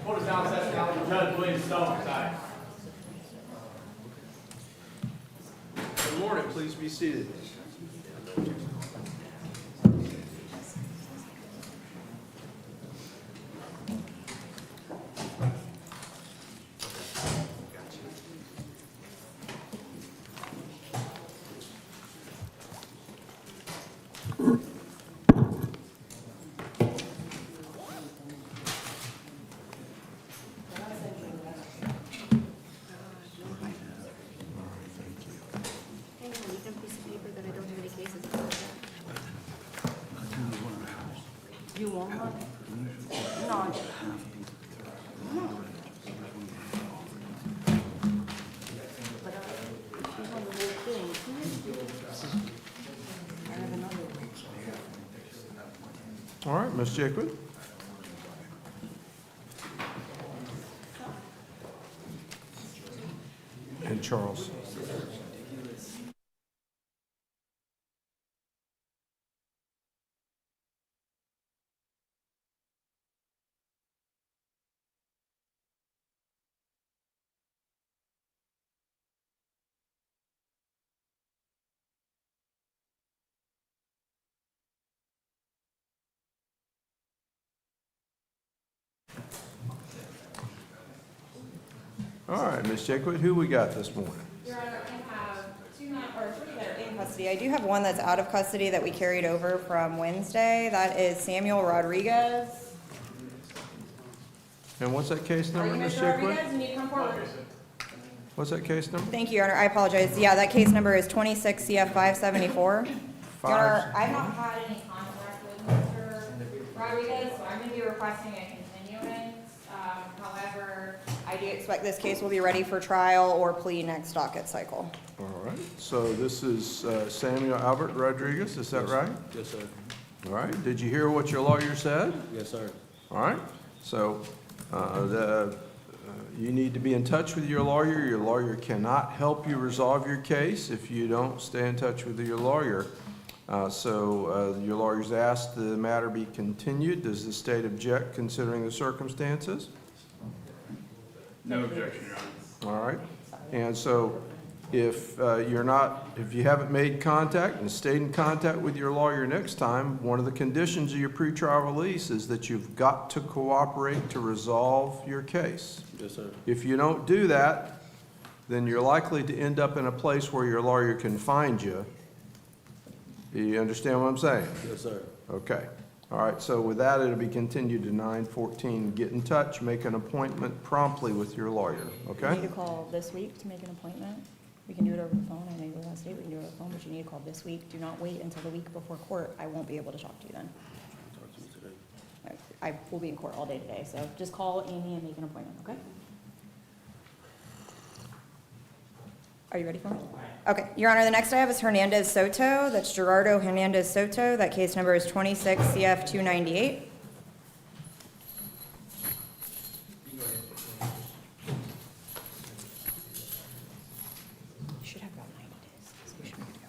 Court is now in session. Judge William Stone presiding. Good morning, please be seated. You want one? No. But she's on the whole thing. I have another one. All right, Ms. Jaquith. And Charles. All right, Ms. Jaquith, who we got this morning? Your Honor, I have three that are in custody. I do have one that's out of custody that we carried over from Wednesday. That is Samuel Rodriguez. And what's that case Are number, you Ms. Mr. Jaquith? Rodriguez? You need to come forward. What's that case number? Thank you, Your Honor. I apologize. Yeah, that case number is 26 CF 574. Your Honor, I've not had any contact with Mr. Rodriguez, so I'm going to be requesting a continuance. However, I do expect this case will be ready for trial or plea next docket cycle. All right, so this is Samuel Albert Rodriguez, is that right? Yes, sir. All right, did you hear what your lawyer said? Yes, sir. All right, so you need to be in touch with your lawyer. Your lawyer cannot help you resolve your case if you don't stay in touch with your lawyer. So your lawyer's asked the matter be continued. Does the state object considering the circumstances? No objection, Your Honor. All right, and so if if you haven't made contact and stayed in contact with your lawyer next time, one of the conditions of your pretrial release is that you've got to cooperate to resolve your case. Yes, sir. If you don't do that, then you're likely to end up in a place where your lawyer can find you. Do you understand what I'm saying? Yes, sir. Okay. All right, so with that, it'll be continued to 9/14. Get in touch, make an appointment promptly with your lawyer, You okay? need to call this week to make an appointment. We can do it over the phone. I know you're last day, we can do it over the phone, but you need to call this week. Do not wait until the week before court. I won't be able to talk to you then. Talk to me today. I will be in court all day today, so just call Amy and make an appointment, okay? Are you ready for me? Okay, Your Honor, the next I have is Hernandez Soto. That's Gerardo Hernandez Soto. That case number is 26 CF 298. Should have about 90 days. So we should be good to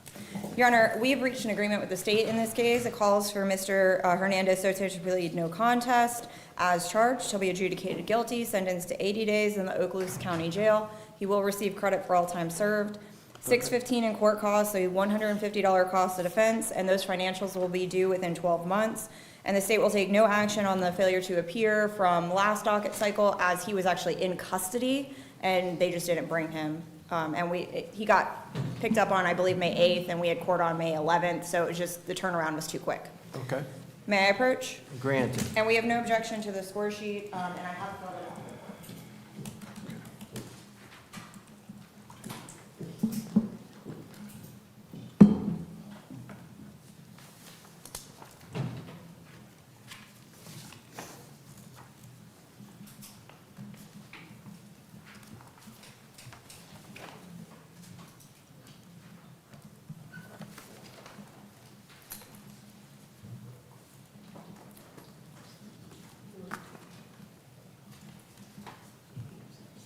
go. Your Honor, we have reached an agreement with the state in this case. It calls for Mr. Hernandez Soto to plead no contest as charged. He'll be adjudicated guilty, sentenced to 80 days in the Okaloosa County Jail. He will receive credit for all time served. $615 in court costs, a $150 cost of defense, and those financials will be due within 12 months. And the state will take no action on the failure to appear from last docket cycle, as he was actually in custody and they just didn't bring him. And he got picked up on, I believe, May 8th, and we had court on May 11th, so it was just, the turnaround was too quick. Okay. May I approach? Granted. And we have no objection to the score sheet, and I have filled it out.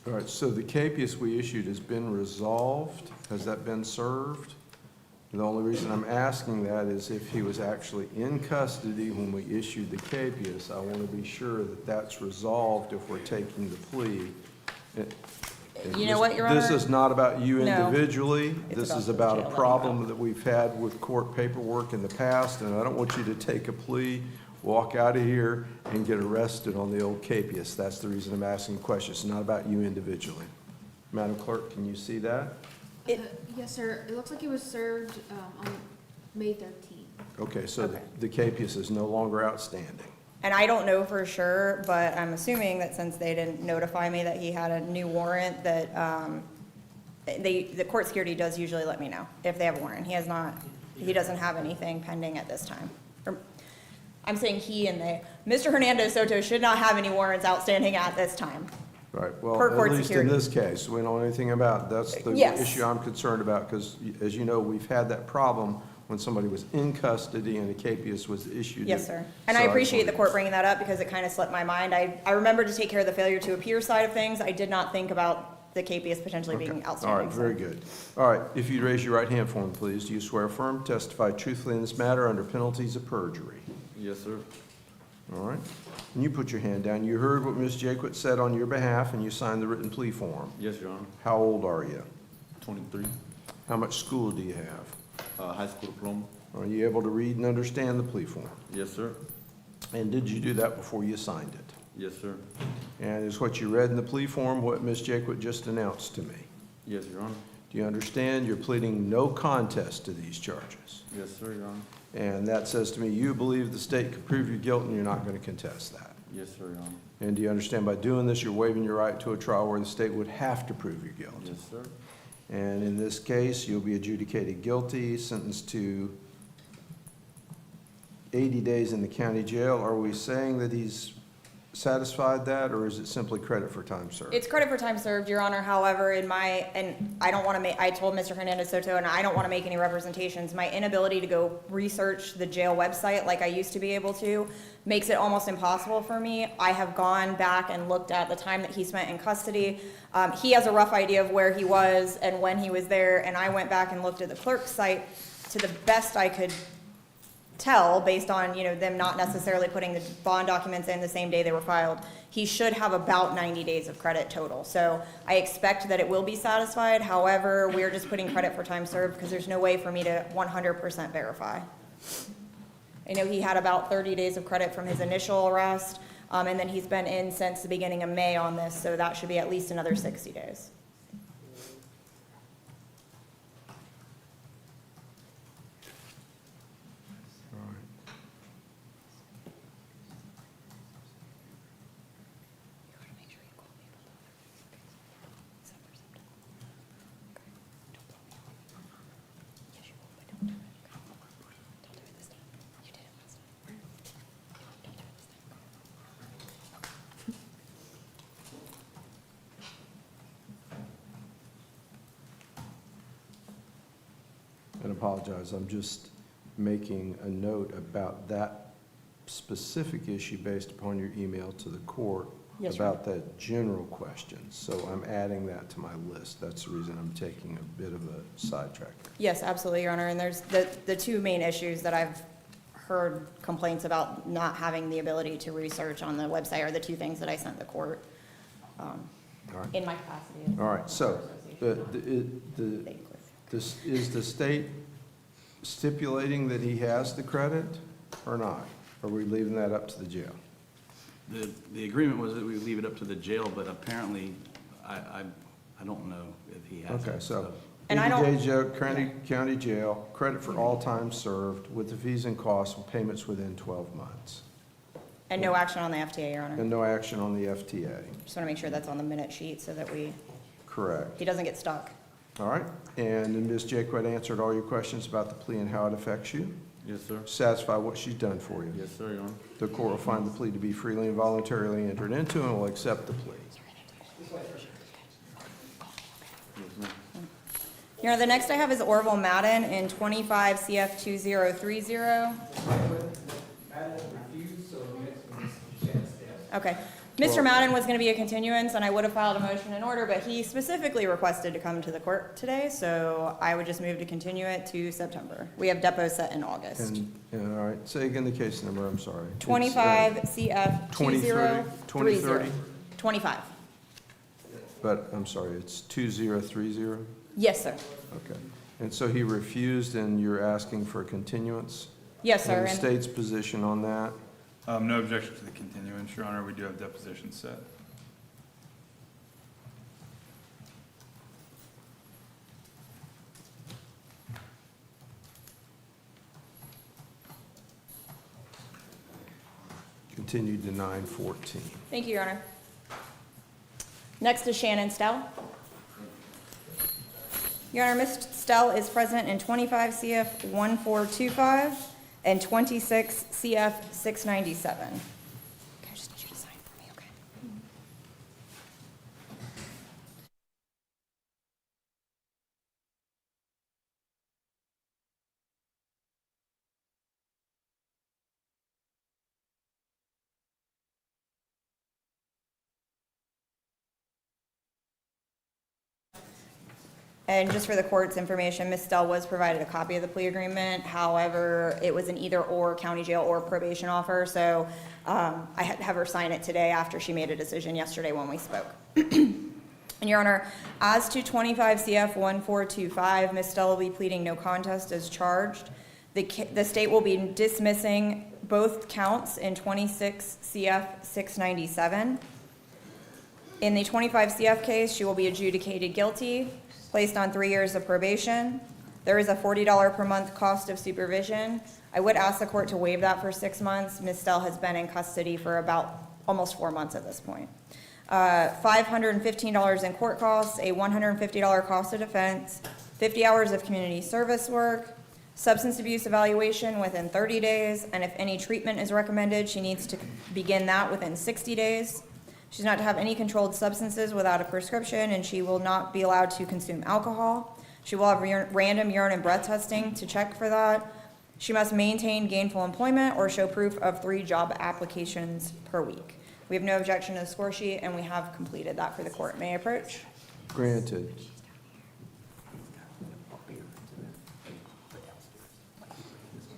All right, so the capias we issued has been resolved. Has that been served? The only reason I'm asking that is if he was actually in custody when we issued the capias, I want to be sure that that's resolved if we're taking the plea. You know what, Your Honor? This is not about you No. individually. It's This about is the about jail a letting problem go. that we've had with court paperwork in the past, and I don't want you to take a plea, walk out of here, and get arrested on the old capias. That's the reason I'm asking questions. It's not about you individually. Madam Clerk, can you see that? Yes, sir. It looks like it was served on May 13th. Okay, so Okay. the capias is no longer outstanding. And I don't know for sure, but I'm assuming that since they didn't notify me that he had a new warrant, that the court security does usually let me know if they have a warrant. He doesn't have anything pending at this time. I'm saying he and they. Mr. Hernando Soto should not have any warrants outstanding at this time. Right, well, Per court at least in security. this case, we don't know anything about, that's the Yes. issue I'm concerned about, because as you know, we've had that problem when somebody was in custody and a capias was issued. Yes, sir. And So I just appreciate the wanted- court bringing that up because it kind of slipped my mind. I remember to take care of the failure to appear side of things. I did not think about the capias potentially Okay. being All outstanding. right, so. very good. All right, if you'd raise your right hand for me, please. Do you swear affirm, testify truthfully in this matter under penalties of perjury? Yes, sir. All right, and you put your hand down. You heard what Ms. Jaquith said on your behalf, and you signed the written plea form. Yes, Your Honor. How old are you? 23, How much school do you have? high school diploma. Are you able to read and understand the plea form? Yes, sir. And did you do that before you signed it? Yes, sir. And is what you read in the plea form what Ms. Jaquith just announced to me? Yes, Your Honor. Do you understand you're pleading no contest to these charges? Yes, sir, Your Honor. And that says to me you believe the state could prove your guilt and you're not going to contest that. Yes, sir, Your Honor. And do you understand by doing this you're waiving your right to a trial where the state would have to prove your guilt? Yes, sir. And in this case, you'll be adjudicated guilty, sentenced to 80 days in the county jail. Are we saying that he's satisfied that, or is it simply credit for time served? It's credit for time served, Your Honor. However, I don't want to make, I told Mr. Hernandez Soto, and I don't want to make any representations. My inability to go research the jail website like I used to be able to makes it almost impossible for me. I have gone back and looked at the time that he spent in custody. He has a rough idea of where he was and when he was there, and I went back and looked at the clerk's site to the best I could tell, based on, them not necessarily putting the bond documents in the same day they were filed. He should have about 90 days of credit total. So I expect that it will be satisfied. However, we're just putting credit for time served because there's no way for me to 100% verify. I know he had about 30 days of credit from his initial arrest, and then he's been in since the beginning of May on this, so that should be at least another 60 days. All right. And apologize, I'm just making a note about that specific issue based upon your email to the court Yes, Your about that general question. So I'm adding that to my list. That's the reason I'm taking a bit of a sidetrack there. Yes, absolutely, Your Honor. And there's the two main issues that I've heard complaints about not having the ability to research on the website are the two things that I sent the court All right, in my capacity. as all right, so, Association. is the state stipulating that he has the credit or not? Or are we leaving that up to the jail? The agreement was that we would leave it up to the jail, but apparently, I don't know if he has it. Okay, so And I 80 don't- days jail, county jail, credit for all time served with the fees and costs and payments within 12 months. And no action on the FTA, Your Honor. And no action on the FTA. Just want to make sure that's on the minute sheet so that Correct. he doesn't get stuck. All right, and then Ms. Jaquith answered all your questions about the plea and how it affects you. Yes, sir. Satisfy what she's done for you. Yes, sir, Your Honor. The court will find the plea to be freely and voluntarily entered into and will accept the plea. Yes, ma'am. Your Honor, the next I have is Orville Madden in 25 CF 2030. Okay. Mr. Madden was gonna be a continuance, and I would have filed a motion in order, but he specifically requested to come to the court today, so I would just move to continue it to September. We have depots set in August. And, all right, say again the case number, I'm sorry. It's, 25 CF 2030? 2030. 25. But, I'm sorry, it's 2030? Yes, sir. Okay. And so he refused, and you're asking for a continuance? Yes, sir. And the And state's position on that? No objection to the continuance, Your Honor. We do have depositions set. Continued to 9/14. Thank you, Your Honor. Next is Shannon Stell. Your Honor, Ms. Stell is present in 25 CF 1425 and 26 CF 697. Okay, I just need you to sign for me, okay? And just for the court's information, Ms. Stell was provided a copy of the plea agreement. However, it was an either-or, county jail or probation offer, so I had to have her sign it today after she made a decision yesterday when we spoke. And Your Honor, as to 25 CF 1425, Ms. Stell will be pleading no contest as charged. The state will be dismissing both counts in 26 CF 697. In the 25 CF case, she will be adjudicated guilty, placed on 3 years of probation. There is a $40 per month cost of supervision. I would ask the court to waive that for 6 months. Ms. Stell has been in custody for about almost 4 months at this point. $515 in court costs, a $150 cost of defense, 50 hours of community service work, substance abuse evaluation within 30 days, and if any treatment is recommended, she needs to begin that within 60 days. She's not to have any controlled substances without a prescription, and she will not be allowed to consume alcohol. She will have random urine and breath testing to check for that. She must maintain gainful employment or show proof of 3 job applications per week. We have no objection to the score sheet, and we have completed that for the court. May I approach? Granted.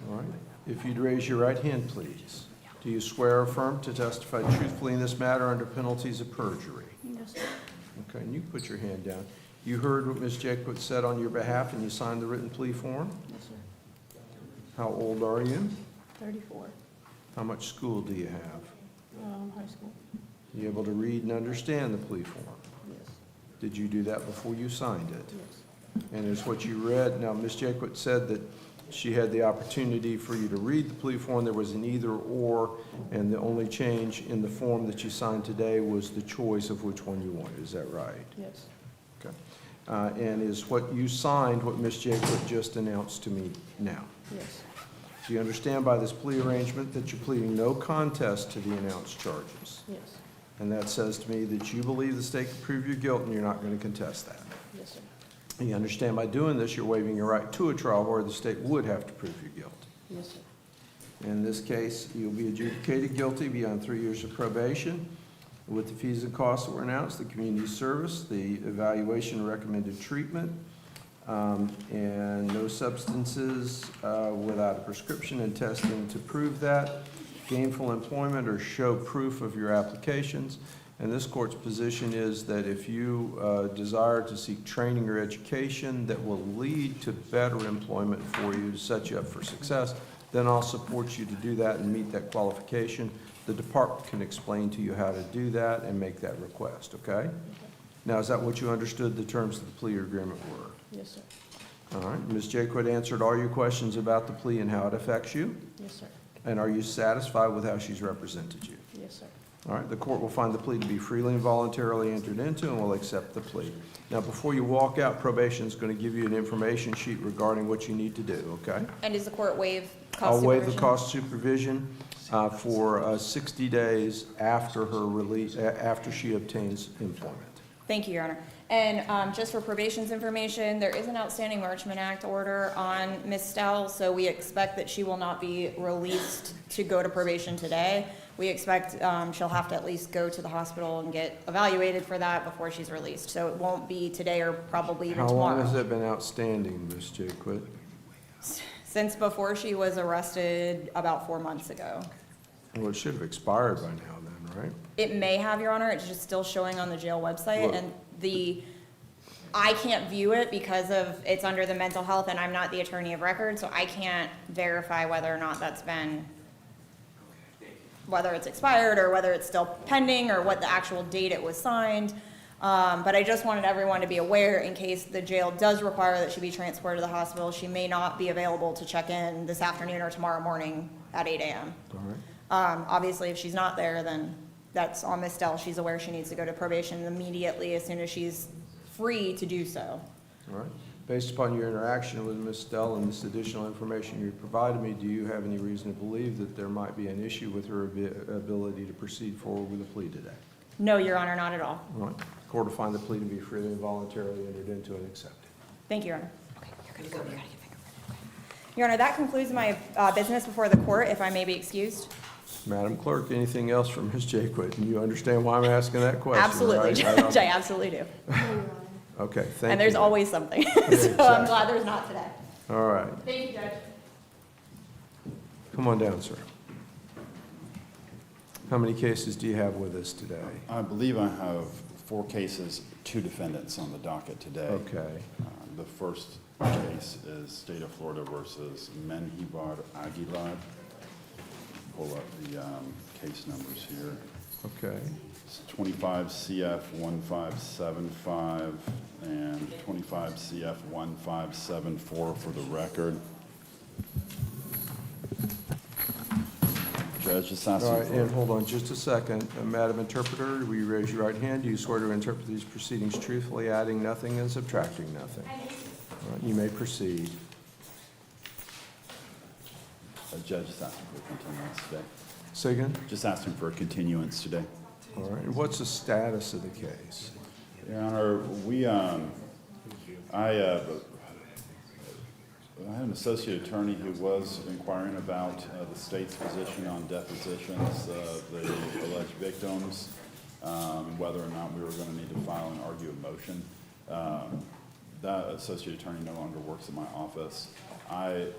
All right. If you'd raise your right hand, please. Do you swear or affirm to testify truthfully in this matter under penalties of perjury? Yes, sir. Okay, and you can put your hand down. You heard what Ms. Jacob said on your behalf, and you signed the written plea form? Yes, sir. How old are you? 34, How much school do you have? high school. You able to read and understand the plea form? Yes, Did you do that before you signed it? yes. And is what you read, now Ms. Jacob said that she had the opportunity for you to read the plea form. There was an either or, and the only change in the form that you signed today was the choice of which one you wanted. Is that right? Yes, Okay. And is what you signed what Ms. Jacob just announced to me now? yes, Do you understand by this plea arrangement that you're pleading no contest to the announced charges? yes, And that says to me that you believe the state can prove your guilt and you're not going to contest that. yes, sir. And you understand by doing this, you're waiving your right to a trial where the state would have to prove your guilt. Yes, sir. In this case, you'll be adjudicated guilty beyond 3 years of probation with the fees and costs that were announced, the community service, the evaluation and recommended treatment, and no substances without a prescription and testing to prove that, gainful employment or show proof of your applications. And this court's position is that if you desire to seek training or education that will lead to better employment for you to set you up for success, then I'll support you to do that and meet that qualification. The department can explain to you how to do that and make that request, okay? Now, is that what you understood the terms of the plea agreement were? Yes, sir. All right, Ms. Jaquid answered all your questions about the plea and how it affects you? Yes, sir. And are you satisfied with how she's represented you? Yes, sir. All right, the court will find the plea to be freely and voluntarily entered into and will accept the plea. Now, before you walk out, probation is going to give you an information sheet regarding what you need to do, okay? And does the court waive cost I'll waive the supervision? cost supervision for 60 days after her release, after she obtains employment. Thank you, Your Honor. And just for probation's information, there is an outstanding Marchman Act order on Ms. Stell, so we expect that she will not be released to go to probation today. We expect she'll have to at least go to the hospital and get evaluated for that before she's released. So it won't be today or probably even How long has tomorrow. that been outstanding, Ms. Jaquith? Since before she was arrested about 4 months ago. Well, it should have expired by now then, right? It may have, Your Honor, it's just still showing on the jail website, Look. and I can't view it because it's under the mental health, and I'm not the attorney of record, so I can't verify whether or not that's been, whether it's expired, or whether it's still pending, or what the actual date it was signed. But I just wanted everyone to be aware, in case the jail does require that she be transported to the hospital, she may not be available to check in this afternoon or tomorrow morning at 8 a.m. All right. Obviously, if she's not there, then that's on Ms. Dell. She's aware she needs to go to probation immediately as soon as she's free to do so. All right. Based upon your interaction with Ms. Dell and this additional information you provided me, do you have any reason to believe that there might be an issue with her ability to proceed forward with a plea today? No, Your Honor, not at all. All right. Court will find the plea to be freely and voluntarily entered into and accepted. Thank you, Your Honor. Okay, you're good to go. You gotta get fingerprinted. Your Honor, that concludes my business before the court, if I may be excused. Madam Clerk, anything else from Ms. Jaquith? And you understand why I'm asking that question, Absolutely, right? Judge, I absolutely do. No, Your Honor. Okay, thank you. And there's always something, so I'm exactly. glad there's not today. All right. Thank you, Judge. Come on down, sir. How many cases do you have with us today? I believe I have 4 cases, 2 defendants on the docket today. Okay. The first case is State of Florida versus Menjivar Aguilar. Pull up the case numbers here. Okay. It's 25 CF 1575 and 25 CF 1574 for the record. Judge, just asking All right, and for... hold on just a second. Madam Interpreter, will you raise your right hand? Do you swear to interpret these proceedings truthfully, adding nothing and subtracting nothing? All right, you may proceed. Judge, just asking for a continuance today. Say again? Just asking for a continuance today. All right, and what's the status of the case? Your Honor, I had an associate attorney who was inquiring about the state's position on depositions of the alleged victims, whether or not we were going to need to file and argue a motion. That associate attorney no longer works in my office. I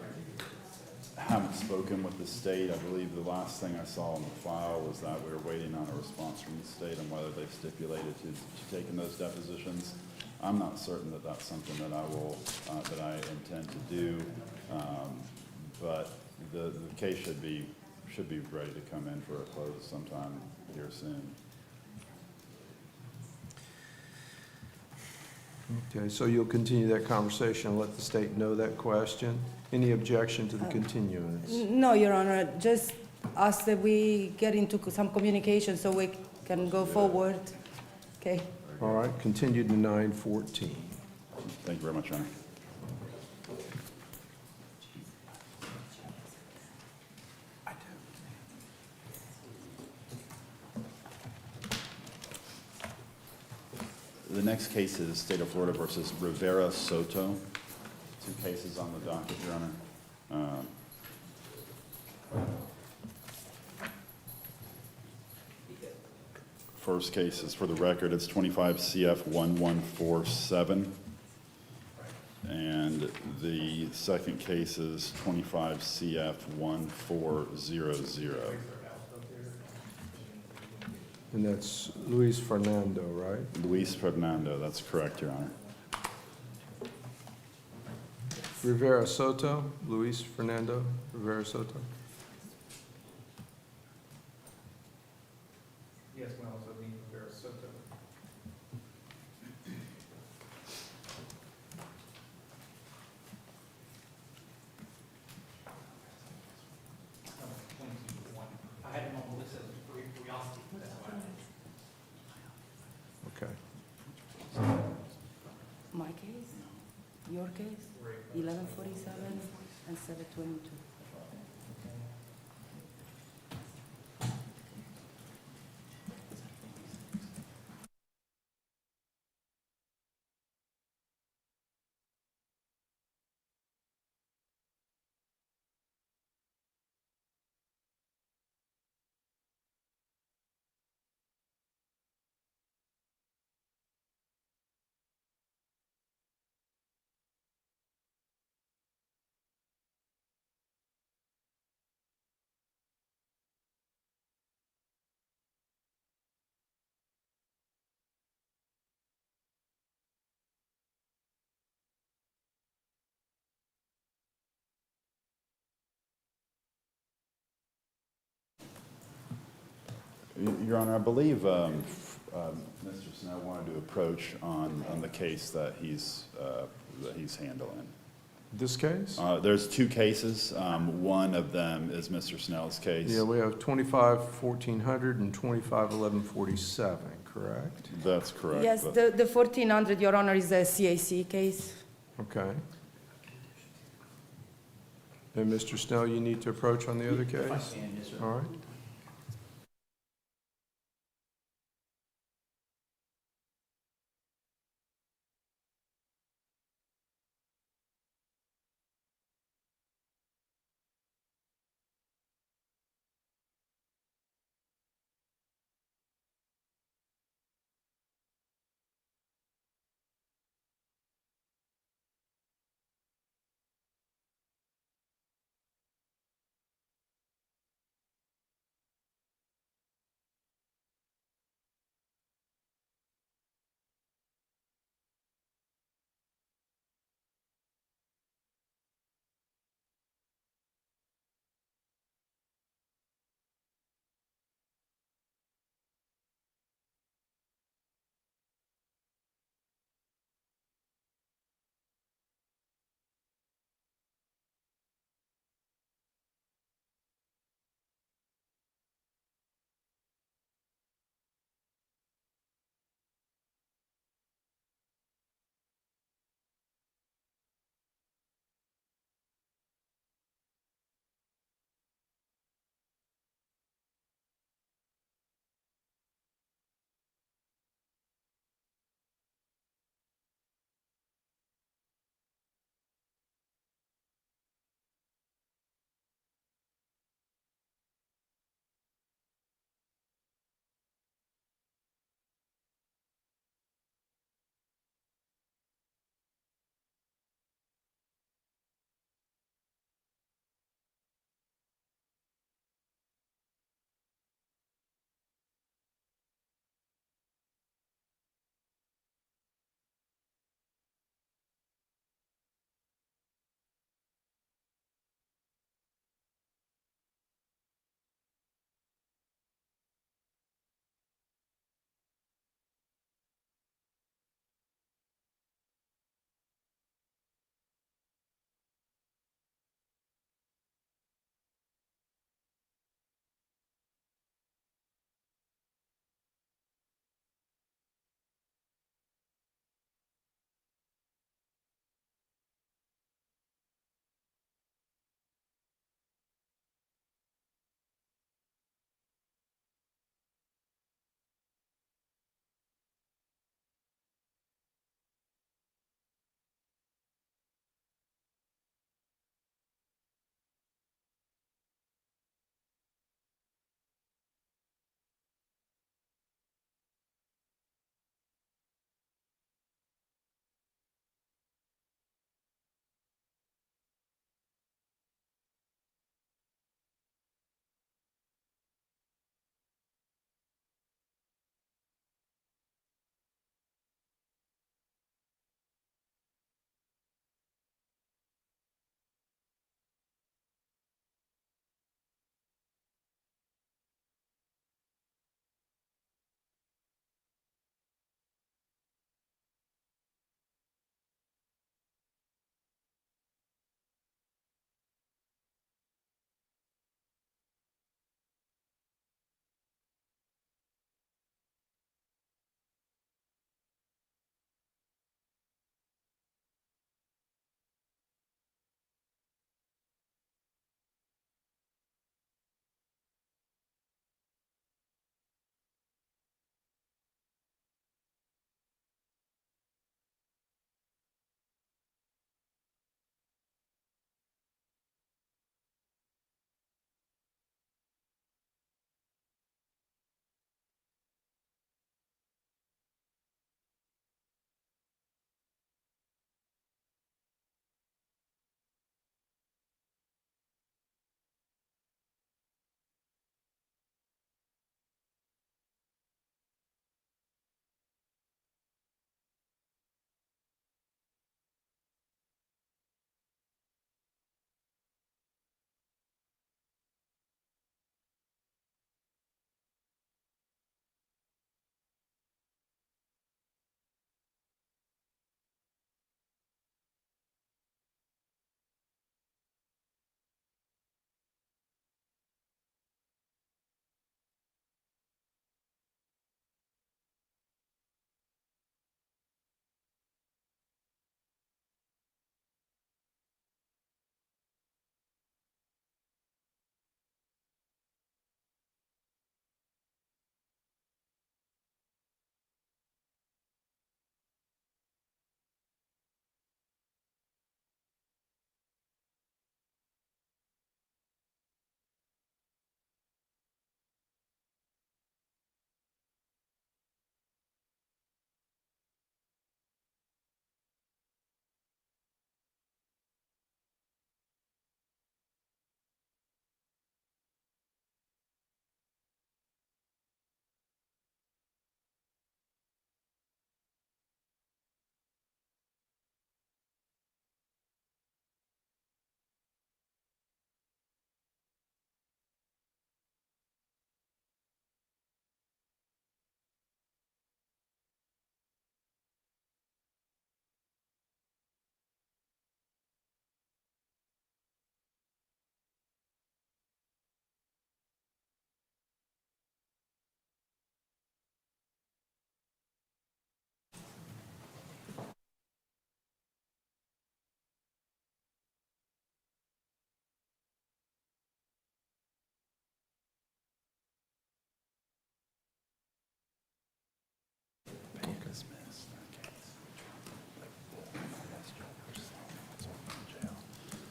haven't spoken with the state. I believe the last thing I saw in the file was that we were waiting on a response from the state on whether they've stipulated to taking those depositions. I'm not certain that that's something that that I intend to do, but the case should be ready to come in for a close sometime here soon. Okay, so you'll continue that conversation and let the state know that question? Any objection to the continuance? No, Your Honor, just ask that we get into some communication so we can go forward. Okay. All right, continued to 9/14. Thank you very much, Your Honor. The next case is State of Florida versus Rivera Soto. 2 cases on the docket, Your Honor. First case is, for the record, it's 25 CF 1147. And the second case is 25 CF 1400. And that's Luis Fernando, right? Luis Fernando, that's correct, Your Honor. Rivera Soto, Luis Fernando, Rivera Soto. Yes, we also need Rivera Soto. I had him on the list as curiosity, that's why. Okay. My case, your case, 1147 and 722. Your Honor, I believe Mr. Snow wanted to approach on the case that he's handling. This case? There's two cases. One of them is Mr. Snell's case. Yeah, we have 25-1400 and 25-1147, correct? That's correct. Yes, but- the 1400, Your Honor, is a CAC case. Okay. And Mr. Snell, you need to approach on the other case? If I can, yes, sir. All right.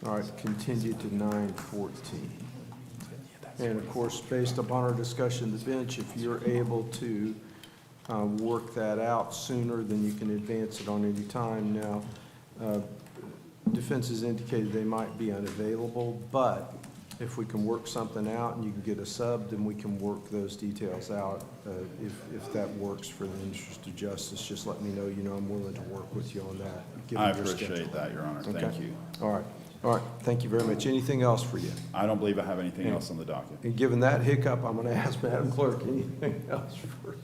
All right, continue to 9:14. And of course, based upon our discussion of the bench, if you're able to work that out sooner, then you can advance it on any time. Now, defense has indicated they might be unavailable, but if we can work something out and you can get a sub, then we can work those details out. If that works for the interest of justice, just let me know. You know, I'm willing to work with you on that. given I your schedule. appreciate that, Your Honor. Thank Okay. you. All right, thank you very much. Anything else for you? I don't believe I have anything else on the docket. And given that hiccup, I'm going to ask Madam Clerk, anything else for?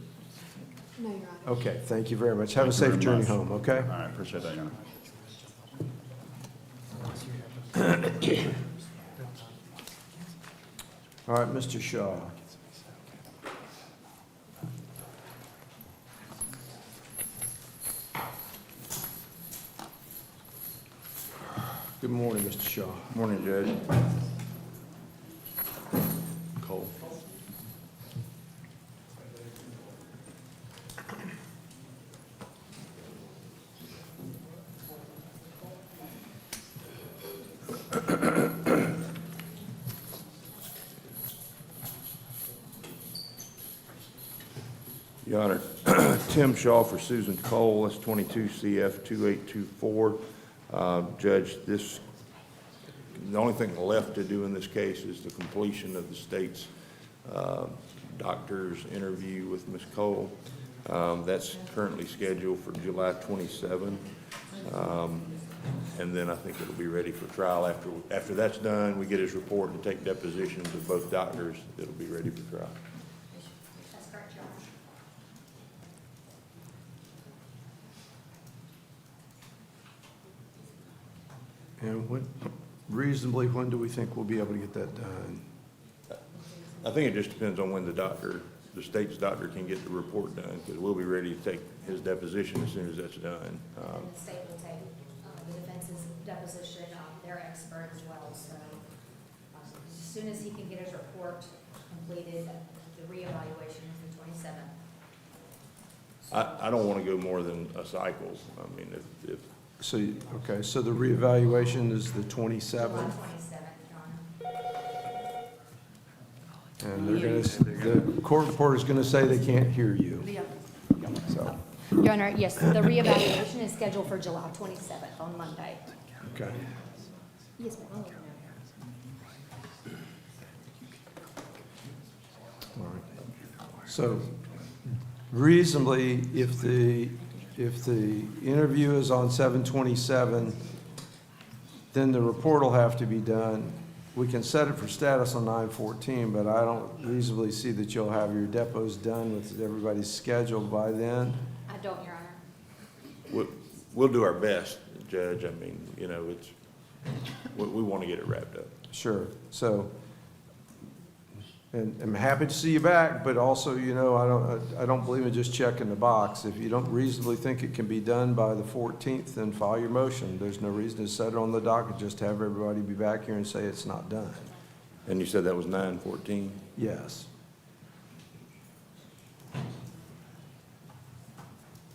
No, Your Honor. Okay, thank you very much. Have a Thank you safe very journey much. home, okay? All right, appreciate that, Your Honor. All right, Mr. Shaw. Good morning, Mr. Shaw. Morning, Judge. Cole. Your Honor, Tim Shaw for Susan Cole, that's 22 CF 2824. Judge, the only thing left to do in this case is the completion of the state's doctor's interview with Ms. Cole. That's currently scheduled for July 27. And then I think it'll be ready for trial. After that's done, we get his report and take depositions of both doctors. It'll be ready for trial. That's correct, Your Honor. And when do we think we'll be able to get that done? I think it just depends on when the state's doctor can get the report done, because we'll be ready to take his deposition as soon as that's done. And the state will take the defense's deposition, their expert as well, so as soon as he can get his report completed, the reevaluation is the 27th. I don't want to go more than a cycle. I mean, if So, okay, so the reevaluation is the July 27th? 27th, Your Honor. And the court reporter is going to say they can't hear you. So, Your Honor, yes, the reevaluation is scheduled for July 27th on Monday. okay. Yes, ma'am. All right. So reasonably, if the interview is on 7/27, then the report will have to be done. We can set it for status on 9/14, but I don't reasonably see that you'll have your depots done with everybody's schedule by then. I don't, Your Honor. we'll do our best, Judge. I mean, you know, we want to get it wrapped up. Sure. So, and I'm happy to see you back, but also, you know, I don't believe in just checking the box. If you don't reasonably think it can be done by the 14th, then file your motion. There's no reason to set it on the docket, just have everybody be back here and say it's not done. And you said that was 9/14? Yes.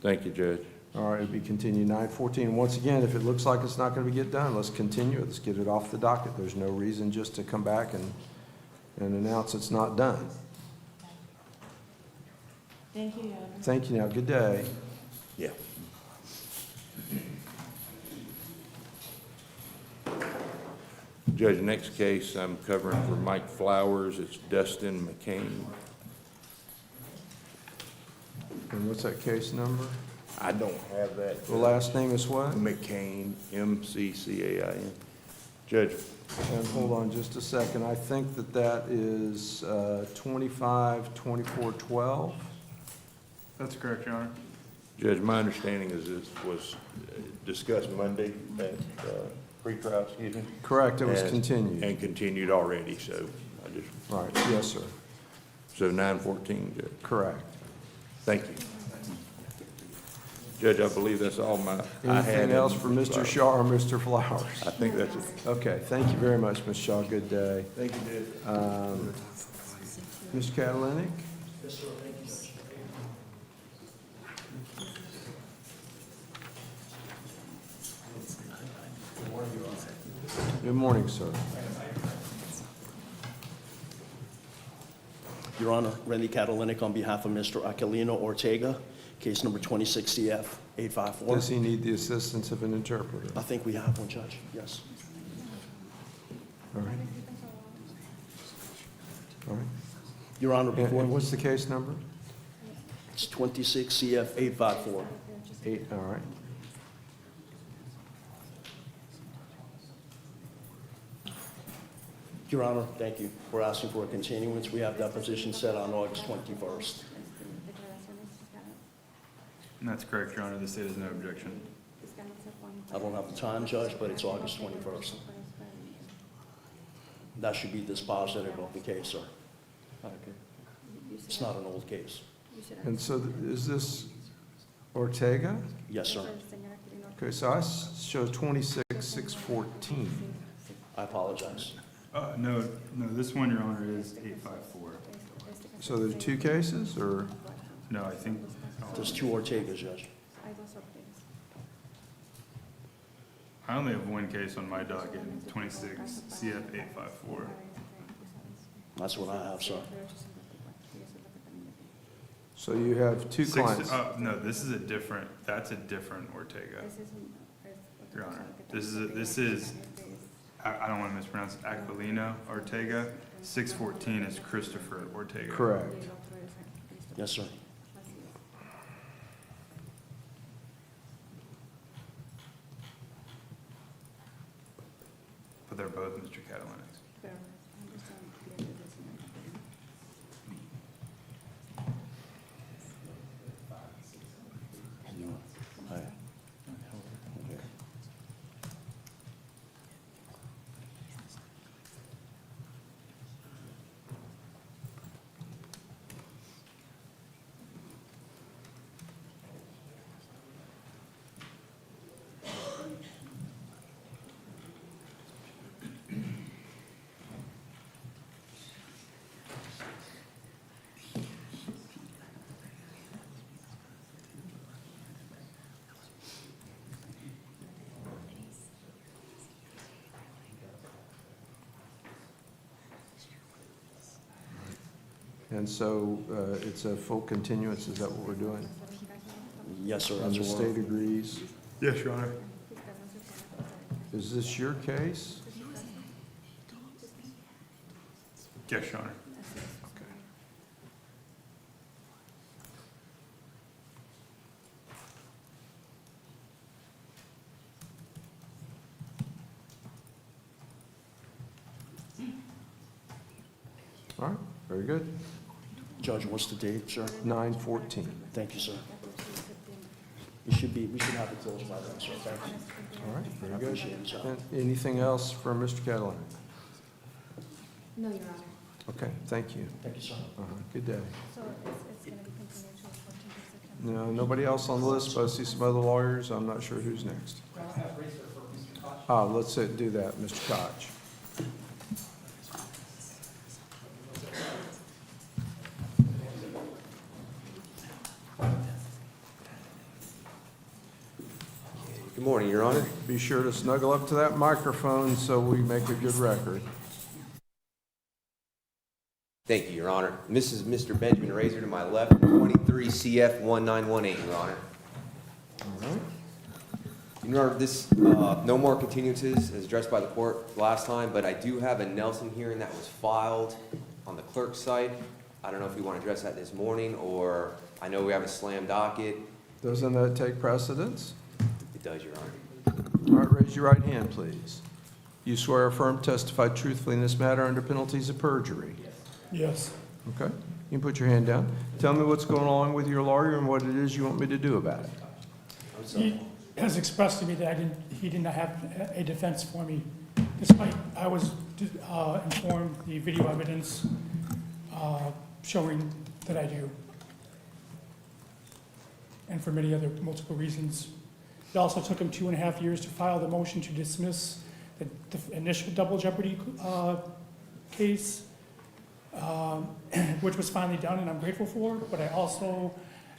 Thank you, Judge. All right, it'll be continued 9/14. Once again, if it looks like it's not going to get done, let's continue it. Let's get it off the docket. There's no reason just to come back and announce it's not done. Thank you, Your Honor. Thank you now. Good day. Yeah. Judge, next case I'm covering for Mike Flowers. It's Dustin McCain. And what's that case number? I don't have that. The last name is what? McCain, McCain. Judge, And hold on just a second. I think that is 25-24-12. That's correct, Your Honor. Judge, my understanding is this was discussed Monday at pretrial, excuse me. Correct, it was And- continued. And continued already, so I just, Right, yes, sir. so 9/14, Judge. Correct. Thank you. Judge, I believe that's all I had. Anything else for Mr. Shaw or Mr. Flowers? I think that's it. Okay, thank you very much, Ms. Shaw. Good day. Thank you, Judge. Mr. Catalinic? Yes, sir, thank you, Judge. Good morning, sir. Your Honor, Randy Catalinic on behalf of Mr. Aquilino Ortega, case number 26 CF 854. Does he need the assistance of an interpreter? I think we have one, Judge, yes. All right. All right. Your Honor, before, And what's the case number? it's 26 CF 854. 8, all right. Your Honor, thank you. We're asking for a continuance. We have deposition set on August 21st. And that's correct, Your Honor. The state has no objection. I don't have the time, Judge, but it's August 21st. That should be dispositive of the case, sir. It's not an old case. And so is this Ortega? Yes, sir. Okay, so I show 26-614. I apologize. No, this one, Your Honor, is 854. So there's two cases, or? No, I think, There's two Ortegas, Judge. I only have one case on my docket, 26 CF 854. That's what I have, sir. So you have two clients? No, this is a different, that's a different Ortega, Your Honor. This is, I don't want to mispronounce, Aquilino Ortega. 614 is Christopher Ortega. Correct. Yes, sir. But they're both Mr. Catalani's. Hi. Okay. And so it's a full continuance, is that what we're doing? Yes, sir. And That's the what state agrees? Yes, Your Honor. Is this your case? Yes, Your Honor. Okay. All right, very good. Judge, what's the date, sir? 9/14. Thank you, sir. We should have it closed by then, sir. Thank you. All right, I very good. appreciate it, sir. And anything else for Mr. Catalan? No, Your Honor. Okay, thank you. Thank you, sir. Good day. No, nobody else on the list, but I see some other lawyers. I'm not sure who's next. Let's do that, Mr. Koch. Good morning, Your Honor. Be sure to snuggle up to that microphone so we make a good record. Thank you, Your Honor. This is Mr. Benjamin Razor to my left, 23 CF 1918, Your Honor. All right. Your Honor, this, no more continuances as addressed by the court last time, but I do have a Nelson hearing that was filed on the clerk's site. I don't know if you want to address that this morning, or I know we have a slam docket. Doesn't that take precedence? It does, Your Honor. All right, raise your right hand, please. You swear or affirm to testify truthfully in this matter under penalties of perjury? Yes. Okay, you can put your hand down. Tell me what's going on with your lawyer and what it is you want me to do about it. He has expressed to me that he did not have a defense for me, despite I was informed the video evidence showing that I do, and for many other multiple reasons. It also took him 2.5 years to file the motion to dismiss the initial double jeopardy case, which was finally done, and I'm grateful for. But I also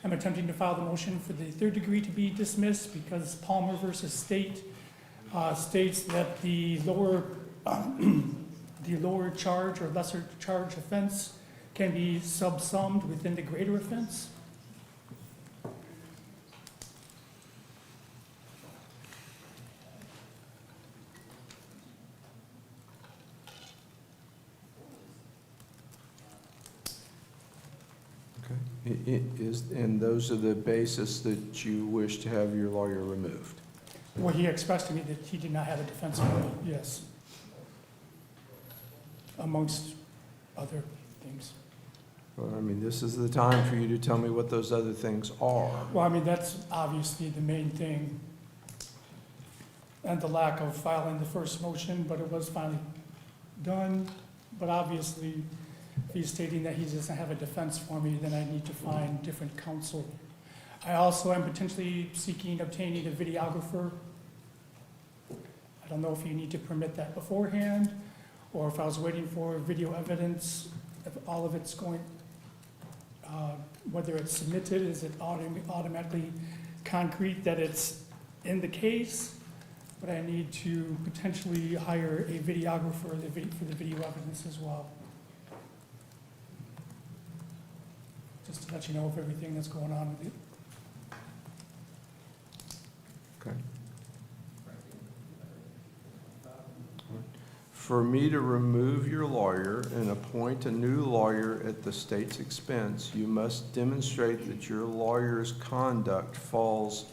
am attempting to file the motion for the third degree to be dismissed because Palmer versus State states that the lower, the lower charge or lesser charge offense can be subsumed within the greater offense. Okay. And those are the basis that you wish to have your lawyer removed? Well, he expressed to me that he did not have a defense for me, yes. Amongst other things. Well, I mean, this is the time for you to tell me what those other things are. Well, I mean, that's obviously the main thing. And the lack of filing the first motion, but it was finally done. But obviously, if he's stating that he doesn't have a defense for me, then I need to find different counsel. I also am potentially obtaining a videographer. I don't know if you need to permit that beforehand, or if I was waiting for video evidence, if all of it's going, whether it's submitted, is it automatically concrete that it's in the case? But I need to potentially hire a videographer for the video evidence as well. Just to let you know of everything that's going on with it. Okay. For me to remove your lawyer and appoint a new lawyer at the state's expense, you must demonstrate that your lawyer's conduct falls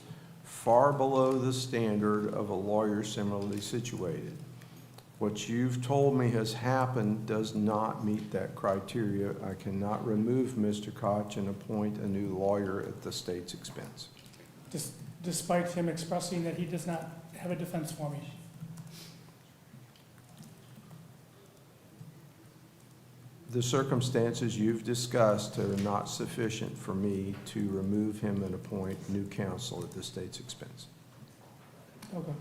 far below the standard of a lawyer similarly situated. What you've told me has happened does not meet that criteria. I cannot remove Mr. Koch and appoint a new lawyer at the state's expense. Despite him expressing that he does not have a defense for me. The circumstances you've discussed are not sufficient for me to remove him and appoint new counsel at the state's expense. Okay.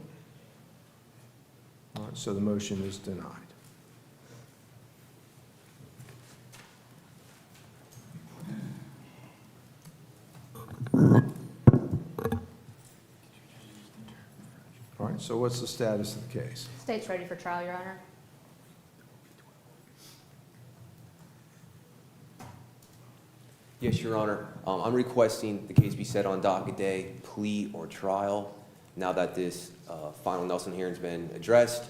All right, so the motion is denied. All right, so what's the status of the case? State's ready for trial, Your Honor. Yes, Your Honor. I'm requesting the case be set on docket day, plea, or trial. Now that this final Nelson hearing's been addressed,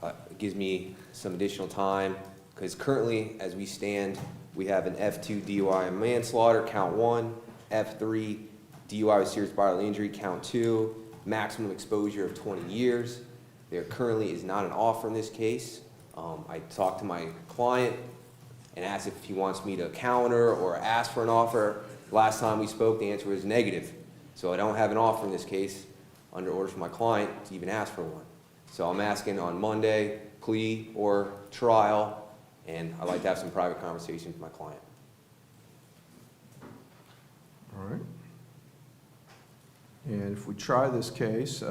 it gives me some additional time, because currently, as we stand, we have an F2 DUI and manslaughter, count 1, F3 DUI with serious bodily injury, count 2, maximum exposure of 20 years. There currently is not an offer in this case. I talked to my client and asked if he wants me to counter or ask for an offer. Last time we spoke, the answer was negative. So I don't have an offer in this case under orders from my client to even ask for one. So I'm asking on Monday, plea or trial, and I'd like to have some private conversation with my client. All right. And if we try this case,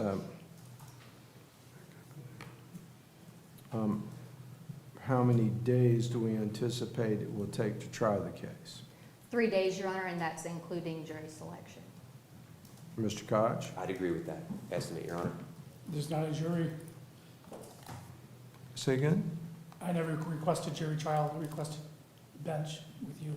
how many days do we anticipate it will take to try the case? 3 days, Your Honor, and that's including jury selection. Mr. Koch? I'd agree with that estimate, Your Honor. There's not a jury. Say again? I never requested jury trial, I requested bench with you.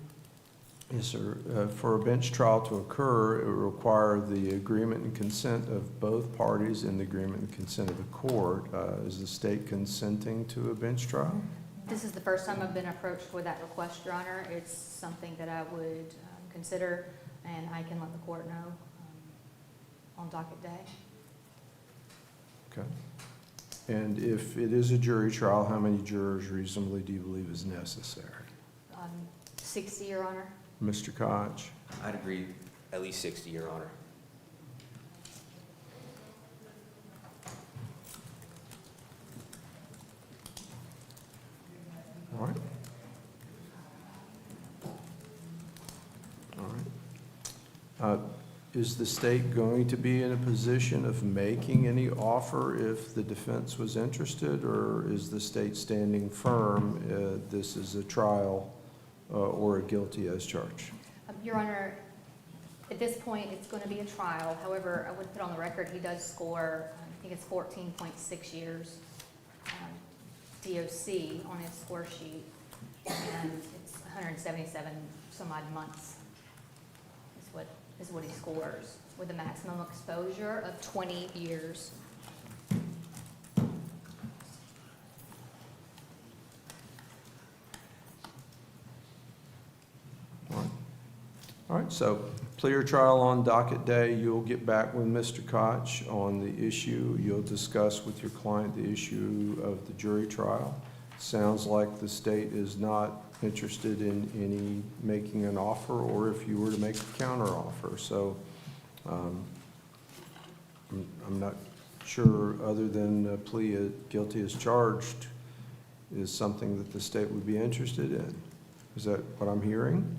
Yes, sir. For a bench trial to occur, it will require the agreement and consent of both parties and the agreement and consent of the court. Is the state consenting to a bench trial? This is the first time I've been approached for that request, Your Honor. It's something that I would consider, and I can let the court know on docket day. Okay. And if it is a jury trial, how many jurors reasonably do you believe is necessary? 60, Your Honor. Mr. Koch? I'd agree at least 60, Your Honor. All right. All right. Is the state going to be in a position of making any offer if the defense was interested, or is the state standing firm this is a trial or a guilty as charged? Your Honor, at this point, it's going to be a trial. However, I would put on the record he does score, think it's 14.6 years, DOC on his score sheet, and it's 177 some odd months is what he scores, with a maximum exposure of 20 years. All right, so plea or trial on docket day, you'll get back with Mr. Koch on the issue. You'll discuss with your client the issue of the jury trial. Sounds like the state is not interested in any making an offer, or if you were to make a counter offer. So I'm not sure, other than a plea guilty as charged, is something that the state would be interested in. Is that what I'm hearing?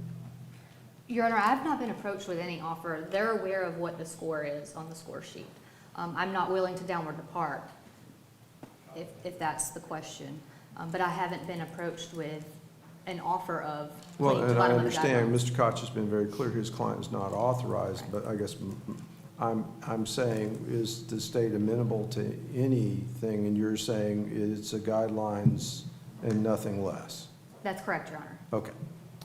Your Honor, I've not been approached with any offer. They're aware of what the score is on the score sheet. I'm not willing to downward depart, if that's the question. But I haven't been approached with an offer of Well, pleading to and I bottom of the understand, guidelines. Mr. Koch has been very clear, his client is not authorized, but I guess I'm saying, is the state amenable to anything, and you're saying it's a guidelines and nothing less? That's correct, Your Honor. Okay.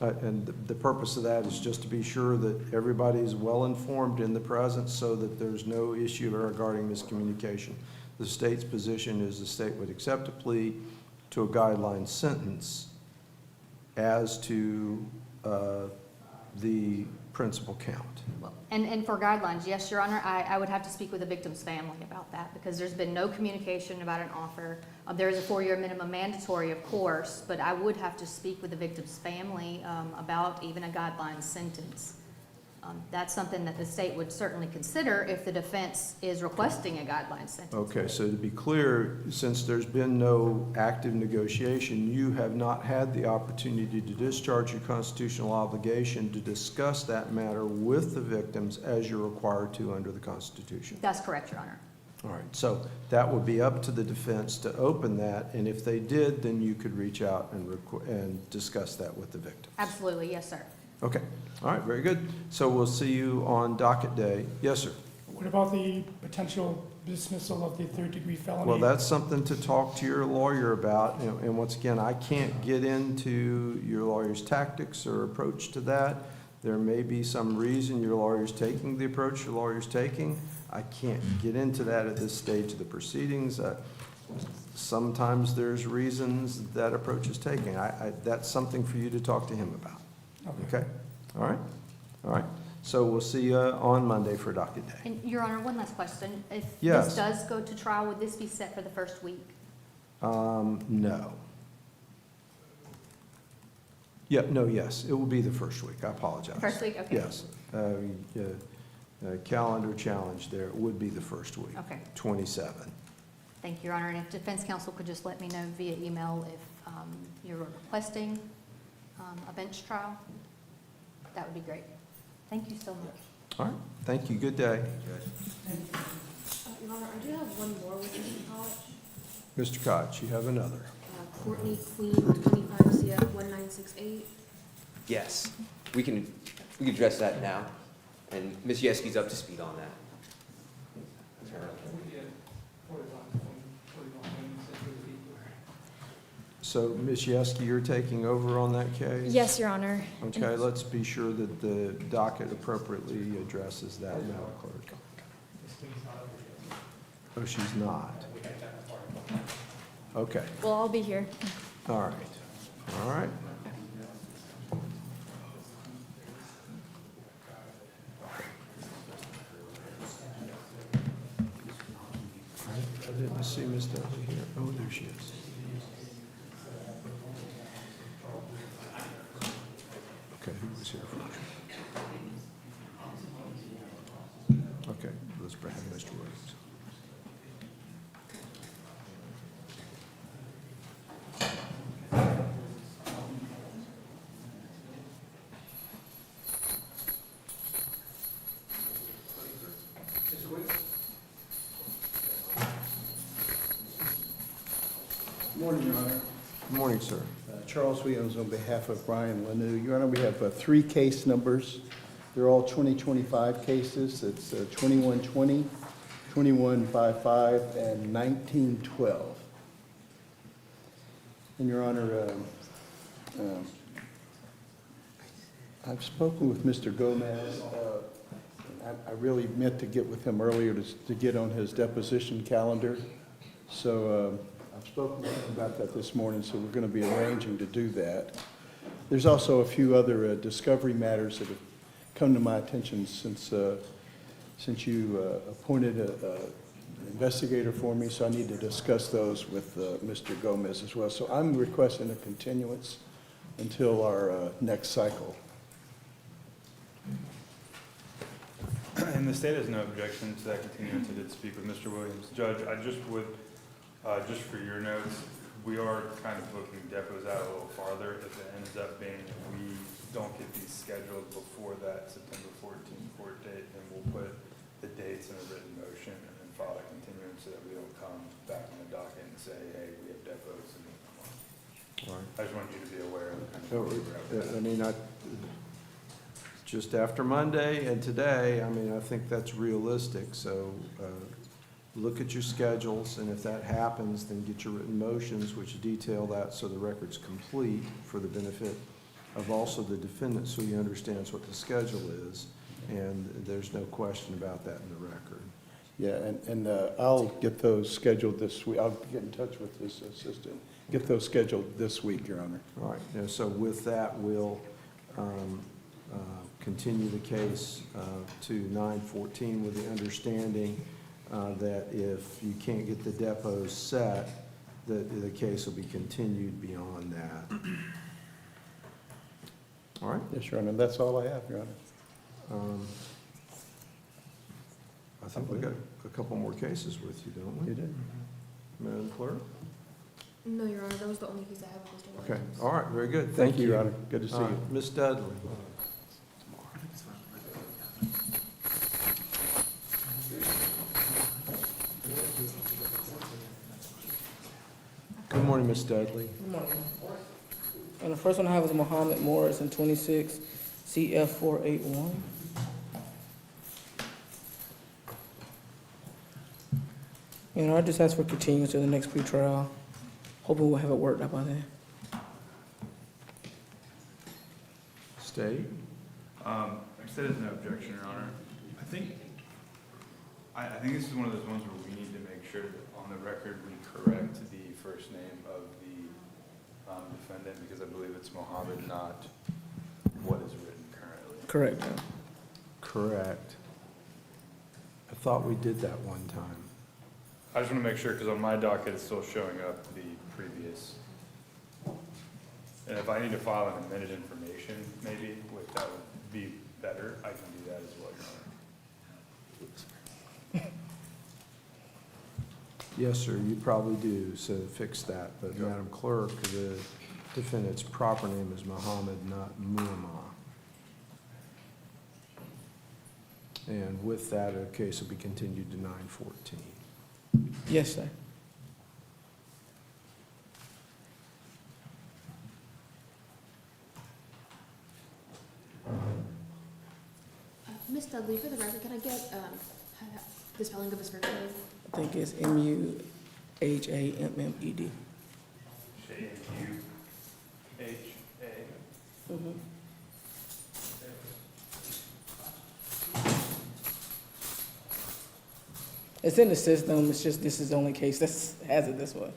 And the purpose of that is just to be sure that everybody is well-informed in the present, so that there's no issue regarding miscommunication. The state's position is the state would accept a plea to a guideline sentence as to the principal count. Well, and for guidelines, yes, Your Honor, I would have to speak with the victim's family about that, because there's been no communication about an offer. There is a 4-year minimum mandatory, of course, but I would have to speak with the victim's family about even a guideline sentence. That's something that the state would certainly consider if the defense is requesting a guideline sentence. Okay, so to be clear, since there's been no active negotiation, you have not had the opportunity to discharge your constitutional obligation to discuss that matter with the victims as you're required to under the Constitution. That's correct, Your Honor. All right, so that would be up to the defense to open that, and if they did, then you could reach out and discuss that with the victims. Absolutely, yes, sir. Okay, all right, very good. So we'll see you on docket day. Yes, sir. What about the potential dismissal of the third-degree felony? Well, that's something to talk to your lawyer about, and once again, I can't get into your lawyer's tactics or approach to that. There may be some reason your lawyer's taking the approach your lawyer's taking. I can't get into that at this stage of the proceedings. Sometimes there's reasons that approach is taken. That's something for you to talk to him about. Okay? All right? All right. So we'll see you on Monday for docket day. And Your Honor, one last question. If Yes. this does go to trial, would this be set for the first week? No. Yeah, no, yes, it will be the first week. I apologize. First week, okay. Yes. Calendar challenge there, it would be the first week. Okay. 27. Thank you, Your Honor. And if defense counsel could just let me know via email if you're requesting a bench trial, that would be great. Thank you so much. All right, thank you, good day. Your Honor, I do have one more with Mr. College. Mr. Koch, you have another. Courtney Queen, 25 CF 1968. Yes, we can address that now, and Ms. Yeski's up to speed on that. So, Ms. Yeski, you're taking over on that case? Yes, Your Honor. Okay, let's be sure that the docket appropriately addresses that, Madam Clerk. Oh, she's not. Okay, Well, I'll be here. all right, all right. I didn't see Ms. Dudley here. Oh, there she is. Okay, who was here first? Okay, let's bring in Mr. Williams. Good morning, Your Honor. Good morning, sir. Charles Williams on behalf of Brian Lanou. Your Honor, we have 3 case numbers. They're all 2025 cases. It's 2120, 2155 and 1912. And Your Honor, I've spoken with Mr. Gomez. I really meant to get with him earlier to get on his deposition calendar. So I've spoken with him about that this morning, so we're going to be arranging to do that. There's also a few other discovery matters that have come to my attention since you appointed an investigator for me, so I need to discuss those with Mr. Gomez as well. So I'm requesting a continuance until our next cycle. And the state has no objection to that continuance. I did speak with Mr. Williams. Judge, I just would, just for your notes, we are kind of booking depots out a little farther. If it ends up being that we don't get these scheduled before that September 14th court date, then we'll put the dates in a written motion and then file a continuance so that we don't come back on the docket and say, hey, we have depots. And I just want you to be aware of kind of where we're at with that. I mean, just after Monday and today, I mean, I think that's realistic, so look at your schedules, and if that happens, then get your written motions, which detail that so the record's complete for the benefit of also the defendant, so he understands what the schedule is, and there's no question about that in the record. Yeah, and I'll get those scheduled this week. I'll get in touch with his assistant, get those scheduled this week, Your Honor. All right, and so with that, we'll continue the case to 9/14 with the understanding that if you can't get the depots set, the case will be continued beyond that. All right? Yes, Your Honor, that's all I have, Your Honor. I think we've got a couple more cases with you, don't we? You did. Madam Clerk? No, Your Honor, that was the only case I have with Mr. Okay, Williams. all right, very good. Thank you, Your Honor. Good to see All right, you. Ms. Dudley? Good morning, Ms. Dudley. Good morning. And the first one I have is Muhammad Morris in 26 CF 481. You know, I just asked for continuance to the next pretrial. Hoping we'll have it worked out by then. State? Instead of no objection, Your Honor, I think this is one of those ones where we need to make sure that on the record we correct the first name of the defendant, because I believe it's Mohammed, not what is written currently. Correct, Judge. Correct. I thought we did that one time. I just want to make sure, because on my docket, it's still showing up the previous. And if I need to file an amended information, maybe, which that would be better, I can do that as well, Your Honor. Yes, sir, you probably do, so fix that. But Sure. Madam Clerk, the defendant's proper name is Muhammad, not Muammar. And with that, the case will be continued to 9/14. Yes, sir. Ms. Dudley, for the record, can I get the spelling of his first name? I think it's MUHAMMED. Shamuha. It's in the system, it's just this is the only case that has it this way.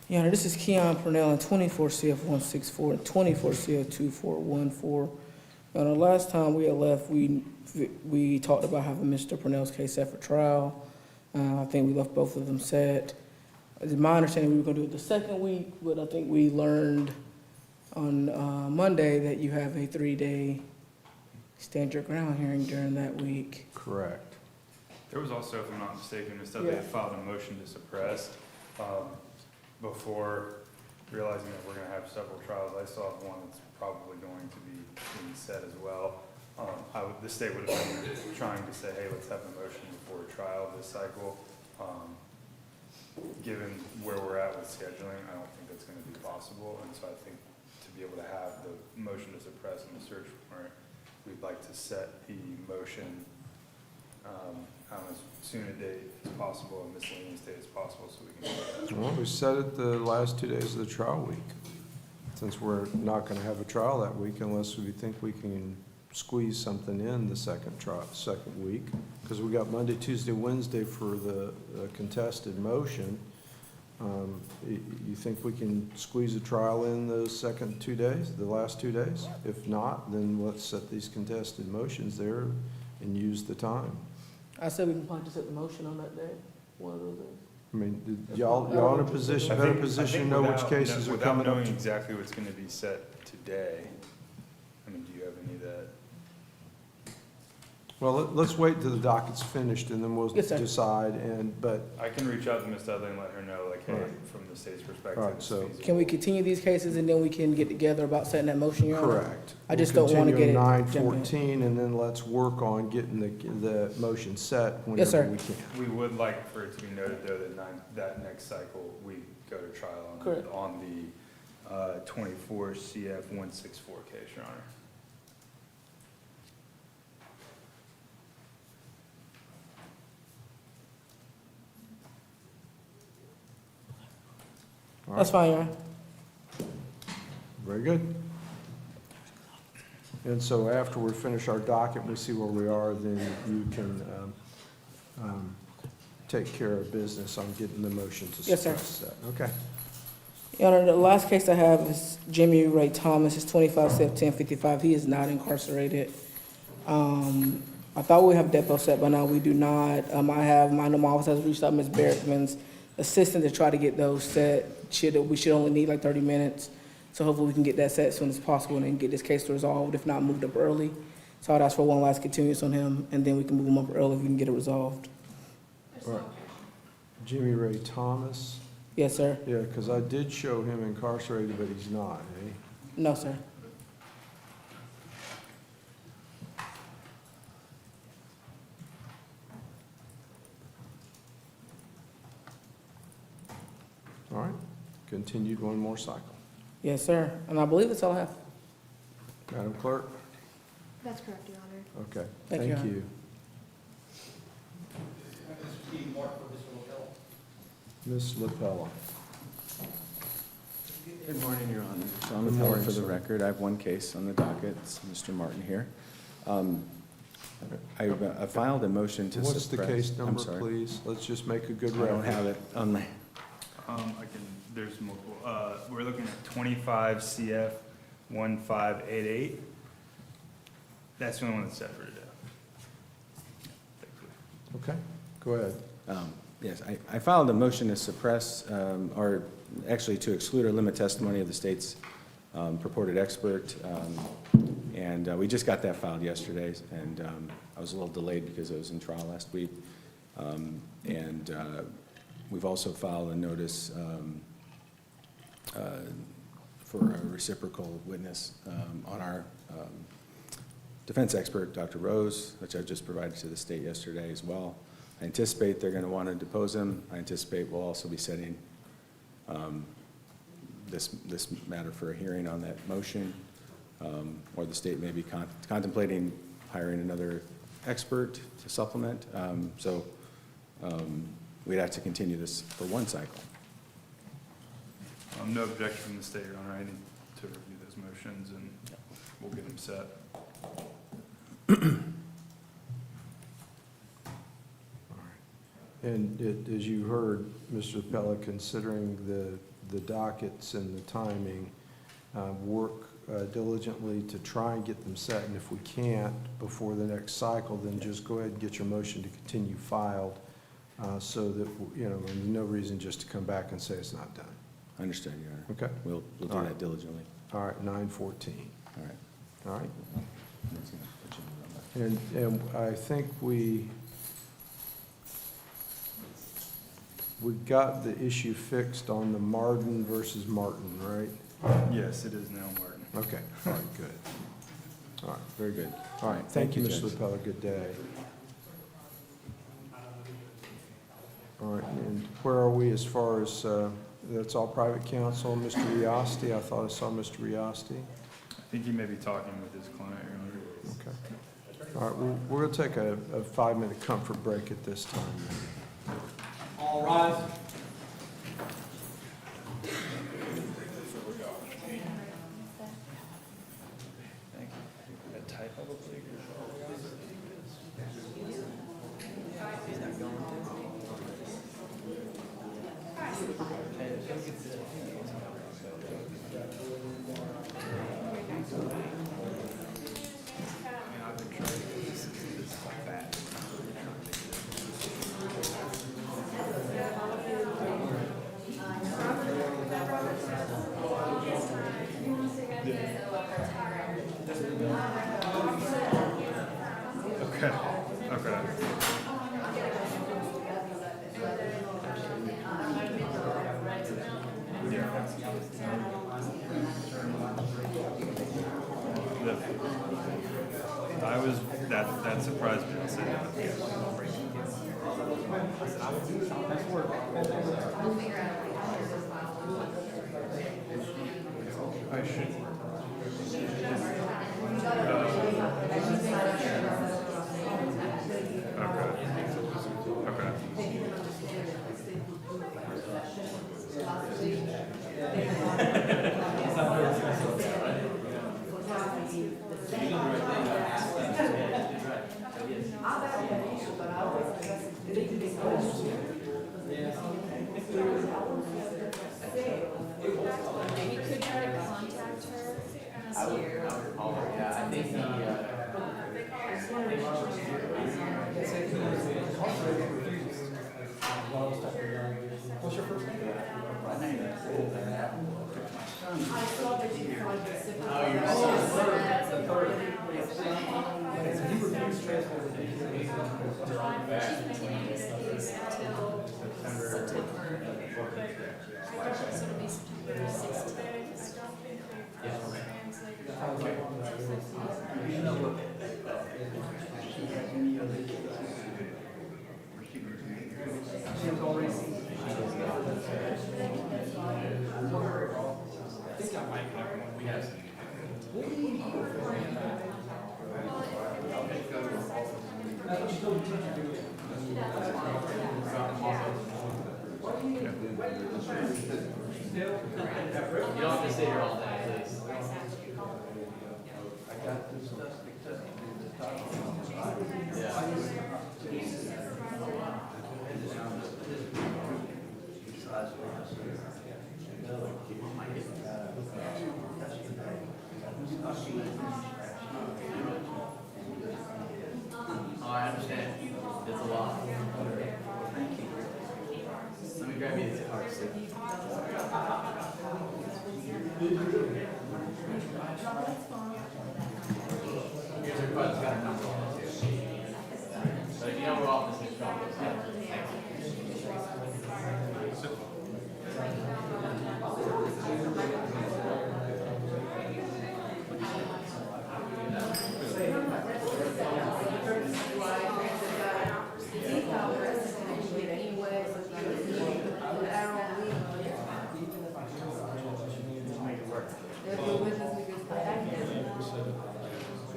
Your Honor, this is Keon Purnell in 24 CF 164 and 24 CF 2414. Your Honor, last time we had left, we talked about having Mr. Purnell's case set for trial. I think we left both of them set. It's my understanding we were gonna do it the second week, but I think we learned on Monday that you have a 3-day stand your ground hearing during that week. Correct. There was also, if I'm not mistaken, instead they had filed a motion to suppress before realizing that we're going to have several trials. I saw one that's probably going to be being set as well. The state would have been trying to say, hey, let's have a motion before a trial this cycle. Given where we're at with scheduling, I don't think that's going to be possible. And so I think to be able to have the motion to suppress and the search warrant, we'd like to set the motion as soon a date as possible, a miscellaneous date as possible, so we can do that. Well, we set it the last 2 days of the trial week, since we're not gonna have a trial that week unless we think we can squeeze something in the second week, because we got Monday, Tuesday, Wednesday for the contested motion. You think we can squeeze a trial in those second 2 days, the last 2 days? If not, then let's set these contested motions there and use the time. I said we can probably just set the motion on that day, one of those days. I mean, y'all in a position, better position to know which cases are coming Without up. knowing exactly what's gonna be set today, I mean, do you have any of that? Well, let's wait till the docket's finished and then we'll Yes, sir. decide, but, I can reach out to Ms. Dudley and let her know, like, hey, Alright. from the state's perspective. Alright, it's so- feasible. Can we continue these cases and then we can get together about setting that motion, Your Honor? correct. I just don't wanna get it We'll jumping. continue 9/14 and then let's work on getting the motion set Yes, sir. whenever we can. We would like for it to be noted, though, that next cycle, we go to trial Correct. on the 24 CF 164 case, Your Honor. All That's right, fine, Your Honor. very good. And so after we finish our docket, we see where we are, then you can take care of business on getting the motion to Yes, sir. suppress that. Okay. Your Honor, the last case I have is Jimmy Ray Thomas, is 25 CF 1055. He is not incarcerated. I thought we have depot set, but now we do not. I know my office has reached out to Ms. Berrickman's assistant to try to get those set. We should only need like 30 minutes. So hopefully we can get that set as soon as possible and then get this case resolved, if not moved up early. So I'd ask for one last continuance on him, and then we can move him up early if we can get it resolved. All right. Jimmy Ray Thomas. Yes, sir. Yeah, because I did show him incarcerated, but he's not, eh? No, sir. All right, continued one more cycle. Yes, sir. And I believe that's all I have. Madam Clerk? That's correct, Your Honor. Okay, Thank you, thank Your you. Ms. LaPella. Good morning, Your Honor. John Good LaPella morning, for the sir. record. I have one case on the docket. It's Mr. Martin here. I filed a motion to suppress. What's the case I'm number, sorry. please? Let's just make a good I record. don't have it on my, There's multiple, we're looking at 25 CF 1588. That's the only one that's set for today. Okay, go ahead. yes, I filed a motion to suppress, or actually to exclude or limit testimony of the state's purported expert. And we just got that filed yesterday, and I was a little delayed because I was in trial last week. And we've also filed a notice for a reciprocal witness on our defense expert, Dr. Rose, which I just provided to the state yesterday as well. I anticipate they're going to want to depose him. I anticipate we'll also be setting this matter for a hearing on that motion, or the state may be contemplating hiring another expert to supplement. So we'd have to continue this for one cycle. No objection from the state, Your Honor. I need to review those motions and we'll get them set. And as you heard, Mr. Pella, considering the dockets and the timing, work diligently to try and get them set. And if we can't before the next cycle, then just go ahead and get your motion to continue filed so that, there's no reason just to come back and say it's not done. Understood, Your Honor. Okay? We'll do All right. that diligently. All right, 9/14. All right. All right? And I think we got the issue fixed on the Martin versus Martin, right? Yes, it is now, Martin. Okay, all right, good. All right, very good. All right, Thank thank you, you, Mr. Judge. LaPella, good day. All right, and where are we as far as, that's all private counsel, Mr. Riasti? I thought I saw Mr. Riasti. I think he may be talking with his client, Your Honor. Okay, All right, well, we're going to take a 5-minute comfort break at this time. All rise. Okay, okay. I was, that surprised me, I'll say that. I should. I understand. It's a lot. Let me grab me these cards. Here's your cards, got a number on it too. But if you know we're off this next problem,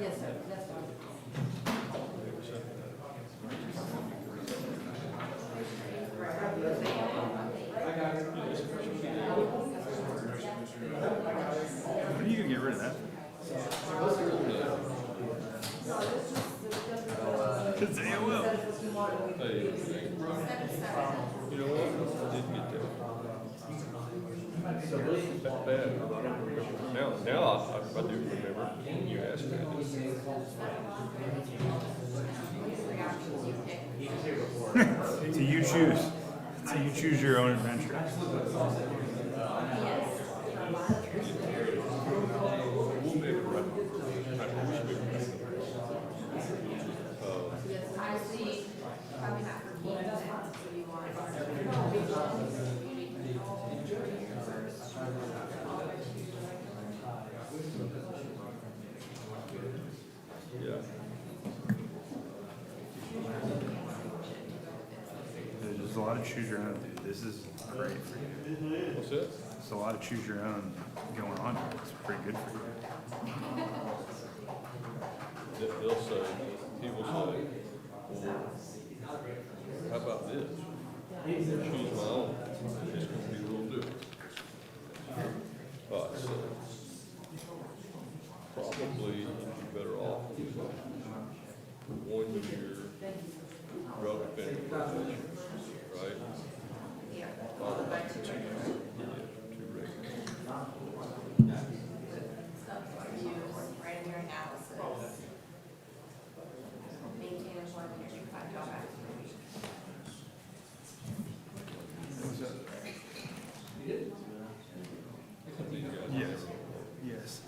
Yes, sir, that's fine. When are you gonna get rid of that? It's AOL. You know what? I didn't get that. That's bad. Now I do remember. You asked me. So you choose. So you choose your own adventure. I see, probably not for me, so you want. Yeah. There's a lot of choose your own, dude. This is great for you. What's that? There's a lot of choose your own going on here. It's pretty good for you. They'll say, he will say, well, how about this? She's my own, it's gonna be a little different. But, probably you'd be better off with 1 year drug offender probation, right? Followed by 2 regular. Yes, yes.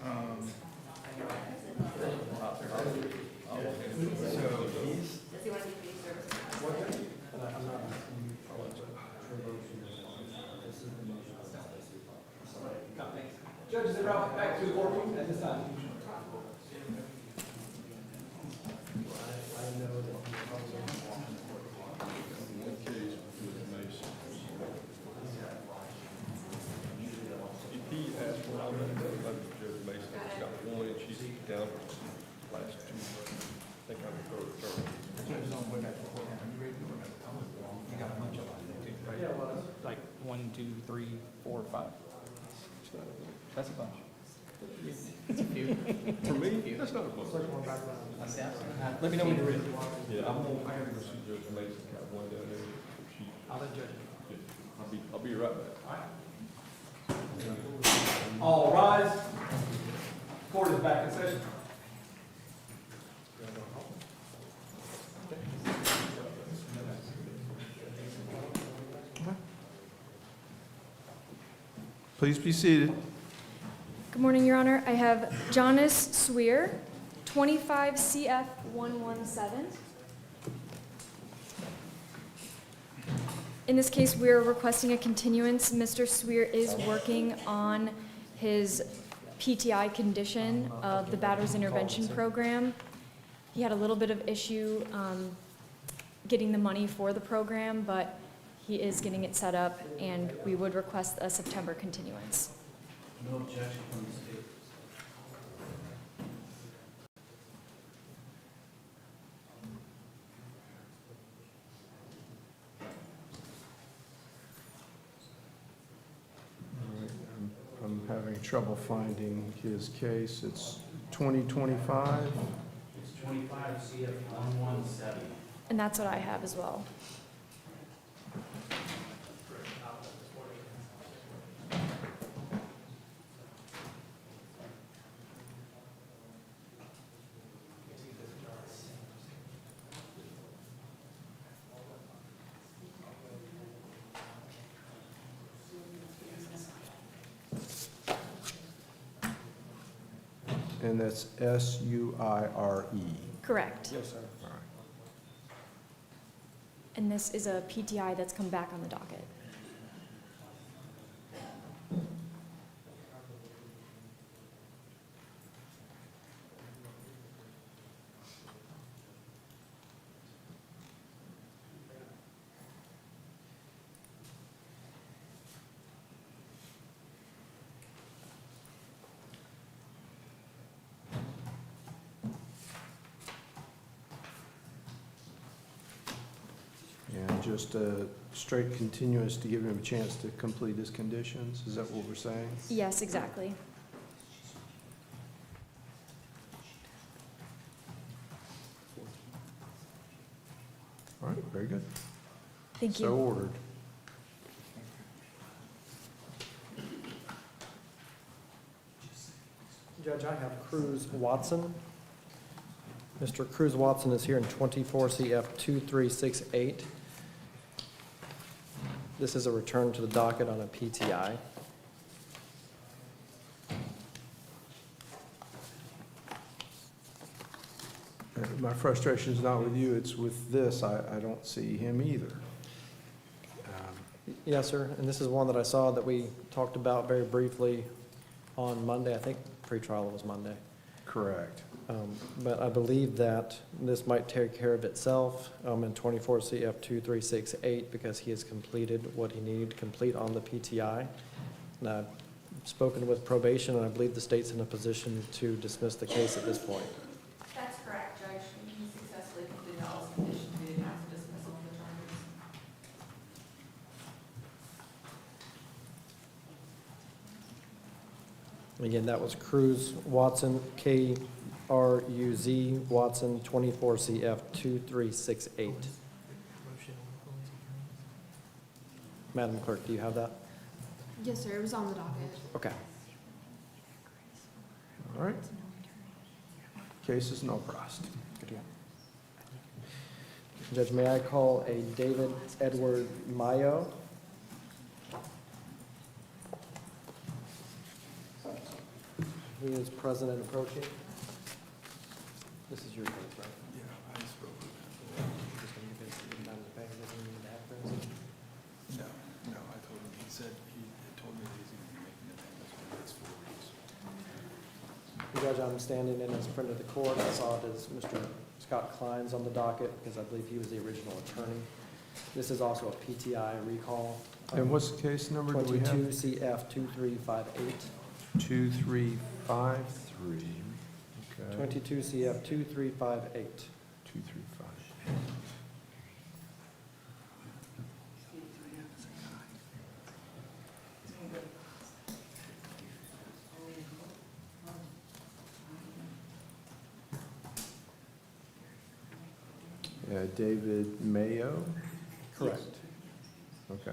Judges are brought back to the courtroom at this time. He asked for all that, Judge Mason, he's got one, and she's down for last 2. I think I'm the third term. Yeah, well, like 1, 2, 3, 4, 5. That's a bunch. It's a few. For me, that's not a bunch. Let me know when you're ready. Yeah, I'm gonna go see Judge Mason, got one down there. She, I'll let Judge. yeah, I'll be right back. All rise. Court is back in session. Please be seated. Good morning, Your Honor. I have Jonas Swear, 25 CF 117. In this case, we are requesting a continuance. Mr. Swear is working on his PTI condition of the Batter's Intervention Program. He had a little bit of issue getting the money for the program, but he is getting it set up, and we would request a September continuance. No objection from the state. All right, I'm having trouble finding his case. It's 2025. It's 25 CF 117. And that's what I have as well. And that's S-U-I-R-E. Correct. Yes, sir. All right. And this is a PTI that's come back on the docket. And just a straight continuous to give him a chance to complete his conditions? Is that what we're saying? Yes, exactly. All right, very good. Thank you. So ordered. Judge, I have Cruz Watson. Mr. Cruz Watson is here in 24 CF 2368. This is a return to the docket on a PTI. My frustration is not with you, it's with this. I don't see him either. Yes, sir, and this is one that I saw that we talked about very briefly on Monday. I think pretrial was Monday. Correct. But I believe that this might take care of itself in 24 CF 2368 because he has completed what he needed to complete on the PTI. And I've spoken with probation, and I believe the state's in a position to dismiss the case at this point. That's correct, Judge. He successfully Again, that was Cruz Watson, Kruz Watson, 24 CF 2368. Madam Clerk, do you have that? Yes, sir, it was on the docket. Okay. All right. Case is no prost. Good to go. Judge, may I call a David Edward Mayo? He is present and approaching. This is your case, right? Yeah, I spoke with Just gonna give this to you, Madam Clerk, doesn't mean to have this. him. No, I told him, he said, he told me that he's going to be making the payments for the next 4 weeks. Judge, I'm standing in as friend of the court. I saw it as Mr. Scott Klein's on the docket because I believe he was the original attorney. This is also a PTI recall. And what's the case number do we have? 22 CF 2358. 2353. Okay. 22 CF 2358. 235. David Mayo? Correct. Okay.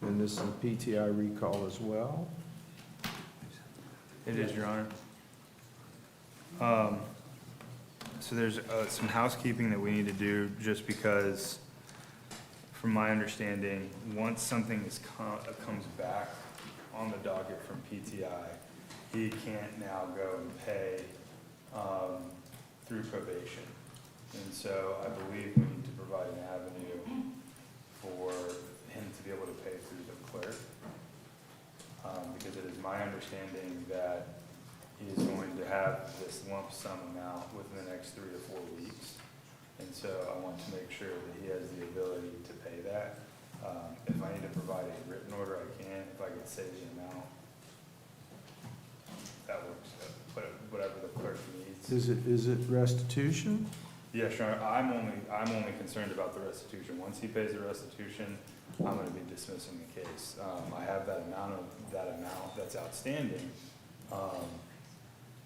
And this is a PTI recall as well? It is, Your Honor. So there's some housekeeping that we need to do, just because, from my understanding, once something comes back on the docket from PTI, he can't now go and pay through probation. And so I believe we need to provide an avenue for him to be able to pay through the clerk. Because it is my understanding that he is going to have this lump sum amount within the next 3 to 4 weeks. And so I want to make sure that he has the ability to pay that. If I need to provide a written order, I can. If I could say the amount, that works. Whatever the clerk needs. Is it restitution? Yeah, sure. I'm only concerned about the restitution. Once he pays the restitution, I'm gonna be dismissing the case. I have that amount that's outstanding.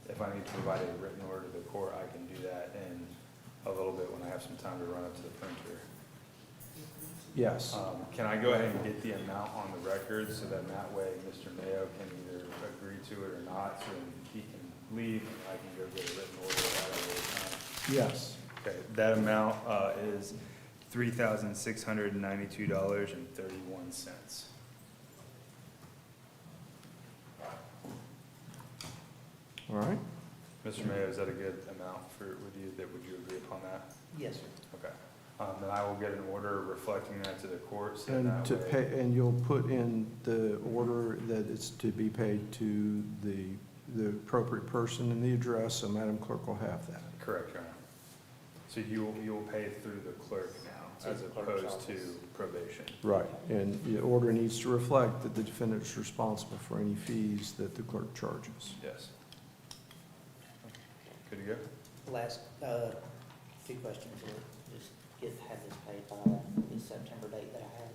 If I need to provide a written order to the court, I can do that in a little bit when I have some time to run up to the printer. Yes. Can I go ahead and get the amount on the record so that way Mr. Mayo can either agree to it or not, so he can leave and I can go get a written order at a later time? Yes. Okay, that amount is $3,692.31. All right. Mr. Mayo, is that a good amount with you, would you agree upon that? Yes, sir. Okay, then I will get an order reflecting that to the court, so And that to way. pay, and you'll put in the order that it's to be paid to the appropriate person and the address, so Madam Clerk will have that. Correct, Your Honor. So you'll pay through the clerk now, as opposed to probation? Right, and the order needs to reflect that the defendant is responsible for any fees that the clerk charges. Yes. Good to go? Last, few questions, we'll just have this paid by the September date that I have.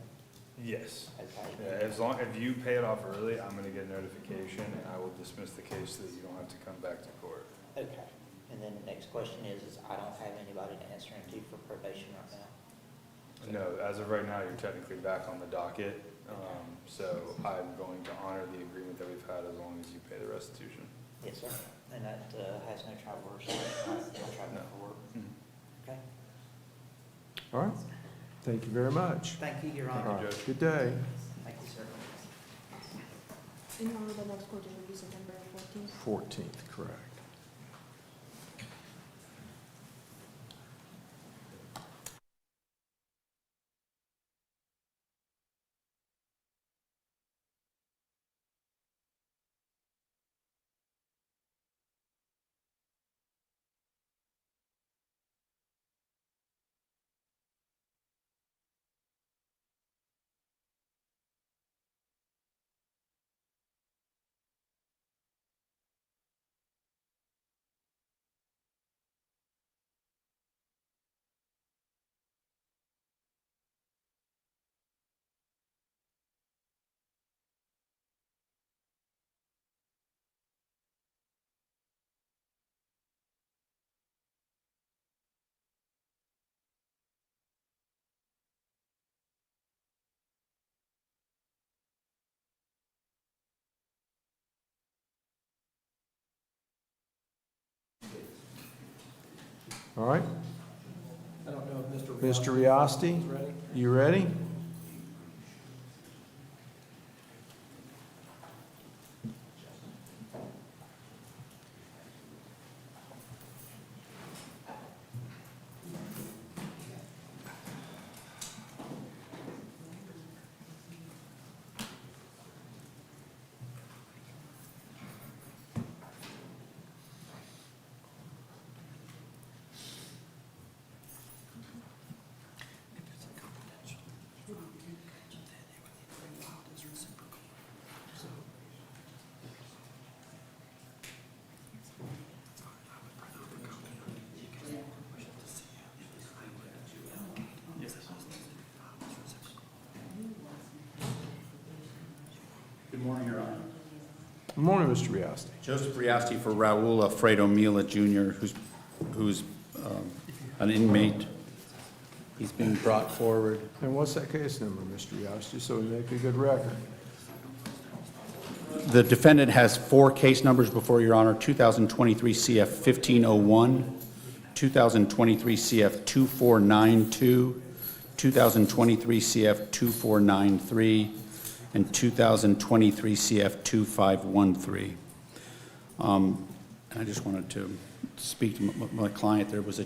Yes. Okay. Yeah, if you pay it off early, I'm gonna get a notification and I will dismiss the case so that you don't have to come back to court. Okay, and then the next question is I don't have anybody to answer into for probation right now. No, as of right now, you're technically back on the docket, so I'm going to honor the agreement that we've had as long as you pay the restitution. Yes, sir, and that has no travel or no travel for work. Mhm. Okay, All right, thank you very much. thank you, Your All Honor. right, good day. Thank you, sir. And Your Honor, the next court date will be September 14th. 14th, correct. All right, I don't know if Mr. Riosti, you ready? Good morning, Your Honor. Good morning, Mr. Riosti. Joseph Riasti for Raul Alfredo Mila Jr., who's an inmate. He's being brought forward. And what's that case number, Mr. Riosti, so we make a good record? The defendant has 4 case numbers before Your Honor: 2023 CF 1501, 2023 CF 2492, 2023 CF 2493, and 2023 CF 2513. And I just wanted to speak to my client. There was a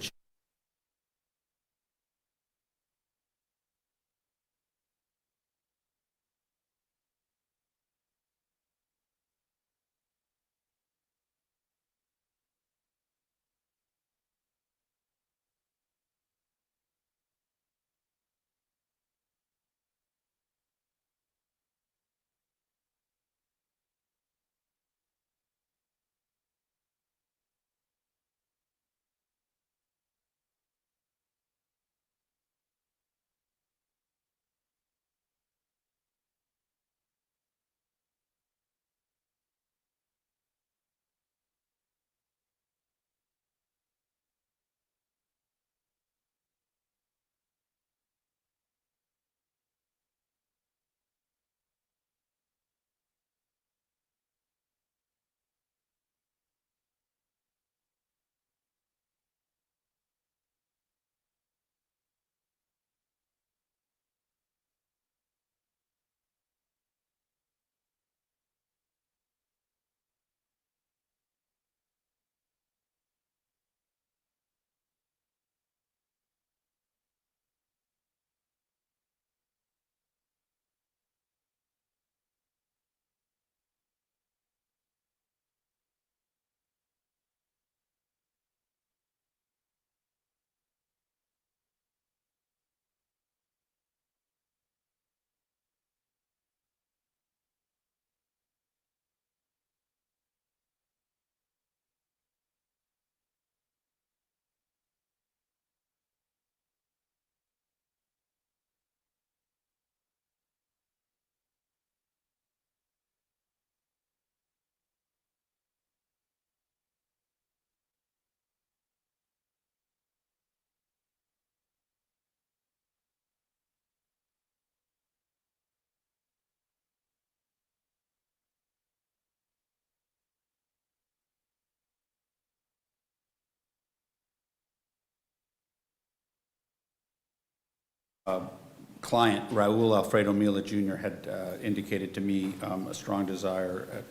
client, Raul Alfredo Mila Jr., had indicated to me a strong desire,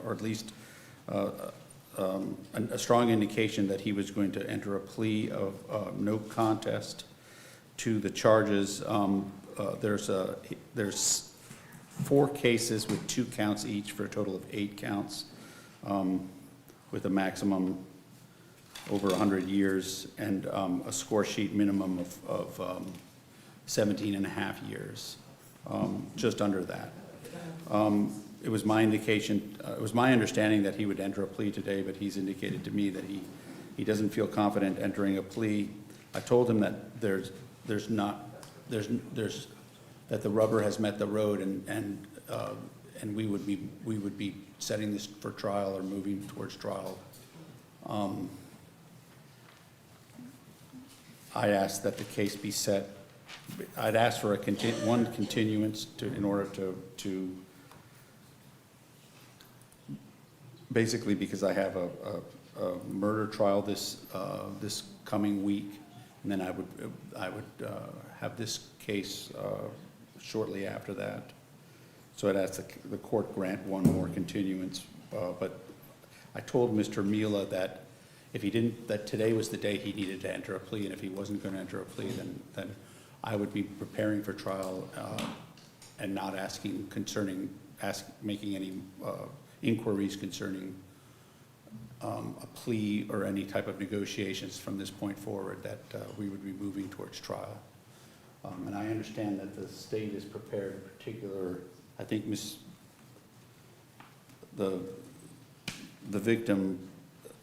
or at least a strong indication that he was going to enter a plea of no contest to the charges. There's 4 cases with 2 counts each for a total of 8 counts, with a maximum over 100 years and a score sheet minimum of 17 and a half years, just under that. It was my indication, it was my understanding that he would enter a plea today, but he's indicated to me that he doesn't feel confident entering a plea. I told him that that the rubber has met the road, and we would be setting this for trial or moving towards trial. I asked that the case be set. I'd asked for one continuance in order to basically, because I have murder trial this coming week, and then I would have this case shortly after that. So I'd ask the court grant one more continuance, but I told Mr. Mila that if he didn't, that today was the day he needed to enter a plea, and if he wasn't going to enter a plea, then I would be preparing for trial and not making any inquiries concerning a plea or any type of negotiations from this point forward, that we would be moving towards trial. And I understand that the state is prepared, in particular, I think the victim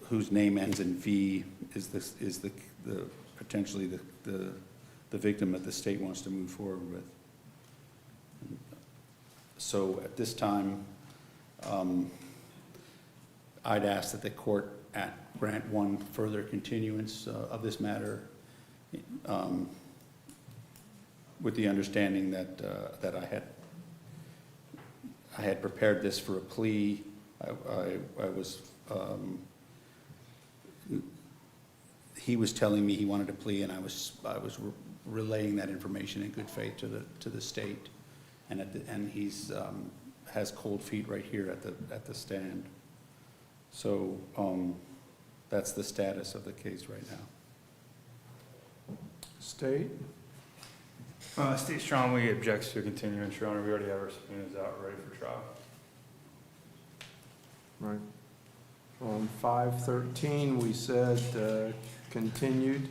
whose name ends in V is the potentially the victim that the state wants to move forward with. So at this time, I'd ask that the court grant one further continuance of this matter, with the understanding that I had prepared this for a plea. He was telling me he wanted a plea, and I was relaying that information in good faith to the state, and he's has cold feet right here at the stand. So that's the status of the case right now. State? State strongly objects to a continuance, Your Honor. We already have our subpoenas out ready for trial. Right. On 5/13, we said continued.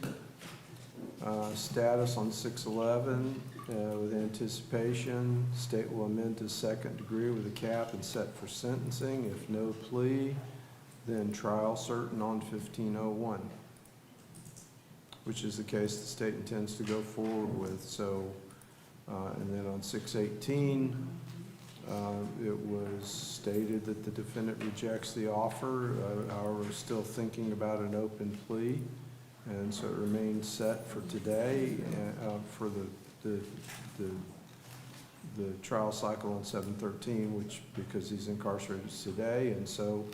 Status on 6/11, with anticipation, state will amend to second degree with a cap and set for sentencing. If no plea, then trial certain on 15/01, which is the case the state intends to go forward with. So, and then on 6/18, it was stated that the defendant rejects the offer. However, we're still thinking about an open plea, and so it remains set for today for the trial cycle on 7/13, which because he's incarcerated today, and so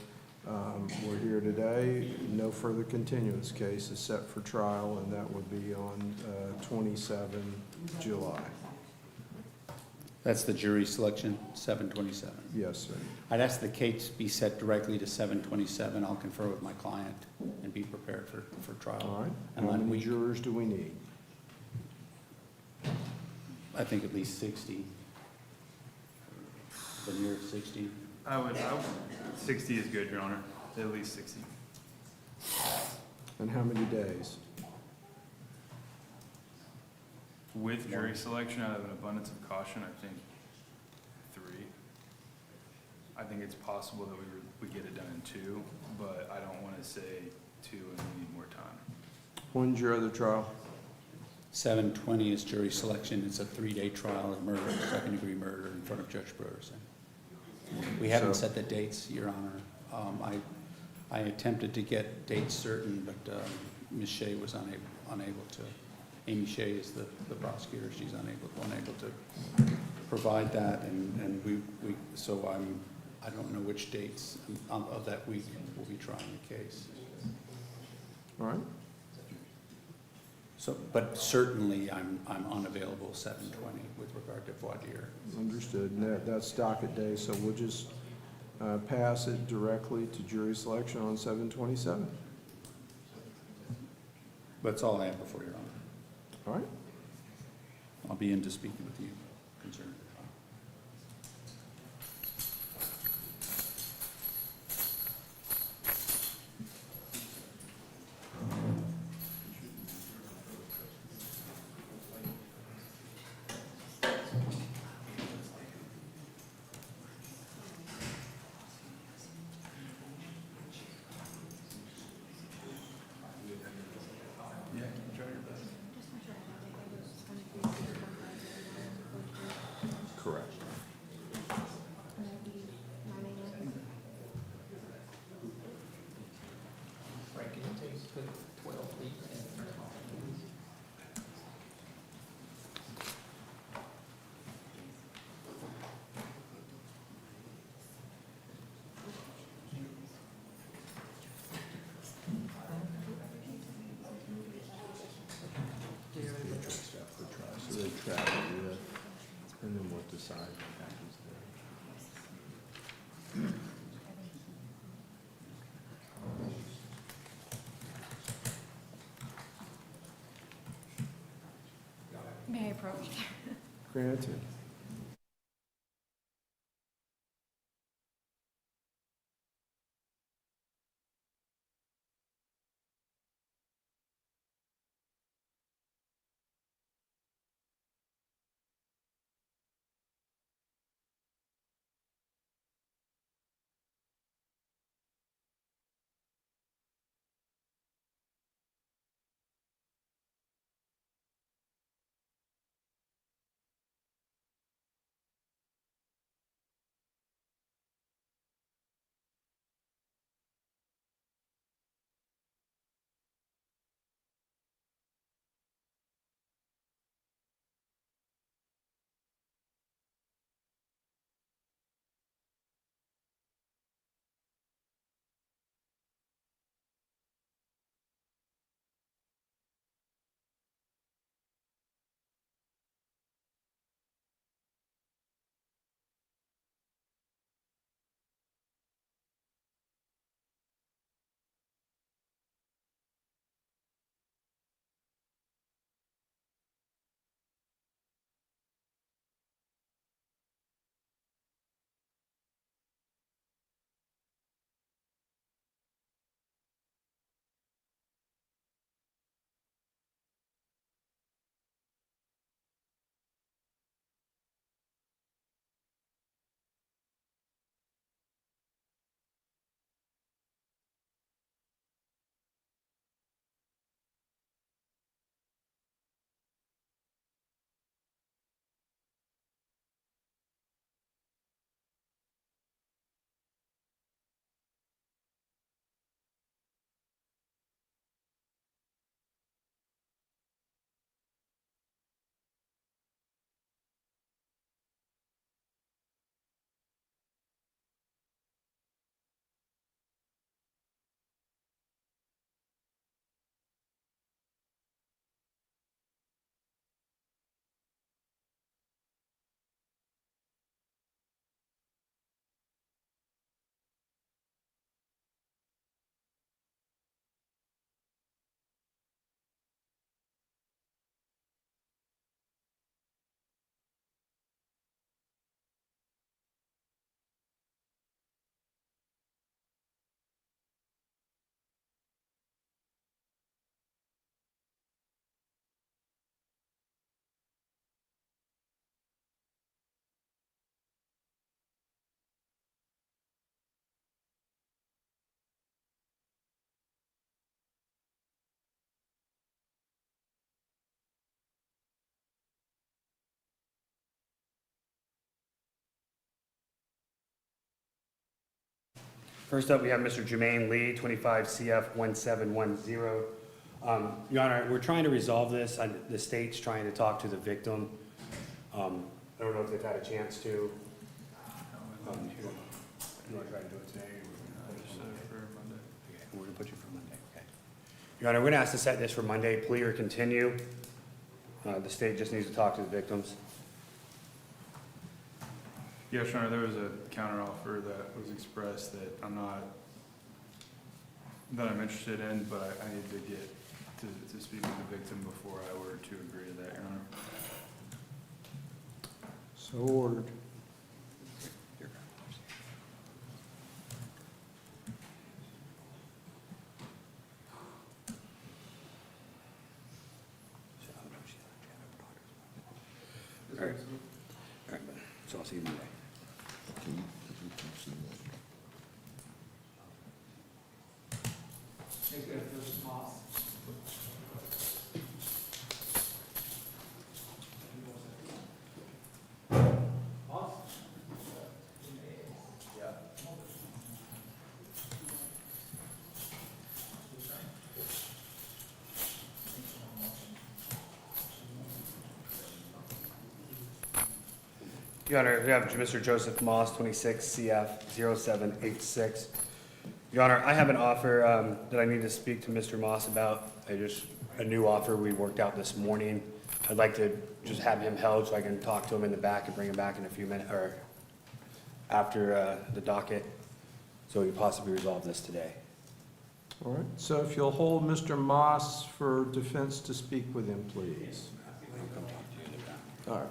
we're here today. No further continuance. Case is set for trial, and that would be on 27 July. That's the jury selection, 7/27. Yes, sir. I'd ask the case be set directly to 7/27. I'll confer with my client and be prepared for trial. All right. And How many jurors do we need? I think at least 60. The near 60. 60 is good, Your Honor. At least 60. And how many days? With jury selection, out of an abundance of caution, I think 3. I think it's possible that we get it done in 2, but I don't want to say 2 and we need more time. When's your other trial? 7/20 is jury selection. It's a 3-day trial of murder, second-degree murder in front of Judge Broderson. We haven't set the dates, Your Honor. I attempted to get dates certain, but Ms. Shea was unable to. Amy Shea is the prosecutor. She's unable to provide that, and so I don't know which dates of that week we'll be trying the case. All right. So, but certainly I'm unavailable 7/20 with regard to voir dire. Understood. And that's docket day, so we'll just pass it directly to jury selection on 7/27. That's all I have before Your Honor. All right. I'll be in to speak with you concerning the trial. The traffic, yeah. Depending on what the size happens there. May I approach? Granted. First up, we have Mr. Jermaine Lee, 25 CF 1710. Your Honor, we're trying to resolve this. The state's trying to talk to the victim. I don't know if they've had a chance to. You want to try to do it today? We're going to put you for Monday, okay. Your Honor, we're going to ask to set this for Monday, plea or continue. The state just needs to talk to the victims. Yes, Your Honor, there was a counteroffer that was expressed that I'm interested in, but I need to get to speak with the victim before I were to agree to that, Your Honor. So ordered. All right. So I'll see you Monday. Your Honor, we have Mr. Joseph Moss, 26 CF 0786. Your Honor, I have an offer that I need to speak to Mr. Moss about. I a new offer we worked out this morning. I'd like to just have him held so I can talk to him in the back and bring him back in a few minutes, or after the docket, so we can possibly resolve this today. All right, so if you'll hold Mr. Moss for defense to speak with him, please. All right.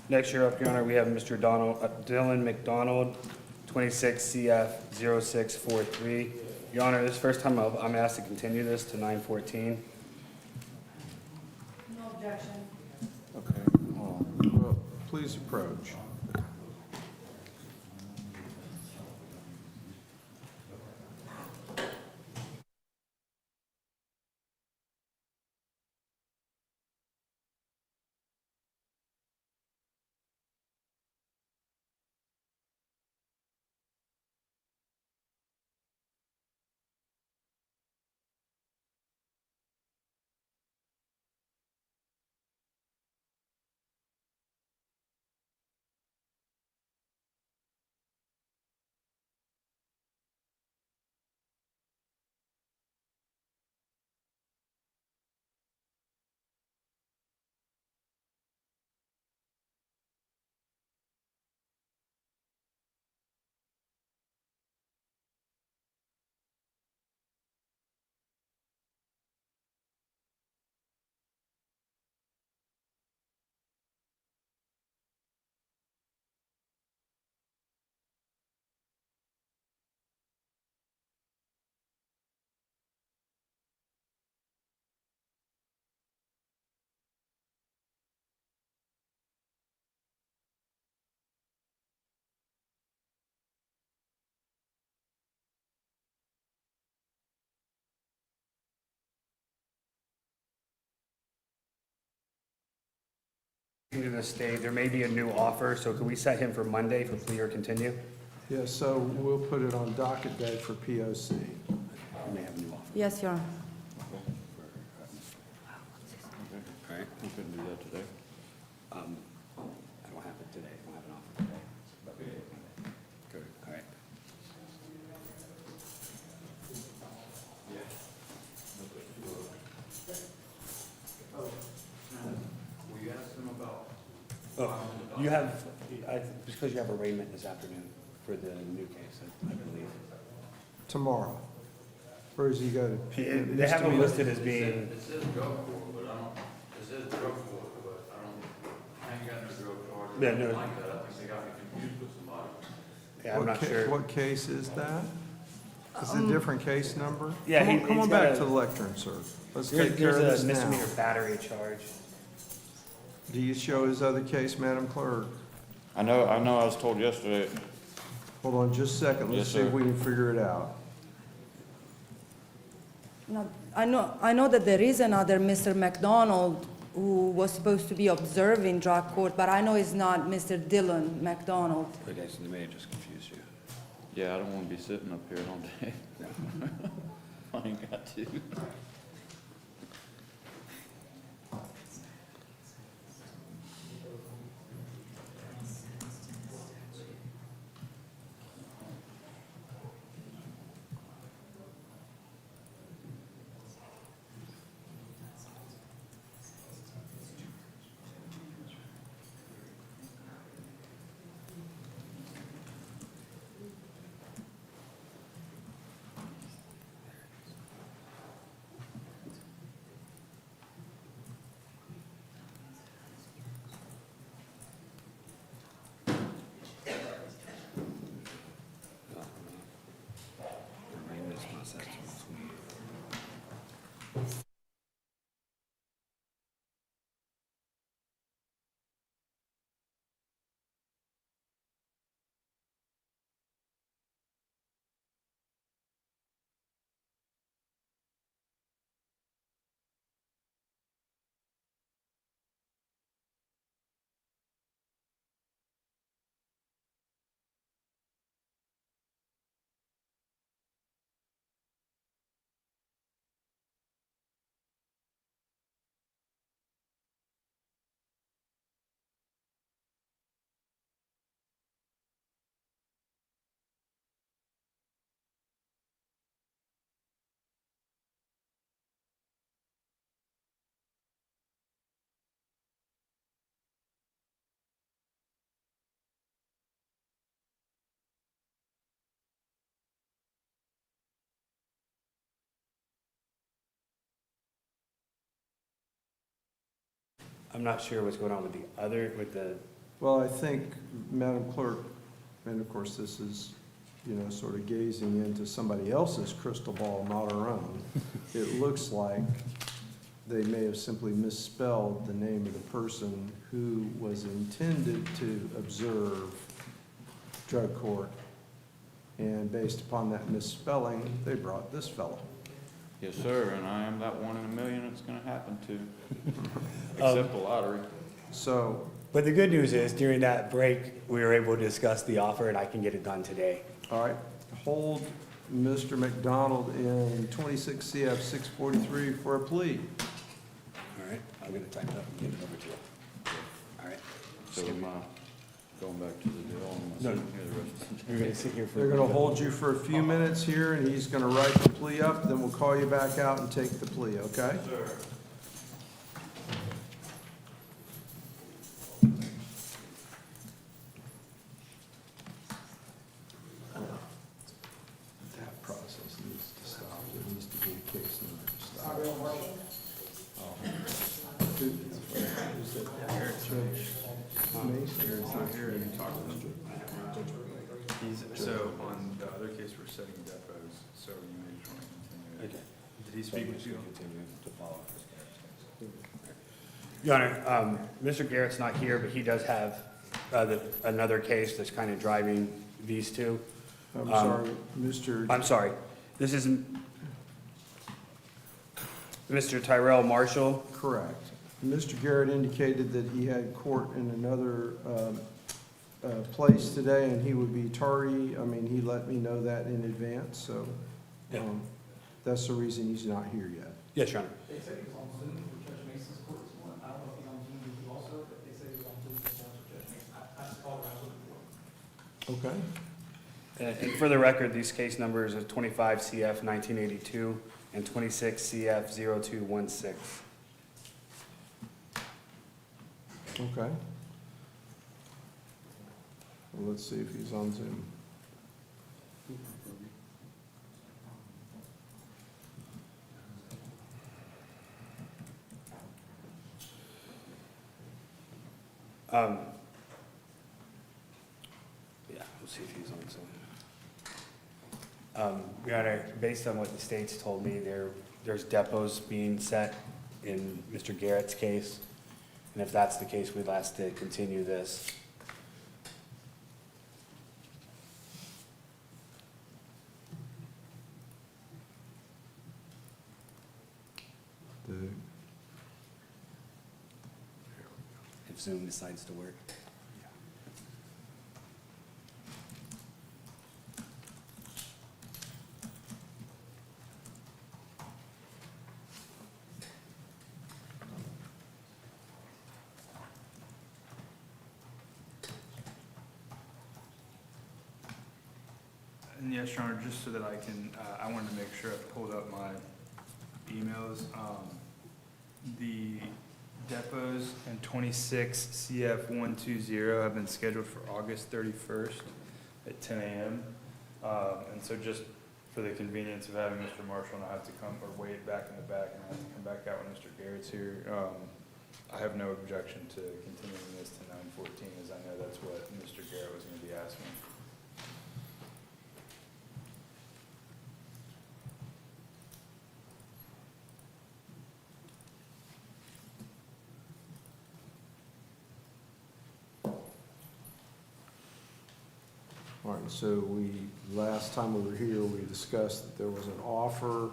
Next year up, Your Honor, we have Mr. Dylan McDonald, 26 CF 0643. Your Honor, this is the first time I'm asked to continue this to 9/14. No objection. Okay, well, please approach. To the state, there may be a new offer, so can we set him for Monday for plea or continue? Yeah, so we'll put it on docket day for POC. We may have a new offer. Yes, Your Honor. All right, we couldn't do that today. I don't have it today, I don't have an offer today. Good, all right. We asked them about. Oh, you have, because you have arraignment this afternoon for the new case, I believe. Tomorrow. Where does he go to? They have him listed as being, It says drug court, but I don't, it says drug court, but I ain't got no drug charge. Yeah, no. Like that, I think they got me confused with somebody. yeah, I'm What not ca- sure. What case is that? Is it a different case number? yeah, Come on- he- Come he's on got back a- to the lectern, sir. Let's take care There's of a this misdemeanor now. battery charge. Do you show his other case, Madam Clerk? I know, I was told yesterday. Hold on just a second, let's Yes, see if sir. we can figure it out. No, I know that there is another Mr. McDonald who was supposed to be observing drug court, but I know it's not Mr. Dylan McDonald. Okay, so they may have just confused you. Yeah, I don't wanna be sitting up here all day. I ain't got to. I'm not sure what's going on with the other, with the, Well, I think, Madam Clerk, and of course, this is, sort of gazing into somebody else's crystal ball, not our own. It looks like they may have simply misspelled the name of the person who was intended to observe drug court. And based upon that misspelling, they brought this fellow. Yes, sir, and I am that 1 in a million it's gonna happen to, except the lottery. So, but the good news is during that break, we were able to discuss the offer and I can get it done today. all right, hold Mr. McDonald in 26 CF 643 for a plea. All right, I'm gonna type it up and get it over to you. All right. So am I going back to the jail? Am I sitting here the rest of the You're gonna sit here for. They're gonna hold you for a few minutes here, and he's gonna write the plea up, then we'll call you back out and take the plea, okay? Sure. That process needs to stop. There needs to be a case number to stop. Who's that? Judge Mason? It's not here, you talk to him. So on the other case, we're setting depots, so you may just want to continue. Okay. Did he speak with you? Your Honor, Mr. Garrett's not here, but he does have another case that's kind of driving these two. I'm sorry, Mr. I'm sorry. This is Mr. Tyrell Marshall. Correct. Mr. Garrett indicated that he had court in another place today, and he would be tardy. I mean, he let me know that in advance, so Yeah. that's the reason he's not here yet. Yes, Your Honor. They said he was on Zoom for Judge Mason's court this morning. I don't know if he's on Zoom with you also, but they said he was on Zoom this morning for Judge Mason. I just called around looking for him. Okay. And for the record, these case numbers are 25 CF 1982 and 26 CF 0216. Okay. Well, let's see if he's on Zoom. Yeah, we'll see if he's on Zoom. Your Honor, based on what the state's told me, there's depots being set in Mr. Garrett's case. And if that's the case, we'd ask to continue this. If Zoom decides to work. And yes, Your Honor, just so that I can, I wanted to make sure I pulled up my emails. The depots in 26 CF 120 have been scheduled for August 31st at 10 a.m. And so just for the convenience of having Mr. Marshall and I have to come, or wait back in the back, and I have to come back out when Mr. Garrett's here, I have no objection to continuing this to 9/14, as I know that's what Mr. Garrett was going to be asking. All right, so last time we were here, we discussed that there was an offer,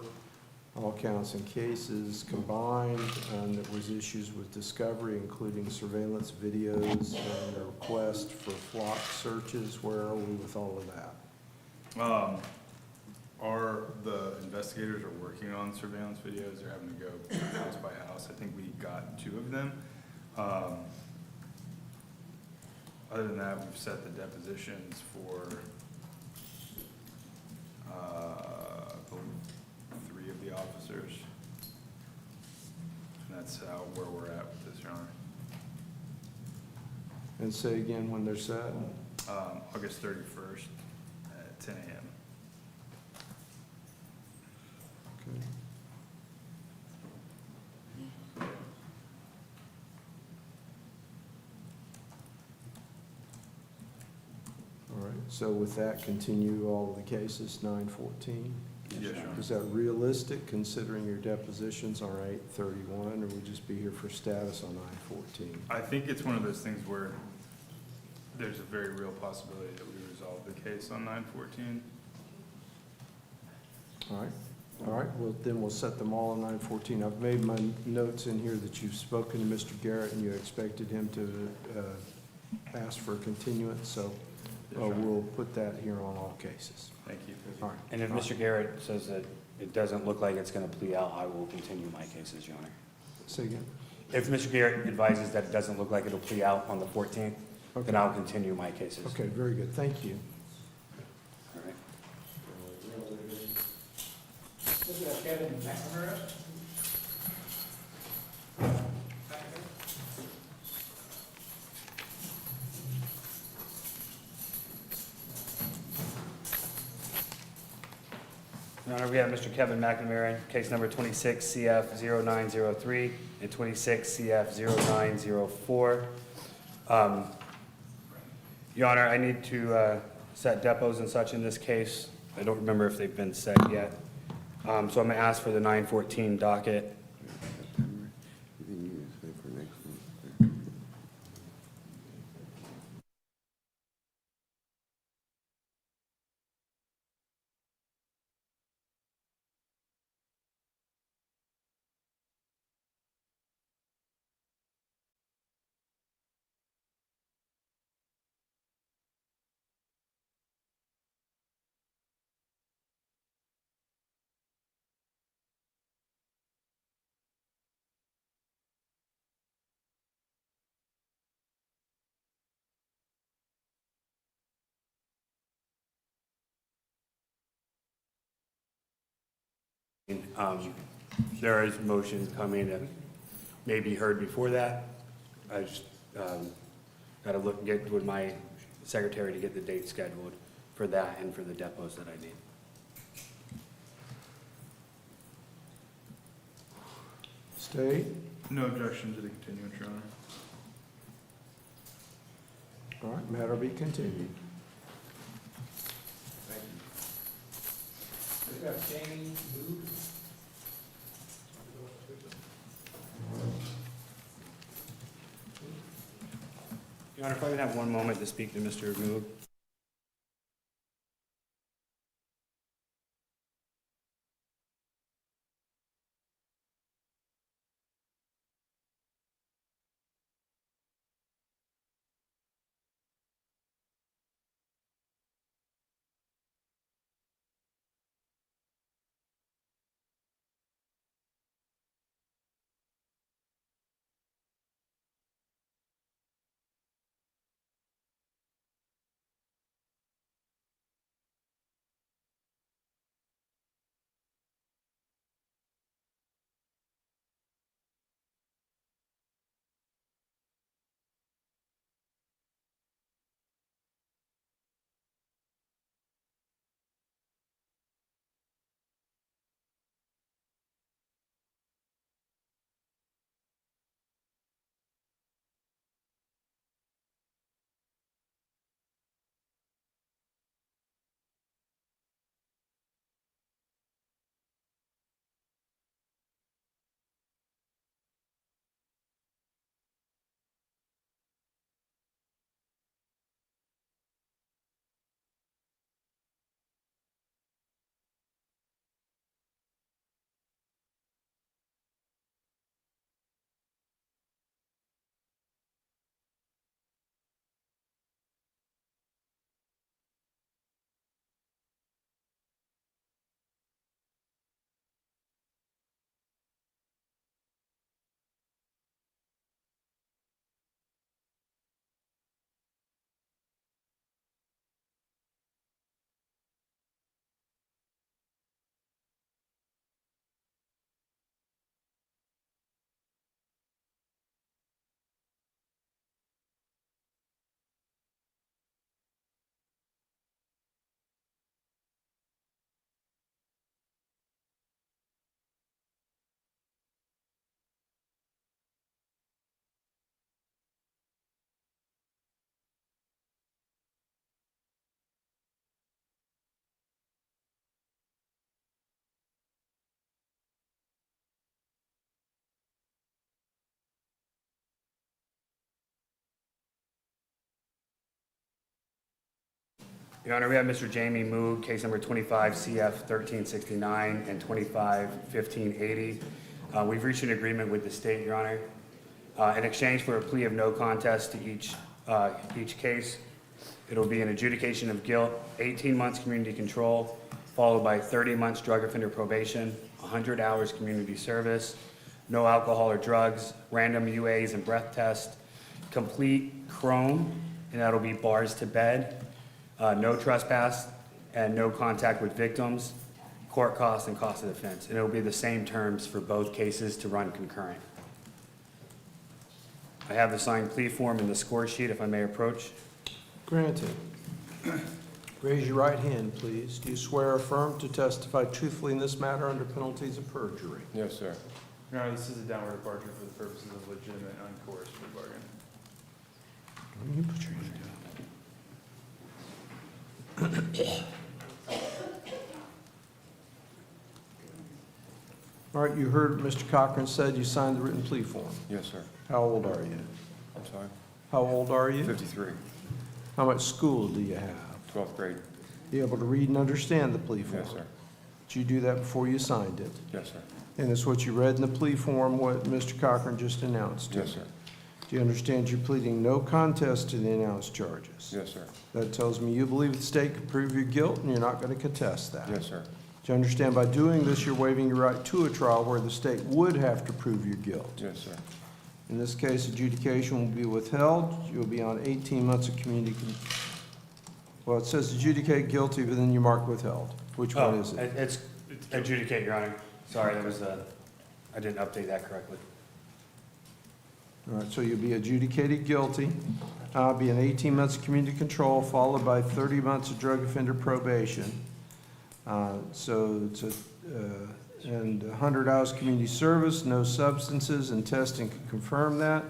all counts and cases combined, and there was issues with discovery, including surveillance videos and a request for flock searches. Where are we with all of that? The investigators are working on surveillance videos. They're having to go house by house. I think we got 2 of them. Other than that, we've set the depositions for, I believe, 3 of the officers. And that's where we're at with this, Your Honor. And say again when they're set? August 31st at 10 a.m. Okay. So with that, continue all of the cases, 914? Yes, Your Honor. Is that realistic, considering your depositions are 831, or would just be here for status on 914? I think it's one of those things where there's a very real possibility that we resolve the case on 914. All right, well, then we'll set them all on 914. I've made my notes in here that you've spoken to Mr. Garrett and you expected him to ask for a continuance, so we'll put that here on all cases. Thank you. All right. And if Mr. Garrett says that it doesn't look like it's going to plea out, I will continue my cases, Your Honor. Say again? If Mr. Garrett advises that it doesn't look like it'll plea out on the 14th, then I'll continue my cases. Okay, very good, thank you. All right. This is Kevin McNamara. Your Honor, we have Mr. Kevin McNamara, case number 26 CF 0903 and 26 CF 0904. Your Honor, I need to set depots and such in this case. I don't remember if they've been set yet. So I'm going to ask for the 914 docket. There is motion coming that may be heard before that. I just got to get with my secretary to get the date scheduled for that and for the depots that I need. State? No objection to the continuance, Your Honor. All right, matter be continued. Thank you. We have Jamie Moog. Your Honor, if I could have one moment to speak to Mr. Moog. Your Honor, we have Mr. Jamie Moog, case number 25 CF 1369 and 25 1580. We've reached an agreement with the state, Your Honor. In exchange for a plea of no contest to each case, it'll be an adjudication of guilt, 18 months community control, followed by 30 months drug offender probation, 100 hours community service, no alcohol or drugs, random UAs and breath test, complete chrome, and that'll be bars to bed, no trespass, and no contact with victims, court costs and cost of defense. And it'll be the same terms for both cases to run concurrent. I have the signed plea form and the score sheet, if I may approach. Granted. Raise your right hand, please. Do you swear or affirm to testify truthfully in this matter under penalties of perjury? Yes, sir. Your Honor, this is a downward departure for the purposes of legitimate, uncoerced plea bargain. You put your hand down. All right, you heard Mr. Cochran said you signed the written plea form. Yes, sir. How old are you? I'm sorry? How old are you? 53, How much school do you have? 12th grade. You able to read and understand the plea form? Yes, sir. Did you do that before you signed it? Yes, sir. And it's what you read in the plea form, what Mr. Cochran just announced to Yes, you? sir. Do you understand you're pleading no contest to the announced charges? Yes, sir. That tells me you believe the state can prove your guilt and you're not going to contest that? Yes, sir. Do you understand by doing this, you're waiving your right to a trial where the state would have to prove your guilt? Yes, sir. In this case, adjudication will be withheld. You'll be on 18 months of community. Well, it says adjudicate guilty, but then you mark withheld. Which one is it? It's adjudicate, Your Honor. Sorry, that was, I didn't update that correctly. All right, so you'll be adjudicated guilty, be in 18 months of community control, followed by 30 months of drug offender probation. So it's and 100 hours community service, no substances, and testing can confirm that.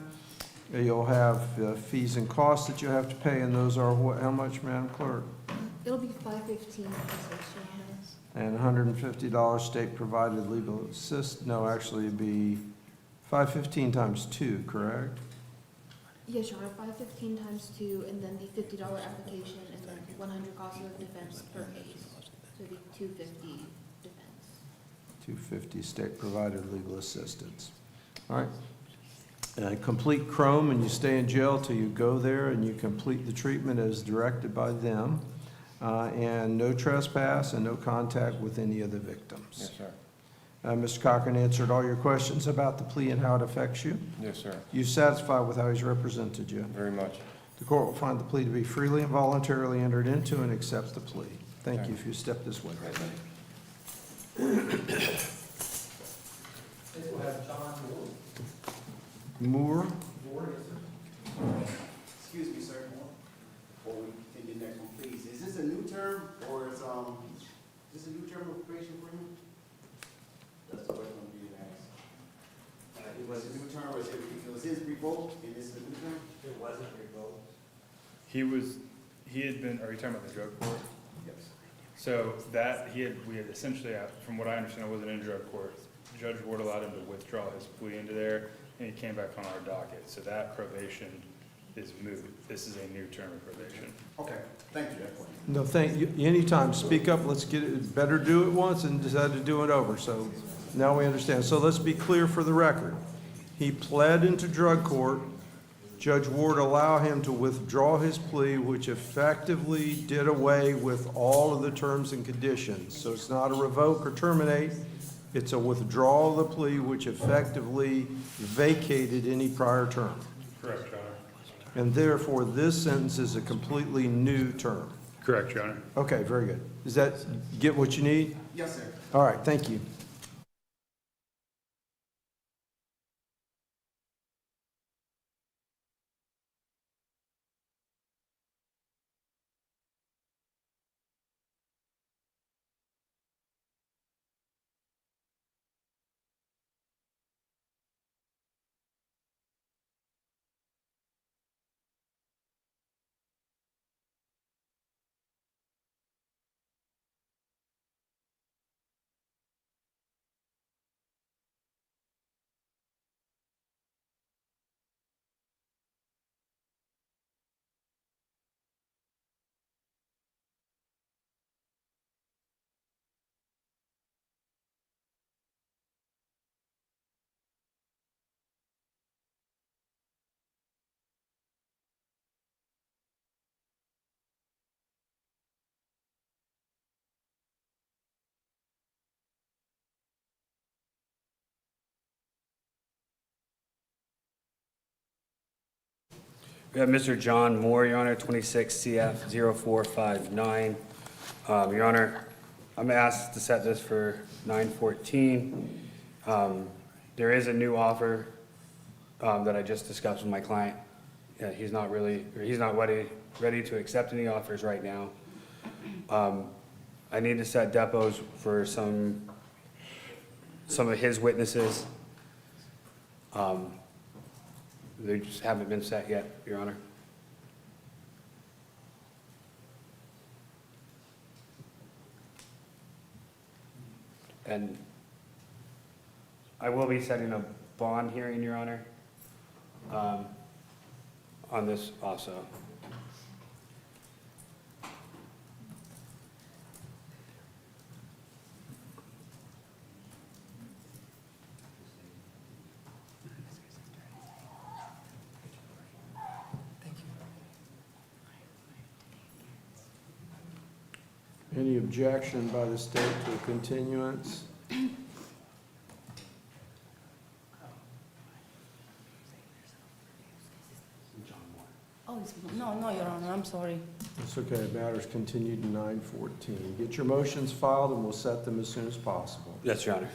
You'll have fees and costs that you have to pay, and those are what, how much, Madam Clerk? It'll be $515 And $150 state-provided legal assist, no, actually it'd be $515 times 2, correct? Yes, Your Honor, $515 times 2, and then the $50 application, and then 100 cost of defense per case. So it'd be $250 defense. $250 state-provided legal assistance. All right. Complete Chrome, and you stay in jail till you go there and you complete the treatment as directed by them. And no trespass and no contact with any of the victims. Yes, sir. Mr. Cochran answered all your questions about the plea and how it affects you. Yes, sir. You satisfied with how he's represented you? Very much. The court will find the plea to be freely and voluntarily entered into and accepts the plea. Thank you. If you step this way. This will have John Moore? Excuse me, sir, before we continue the next one, please. Is this a new term, or is this a new term of probation for him? That's the question I'm being asked. It was a new term, or it was his revoked, and this is a new term? It wasn't revoked. He had been, are you talking about the drug court? Yes. So that, we had essentially, from what I understand, it wasn't in drug court. Judge Ward allowed him to withdraw his plea into there, and he came back on our docket. So that probation is moot. This is a new term of probation. Okay, thank you. No, thank you. Anytime, speak up. Let's get it, better do it once and decide to do it over. So now we understand. So let's be clear for the record. He pled into drug court. Judge Ward allowed him to withdraw his plea, which effectively did away with all of the terms and conditions. So it's not a revoke or terminate. It's a withdrawal of the plea, which effectively vacated any prior term. Correct, Your Honor. And therefore, this sentence is a completely new term. Correct, Your Honor. Okay, very good. Does that get what you need? Yes, sir. All right, thank you. We have Mr. John Moore, Your Honor, 26 CF 0459. Your Honor, I'm asked to set this for 9/14. There is a new offer that I just discussed with my client. He's not ready to accept any offers right now. I need to set depots for some of his witnesses. They just haven't been set yet, Your Honor. And I will be setting a bond hearing, Your Honor, on this also. Any objection by the state to a continuance? Oh, no, Your Honor, I'm sorry. It's okay, matters continued to 9/14. Get your motions filed and we'll set them as soon as possible. Yes, Your Honor.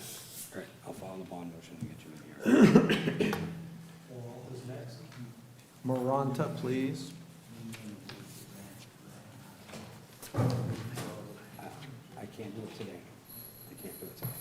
All right, I'll file the bond motion and get you in here. Maranta, please. I can't do it today. I can't do it today.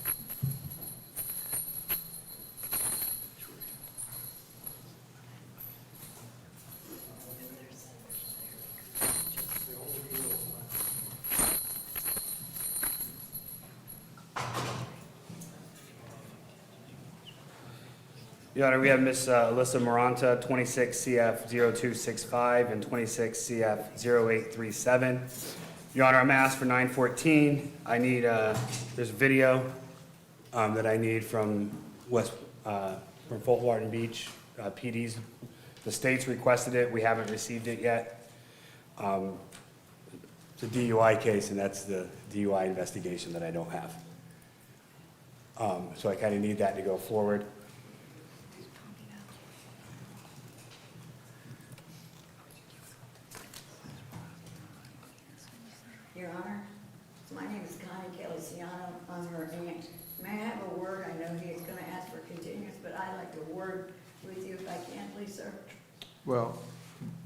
Your Honor, we have Ms. Alyssa Maranta, 26 CF 0265 and 26 CF 0837. Your Honor, I'm asked for 9/14. I need, there's a video that I need from from Fort Walton Beach PD's. The state's requested it. We haven't received it yet. It's a DUI case, and that's the DUI investigation that I don't have. So I kind of need that to go forward. Your Honor, my name is Connie Caliciano. I'm her aunt. May I have a word? I know he is going to ask for continuance, but I'd like a word with you if I can, please, sir. Well,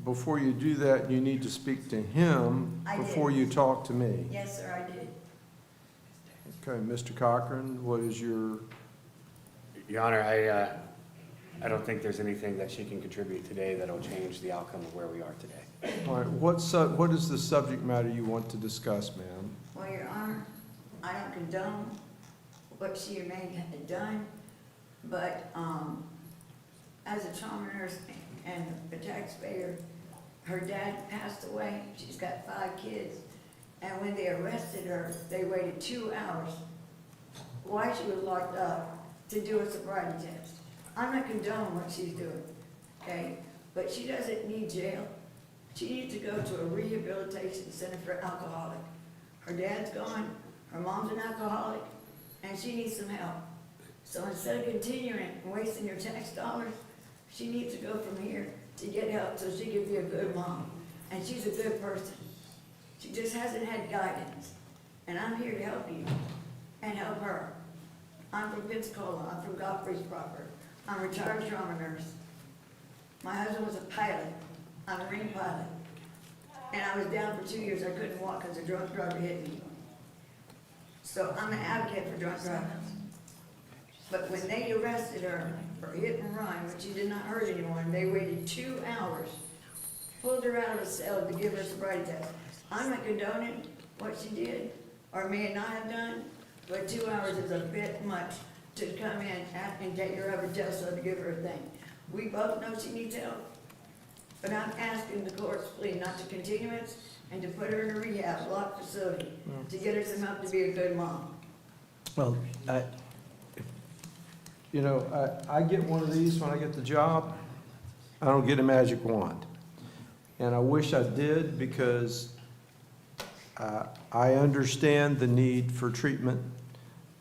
before you do that, you need to speak to him I did. before you talk to me. Yes, sir, I did. Okay, Mr. Cochran, what is your, Your Honor, I don't think there's anything that she can contribute today that'll change the outcome of where we are today. all right, what is the subject matter you want to discuss, ma'am? Well, Your Honor, I don't condone what she may have done, but as a trauma nurse and a taxpayer, her dad passed away. She's got 5 kids. And when they arrested her, they waited 2 hours while she was locked up to do a sobriety test. I'm not condoning what she's doing, okay? But she doesn't need jail. She needs to go to a rehabilitation center for alcoholic. Her dad's gone, her mom's an alcoholic, and she needs some help. So instead of continuing and wasting your tax dollars, she needs to go from here to get help so she can be a good mom. And she's a good person. She just hasn't had guidance. And I'm here to help you and help her. I'm from Pensacola. I'm from Godfrey's proper. I'm a retired trauma nurse. My husband was a pilot. I'm a Marine pilot. And I was down for 2 years. I couldn't walk because a drunk driver hit me. So I'm an advocate for drunk drivers. But when they arrested her for hit and run, when she did not hurt anyone, they waited 2 hours, pulled her out of a cell to give her a sobriety test. I'm not condoning what she did, or may not have done, but 2 hours is a bit much to come in and take her over to jail to give her a thing. We both know she needs help, but I'm asking the court's plea not to continuance and to put her in a rehab locked facility to get her some help to be a good mom. Well, I get one of these when I get the job. I don't get a magic wand. And I wish I did, because I understand the need for treatment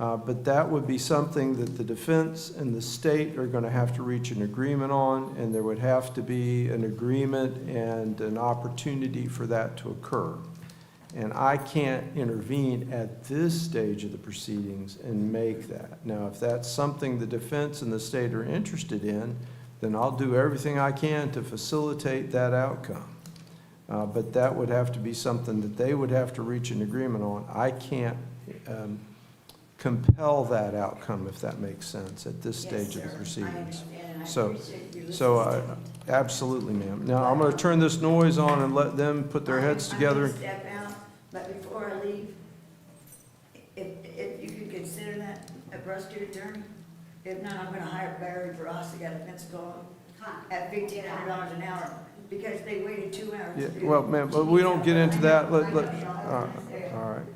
But that would be something that the defense and the state are going to have to reach an agreement on, and there would have to be an agreement and an opportunity for that to occur. And I can't intervene at this stage of the proceedings and make that. Now, if that's something the defense and the state are interested in, then I'll do everything I can to facilitate that outcome. But that would have to be something that they would have to reach an agreement on. I can't compel that outcome, if that makes sense, at this stage of the proceedings. Absolutely, ma'am. Now, I'm going to turn this noise on and let them put their heads together. I'm gonna step out, but before I leave, if you could consider that a prosecutor attorney, if not, I'm gonna hire Barry Ross, got a Pensacola, at $1,500 an hour, because they waited 2 hours. Yeah, to do well, it. ma'am, but we don't get into that. All right.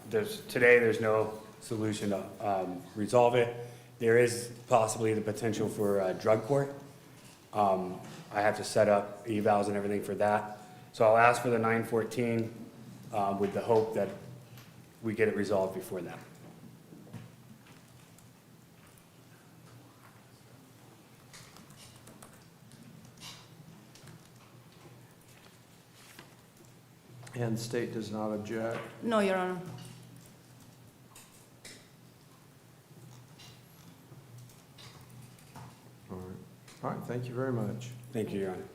There's no solution to resolve it. There is possibly the potential for a drug court. I have to set up evals and everything for that. So I'll ask for the 914 with the hope that we get it resolved before that. And the state does not object. No, Your Honor. All right. All right, thank you very much. Thank you, Your Honor.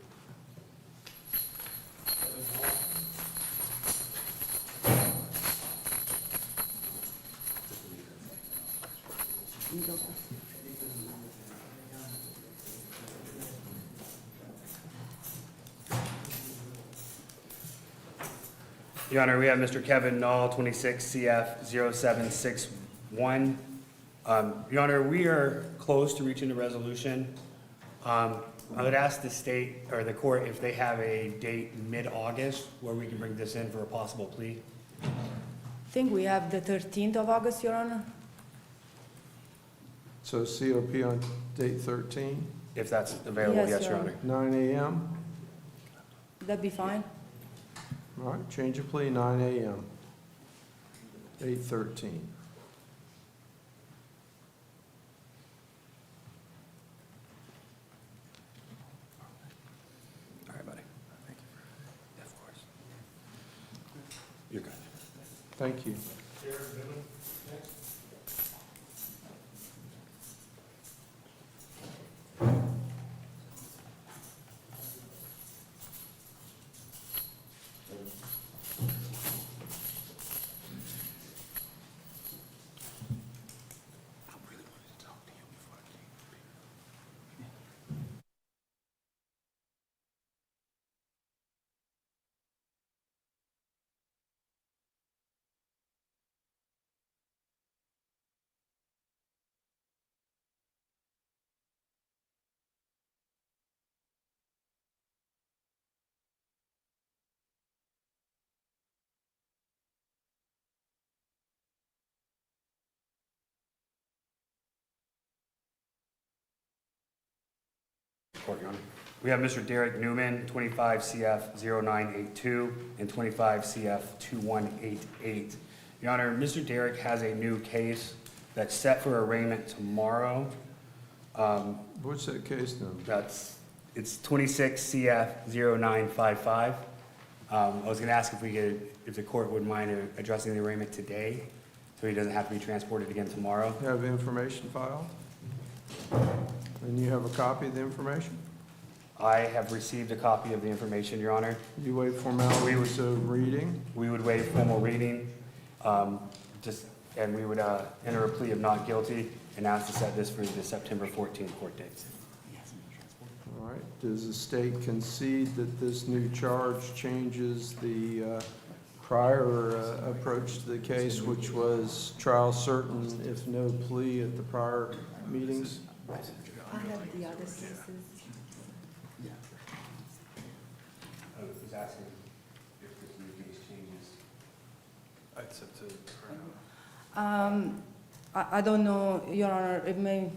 Your Honor, we have Mr. Kevin Knoll, 26 CF 0761. Your Honor, we are close to reaching a resolution. I would ask the state or the court if they have a date mid-August where we can bring this in for a possible plea. I think we have the 13th of August, Your Honor. So COP on date 13, If that's available, Yes, yes, Your Your Honor. 9 a.m. That'd be fine. All right, change of plea, 9 a.m. 8:13. All right, buddy. Thank you. Yeah, of course. You're good. Thank you. Court, Your Honor. We have Mr. Derek Newman, 25 CF 0982 and 25 CF 2188. Your Honor, Mr. Derek has a new case that's set for arraignment tomorrow. What's that case number? It's 26 CF 0955. I was gonna ask if the court would mind addressing the arraignment today, so he doesn't have to be transported again tomorrow. You have information file? And you have a copy of the information? I have received a copy of the information, Your Honor. You waive formalities of reading? We would waive formal reading, and we would enter a plea of not guilty and ask to set this for the September 14th court date. All right. Does the state concede that this new charge changes the prior approach to the case, which was trial certain if no plea at the prior meetings? I have the other cases. I was asking if this new case changes. I'd set to. I don't know, Your Honor, it may,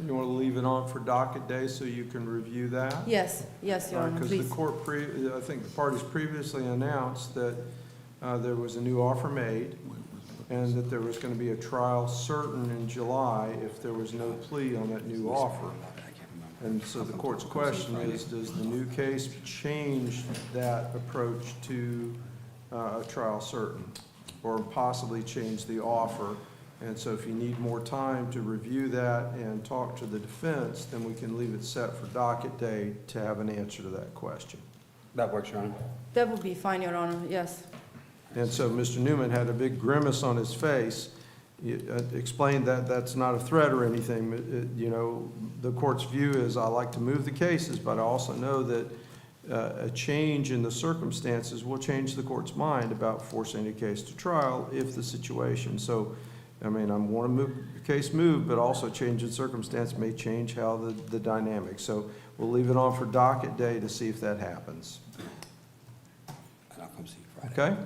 You want to leave it on for docket day so you can review that? yes, Your Honor, Because please. the court, I think the parties previously announced that there was a new offer made and that there was going to be a trial certain in July if there was no plea on that new offer. And so the court's question is, does the new case change that approach to a trial certain? Or possibly change the offer? And so if you need more time to review that and talk to the defense, then we can leave it set for docket day to have an answer to that question. That works, Your Honor. That would be fine, Your Honor, yes. And so Mr. Newman had a big grimace on his face. Explained that that's not a threat or anything. You know, the court's view is I like to move the cases, but I also know that a change in the circumstances will change the court's mind about forcing a case to trial if the situation. So, I mean, I want to move the case moved, but also change in circumstance may change how the dynamic. So we'll leave it on for docket day to see if that happens. And I'll come see you Friday. Okay?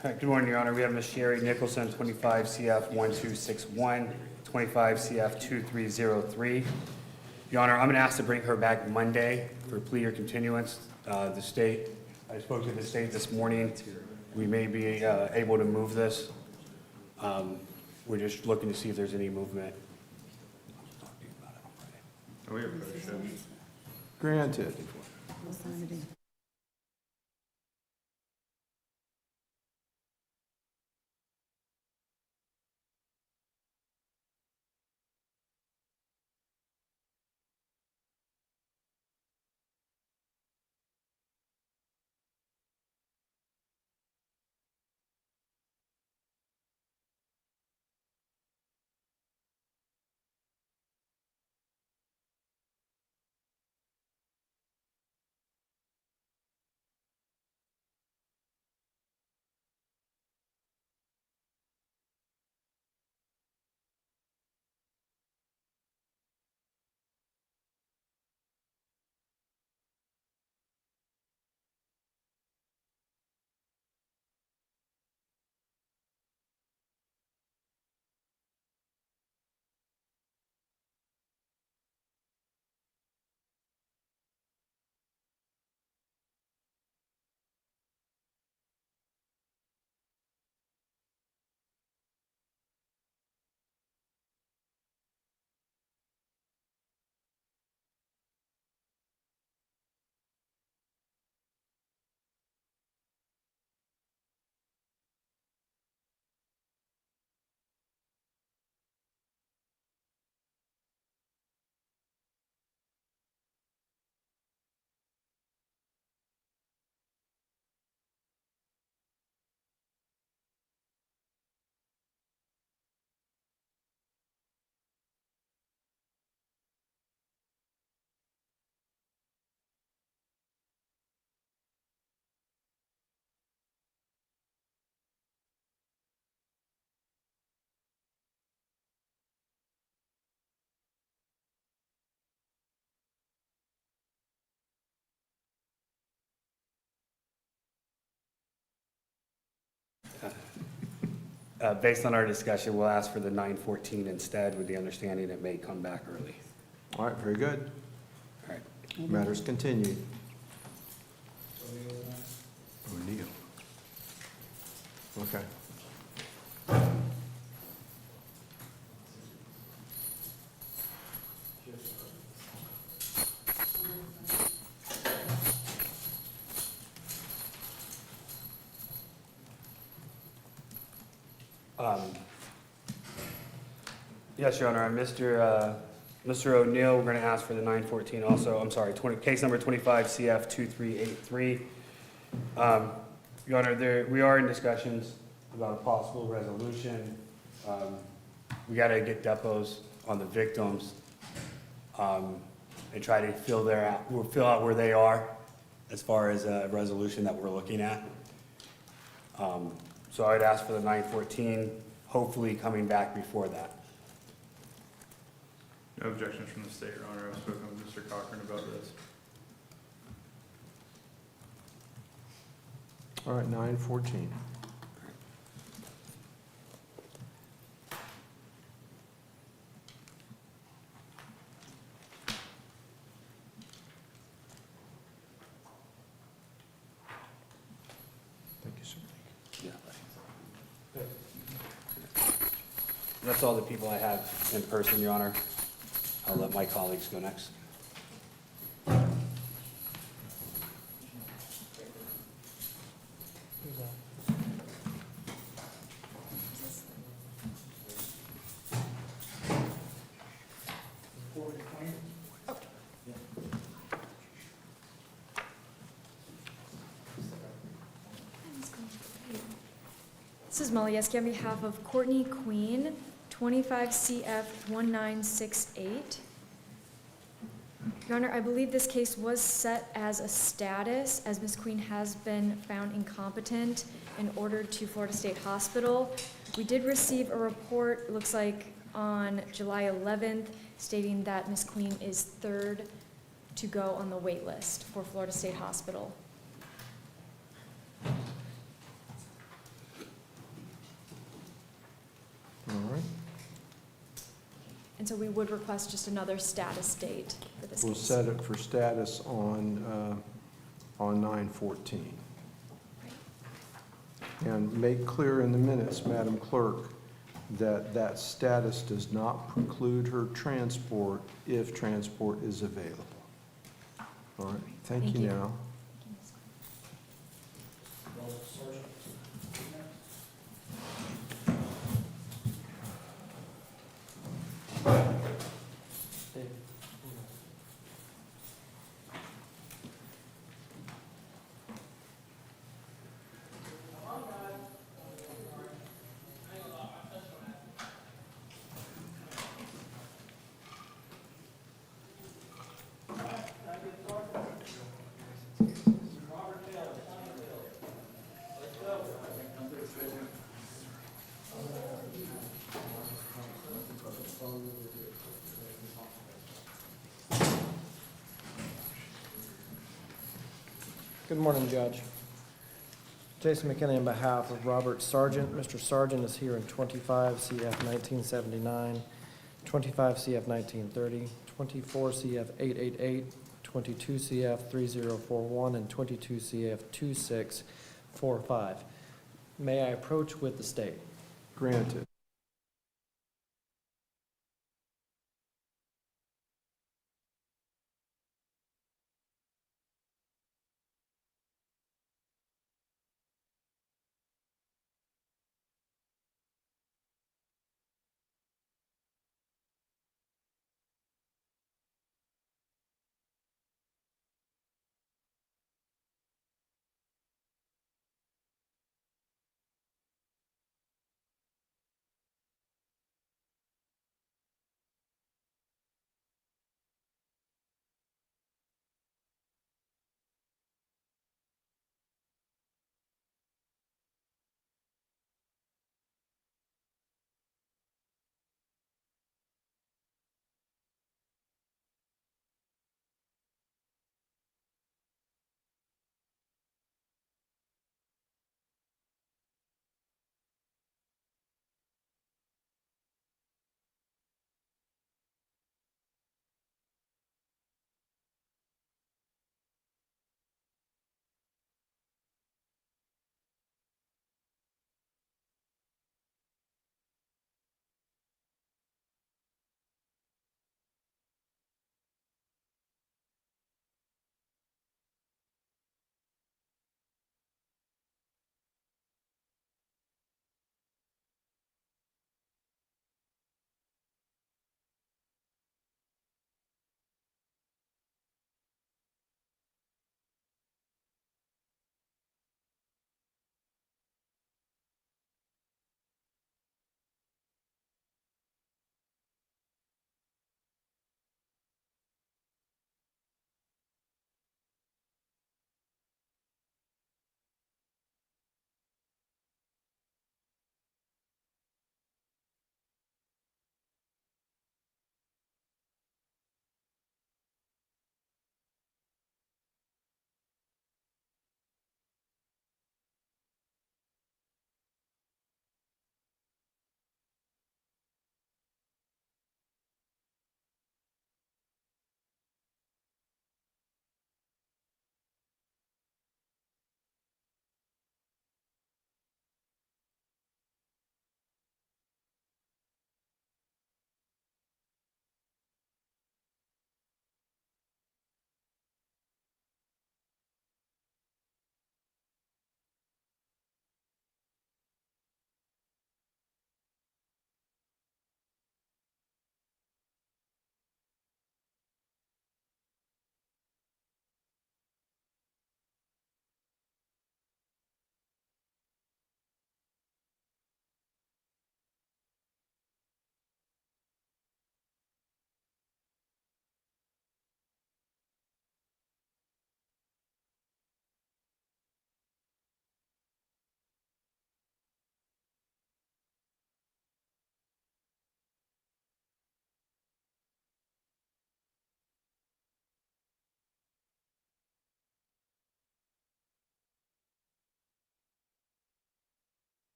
All right, good morning, Your Honor. We have Ms. Sherry Nicholson, 25 CF 1261, 25 CF 2303. Your Honor, I'm going to ask to bring her back Monday for plea or continuance. I spoke to the state this morning. We may be able to move this. We're just looking to see if there's any movement. Granted. Based on our discussion, we'll ask for the 914 instead, with the understanding it may come back early. All right, very good. All right. Matters continued. O'Neill. Okay. Yes, Your Honor, Mr. O'Neill, we're going to ask for the 914 also, I'm sorry, case number 25 CF 2383. Your Honor, we are in discussions about a possible resolution. We got to get depots on the victims and try to fill out where they are as far as a resolution that we're looking at. So I'd ask for the 914, hopefully coming back before that. No objections from the state, Your Honor. I've spoken with Mr. Cochran about this. All right, 914. Thank you, sir. That's all the people I have in person, Your Honor. I'll let my colleagues go next. This is Molly Yeski on behalf of Courtney Queen, 25 CF 1968. Your Honor, I believe this case was set as a status, as Ms. Queen has been found incompetent and ordered to Florida State Hospital. We did receive a report, it looks like on July 11th, stating that Ms. Queen is third to go on the wait list for Florida State Hospital. All right. And so we would request just another status date for this We'll case. set it for status on 914. And make clear in the minutes, Madam Clerk, that that status does not preclude her transport if transport is available. All right, thank you now. Good morning, Judge. Jason McKinney on behalf of Robert Sargent. Mr. Sargent is here in 25 CF 1979, 25 CF 1930, 24 CF 888, 22 CF 3041, and 22 CF 2645. May I approach with the state? Granted.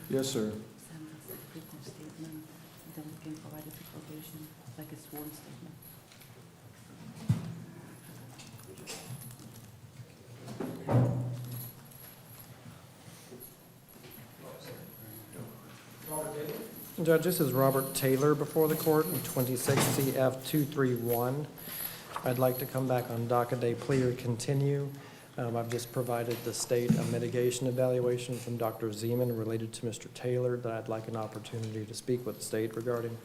Yes, sir. Send us a written statement, then we can provide it to probation, like a sworn statement. Judge, this is Robert Taylor before the court in 26 CF 231. I'd like to come back on docket day plea or continue. I've just provided the state a mitigation evaluation from Dr. Zeman related to Mr. Taylor that I'd like an opportunity to speak with the state regarding.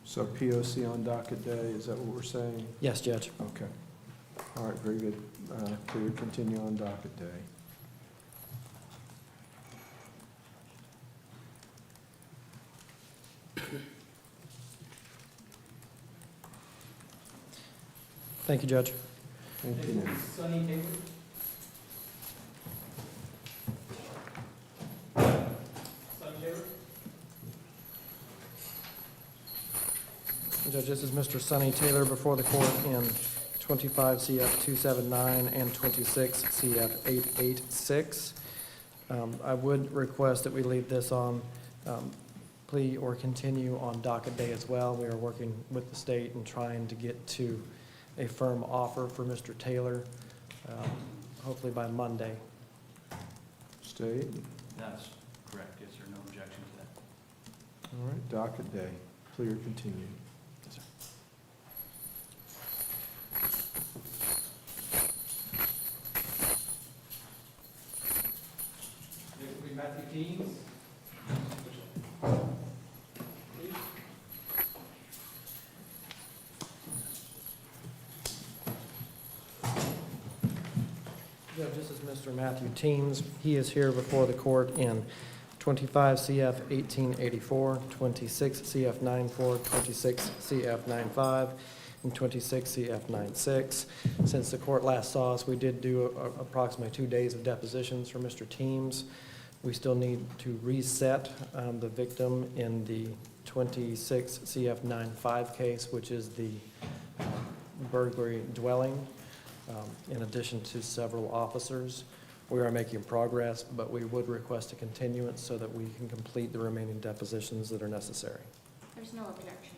So POC on docket day, is that what we're saying? Yes, Judge. Okay. All right, very good. Clear, continue on docket day. Thank you, Judge. Thank you. Sonny Taylor? Sonny Taylor? Judge, this is Mr. Sonny Taylor before the court in 25 CF 279 and 26 CF 886. I would request that we leave this on plea or continue on docket day as well. We are working with the state and trying to get to a firm offer for Mr. Taylor, hopefully by Monday. State? That's correct, yes, sir, no objection to that. All right, docket day. Clear, continue. Yes, sir. Next will be Matthew Teams. Judge, this is Mr. Matthew Teams. He is here before the court in 25 CF 1884, 26 CF 94, 26 CF 95, and 26 CF 96. Since the court last saw us, we did do approximately 2 days of depositions for Mr. Teams. We still need to reset the victim in the 26 CF 95 case, which is the burglary dwelling. In addition to several officers. We are making progress, but we would request a continuance so that we can complete the remaining depositions that are necessary. There's no objection.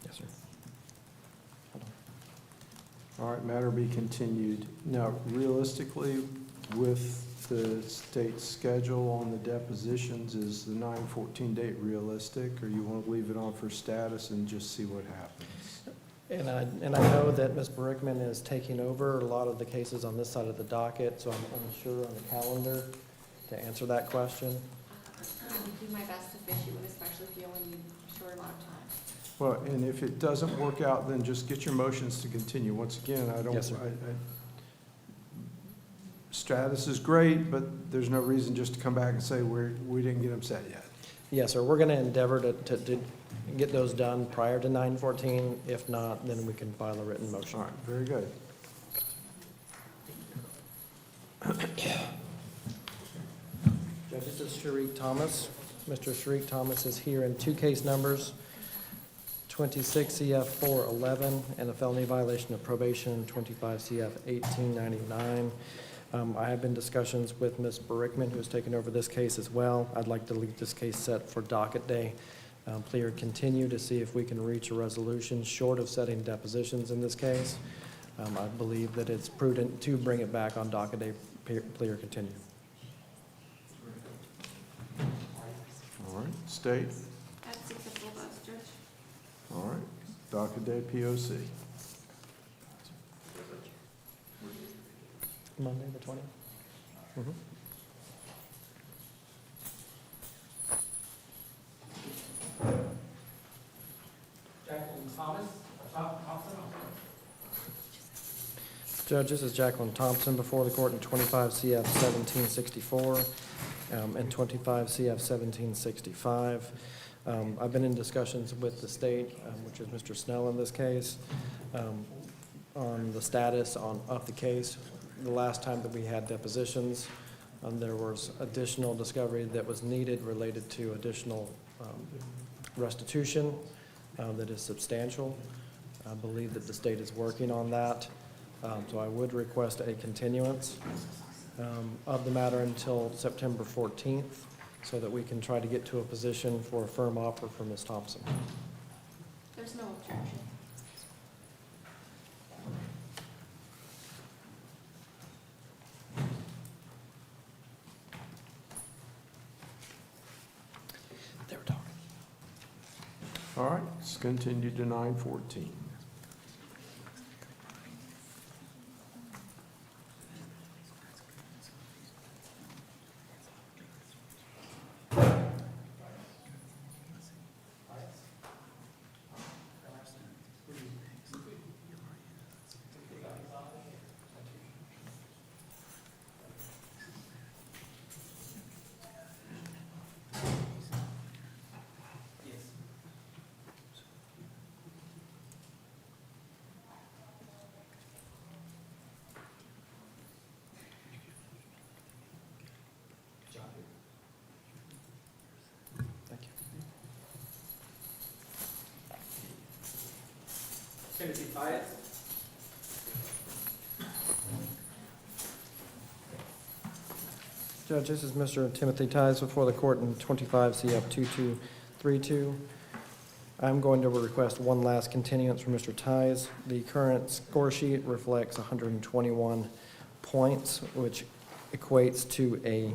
Yes, sir. All right, matter be continued. Now, realistically, with the state schedule on the depositions, is the 9/14 date realistic, or you want to leave it on for status and just see what happens? And I know that Ms. Brickman is taking over a lot of the cases on this side of the docket, so I'm unsure on the calendar to answer that question. I'll do my best to fish you, especially if you only need a short amount of time. Well, and if it doesn't work out, then just get your motions to continue. Once again, I don't, Yes, sir. status is great, but there's no reason just to come back and say we didn't get them set yet. Yes, sir. We're going to endeavor to get those done prior to 9/14. If not, then we can file a written motion. All right, very good. Judge, this is Sharik Thomas. Mr. Sharik Thomas is here in 2 case numbers, 26 CF 411, and a felony violation of probation, 25 CF 1899. I have been in discussions with Ms. Brickman, who has taken over this case as well. I'd like to leave this case set for docket day. Plea or continue to see if we can reach a resolution short of setting depositions in this case. I believe that it's prudent to bring it back on docket day, plea or continue. All right, state. That's acceptable, votes, Judge. All right, docket day POC. Monday, the 20th? Mhm. Jacqueline Thomas, Thompson. Judge, this is Jacqueline Thompson before the court in 25 CF 1764. and 25 CF 1765. I've been in discussions with the state, which is Mr. Snell in this case, on the status of the case. The last time that we had depositions, there was additional discovery that was needed related to additional restitution that is substantial. I believe that the state is working on that, so I would request a continuance of the matter until September 14th, so that we can try to get to a position for a firm offer for Ms. Thompson. There's no objection. They were talking. All right, let's continue to 9:14. Timothy Tyus. Judge, this is Mr. Timothy Ties before the court in 25 CF 2232. I'm going to request one last continuance from Mr. Ties. The current score sheet reflects 121 points, which equates to a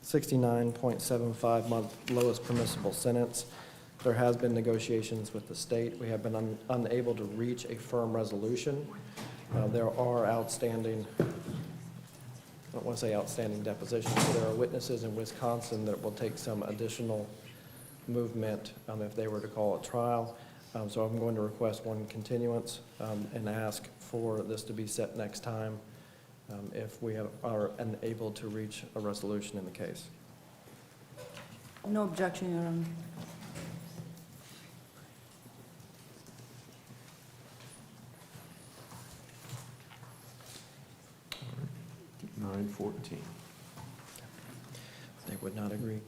69.75 month lowest permissible sentence. There has been negotiations with the state. We have been unable to reach a firm resolution. There are outstanding, I don't want to say outstanding depositions, but there are witnesses in Wisconsin that will take some additional movement if they were to call a trial. So I'm going to request one continuance and ask for this to be set next time if we are unable to reach a resolution in the case. No objection, Your Honor. All right, 9:14. They would not agree.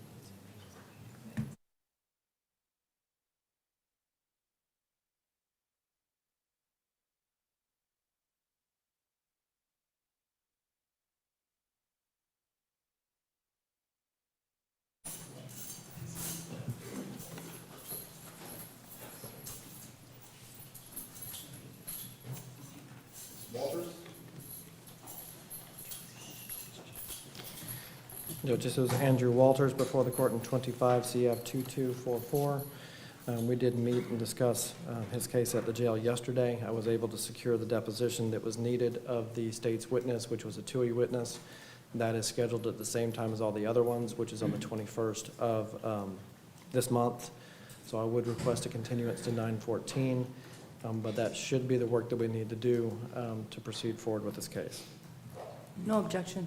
Walters. Judge, this is Andrew Walters before the court in 25 CF 2244. We did meet and discuss his case at the jail yesterday. I was able to secure the deposition that was needed of the state's witness, which was a TUI witness. That is scheduled at the same time as all the other ones, which is on the 21st of this month. So I would request a continuance to 9/14, but that should be the work that we need to do to proceed forward with this case. No objection.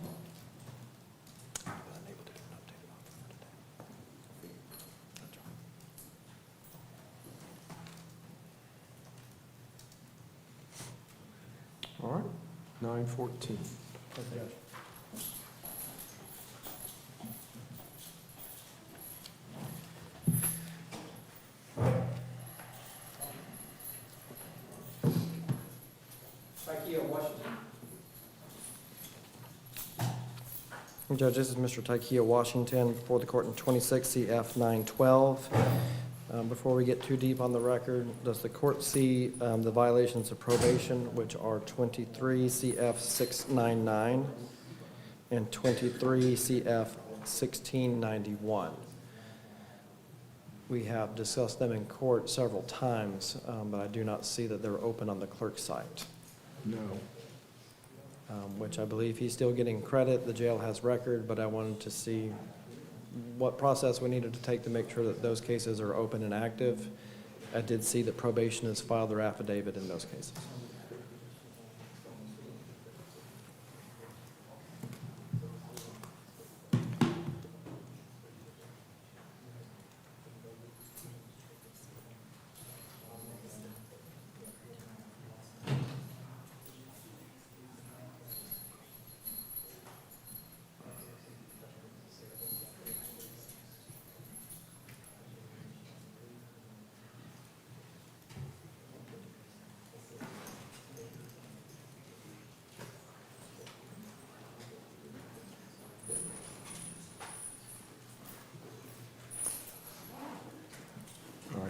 All right, 9:14. Judge, this is Mr. Tykia Washington before the court in 26 CF 912. Before we get too deep on the record, does the court see the violations of probation, which are 23 CF 699 and 23 CF 1691? We have discussed them in court several times, but I do not see that they're open on the clerk's site. No. Which I believe he's still getting credit. The jail has record, but I wanted to see what process we needed to take to make sure that those cases are open and active. I did see that probation has filed their affidavit in those cases.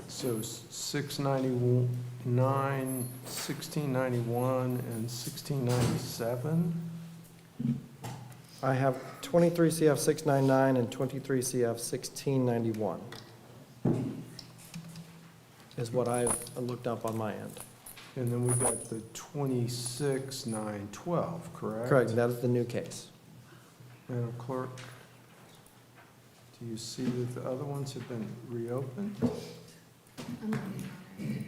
so 691, 1691, and 1697? I have 23 CF 699 and 23 CF 1691 is what I looked up on my end. And then we've got the 26,912, correct? Correct, that is the new case. Madam Clerk, do you see that the other ones have been reopened? I'm looking, Your Honor.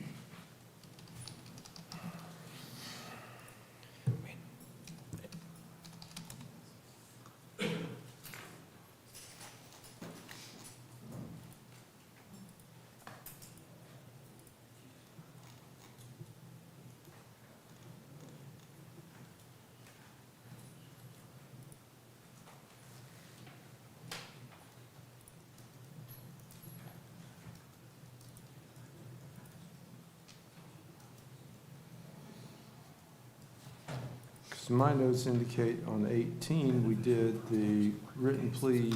So my notes indicate on 18, we did the written plea,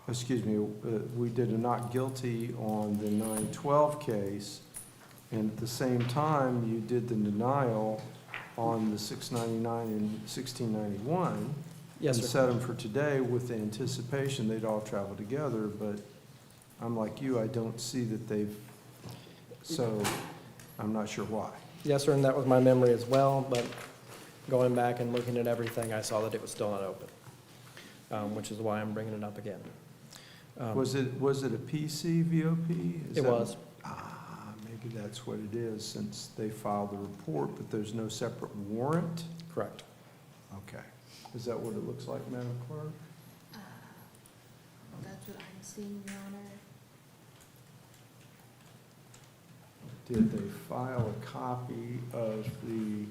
excuse me, we did a not guilty on the 912 case, and at the same time, you did the denial on the 699 and 1691. Yes, And sir. set them for today with the anticipation they'd all travel together, but I'm like you, I don't see that they've, so I'm not sure why. Yes, sir, and that was my memory as well, but going back and looking at everything, I saw that it was still not open, which is why I'm bringing it up again. Was it a PC VOP? Is It that- was. Maybe that's what it is, since they filed the report, but there's no separate warrant? Correct. Okay. Is that what it looks like, Madam Clerk? That's what I'm seeing, Your Honor. Did they file a copy of the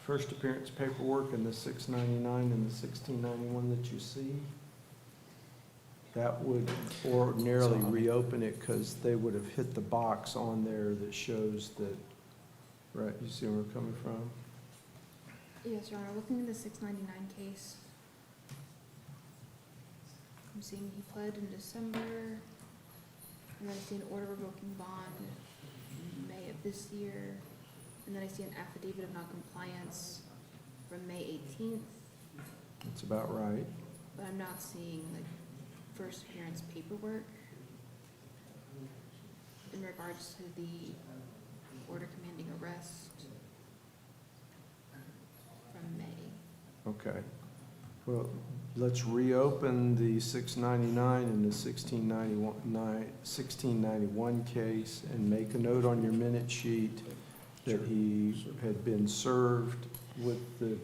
first appearance paperwork in the 699 and the 1691 that you see? That would ordinarily reopen it because they would have hit the box on there that shows that, right, you see where we're coming from? Yes, Your Honor, looking at the 699 case, I'm seeing he pled in December, and then I see an order revoking bond in May of this year, and then I see an affidavit of noncompliance from May 18th, That's about right. but I'm not seeing like first appearance paperwork in regards to the order commanding arrest from May. Okay. Well, let's reopen the 699 and the 1691 case and make a note on your minute sheet that he had been served with the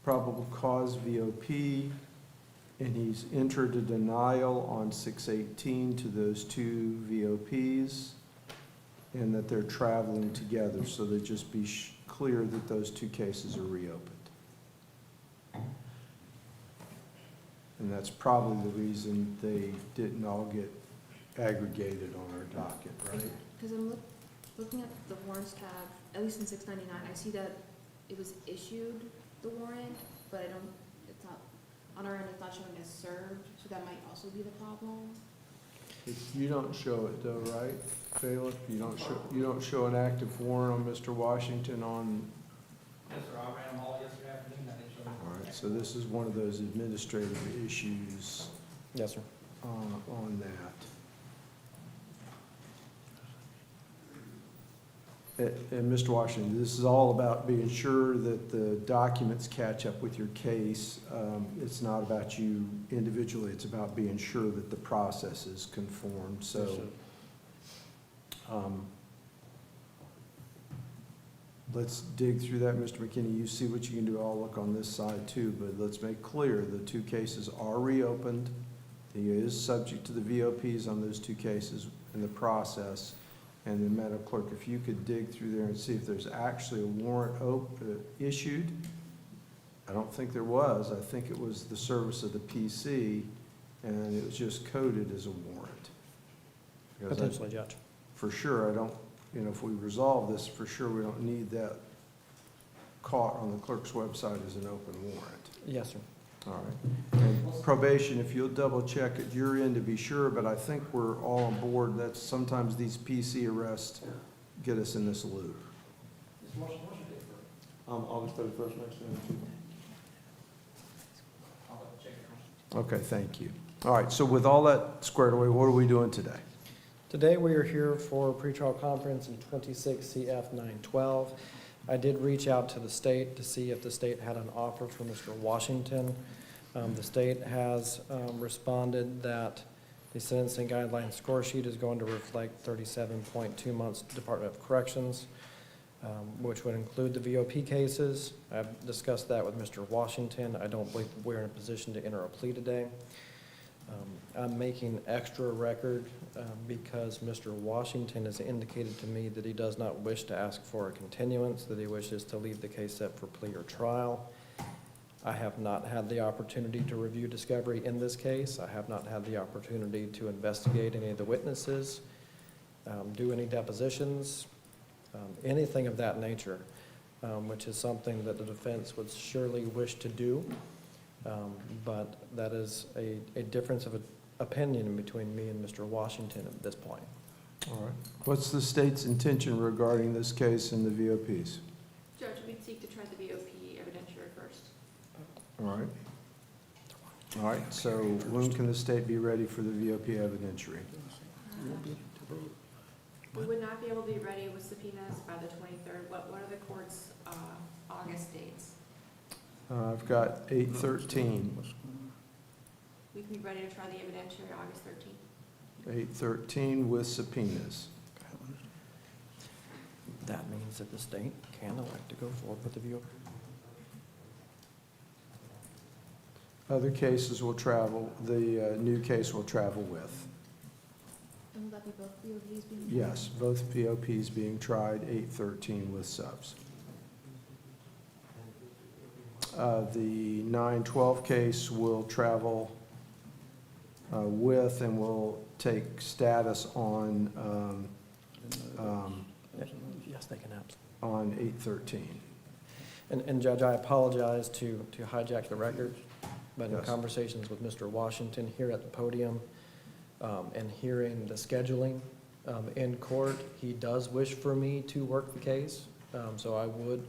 probable cause VOP, and he's entered a denial on 618 to those two VOPs, and that they're traveling together, so that just be clear that those two cases are reopened. And that's probably the reason they didn't all get aggregated on our docket, right? Because I'm looking at the warrants tab, at least in 699, I see that it was issued, the warrant, but I don't, it's not, on our end, it's not showing as served, so that might also be the problem. You don't show it though, right, Bailiff? You don't show an active warrant on Mr. Washington on, Yes, sir, I ran them all yesterday afternoon, I didn't show them. all right, so this is one of those administrative issues Yes, sir. on that. And Mr. Washington, this is all about being sure that the documents catch up with your case. It's not about you individually, it's about being sure that the process is conformed, so. Let's dig through that, Mr. McKinney. You see what you can do. I'll look on this side too, but let's make clear the two cases are reopened. He is subject to the VOPs on those two cases in the process. And then, Madam Clerk, if you could dig through there and see if there's actually a warrant issued. I don't think there was. I think it was the service of the PC, and it was just coded as a warrant. Because Potentially, Judge. for sure, I don't, if we resolve this, for sure, we don't need that caught on the clerk's website as an open warrant. Yes, sir. All right. And probation, if you'll double check at your end to be sure, but I think we're all on board. That's sometimes these PC arrests get us in this loop. What's your date for? August 31st next year. I'll check it. Okay, thank you. All right, so with all that squared away, what are we doing today? Today, we are here for a pretrial conference in 26 CF 912. I did reach out to the state to see if the state had an offer for Mr. Washington. The state has responded that the sentencing guideline score sheet is going to reflect 37.2 months Department of Corrections, which would include the VOP cases. I've discussed that with Mr. Washington. I don't believe we're in a position to enter a plea today. I'm making extra record because Mr. Washington has indicated to me that he does not wish to ask for a continuance, that he wishes to leave the case set for plea or trial. I have not had the opportunity to review discovery in this case. I have not had the opportunity to investigate any of the witnesses, do any depositions, anything of that nature, which is something that the defense would surely wish to do. But that is a difference of opinion between me and Mr. Washington at this point. All right. What's the state's intention regarding this case and the VOPs? Judge, we'd seek to try the VOP evidentiary first. All right. All right, so when can the state be ready for the VOP evidentiary? We would not be able to be ready with subpoenas by the 23rd. What are the court's August dates? I've got 8/13. We can be ready to try the evidentiary August 13th. 8/13 with subpoenas. That means that the state can elect to go forward with the VOP. Other cases will travel, the new case will travel with. And will that be both VOPs being? Yes, both VOPs being tried, 8/13 with subs. The 9/12 case will travel with and will take status on, Yes, they can absolutely. on 8/13. And Judge, I apologize to hijack the record, but in Yes. conversations with Mr. Washington here at the podium and hearing the scheduling in court, he does wish for me to work the case. So I would,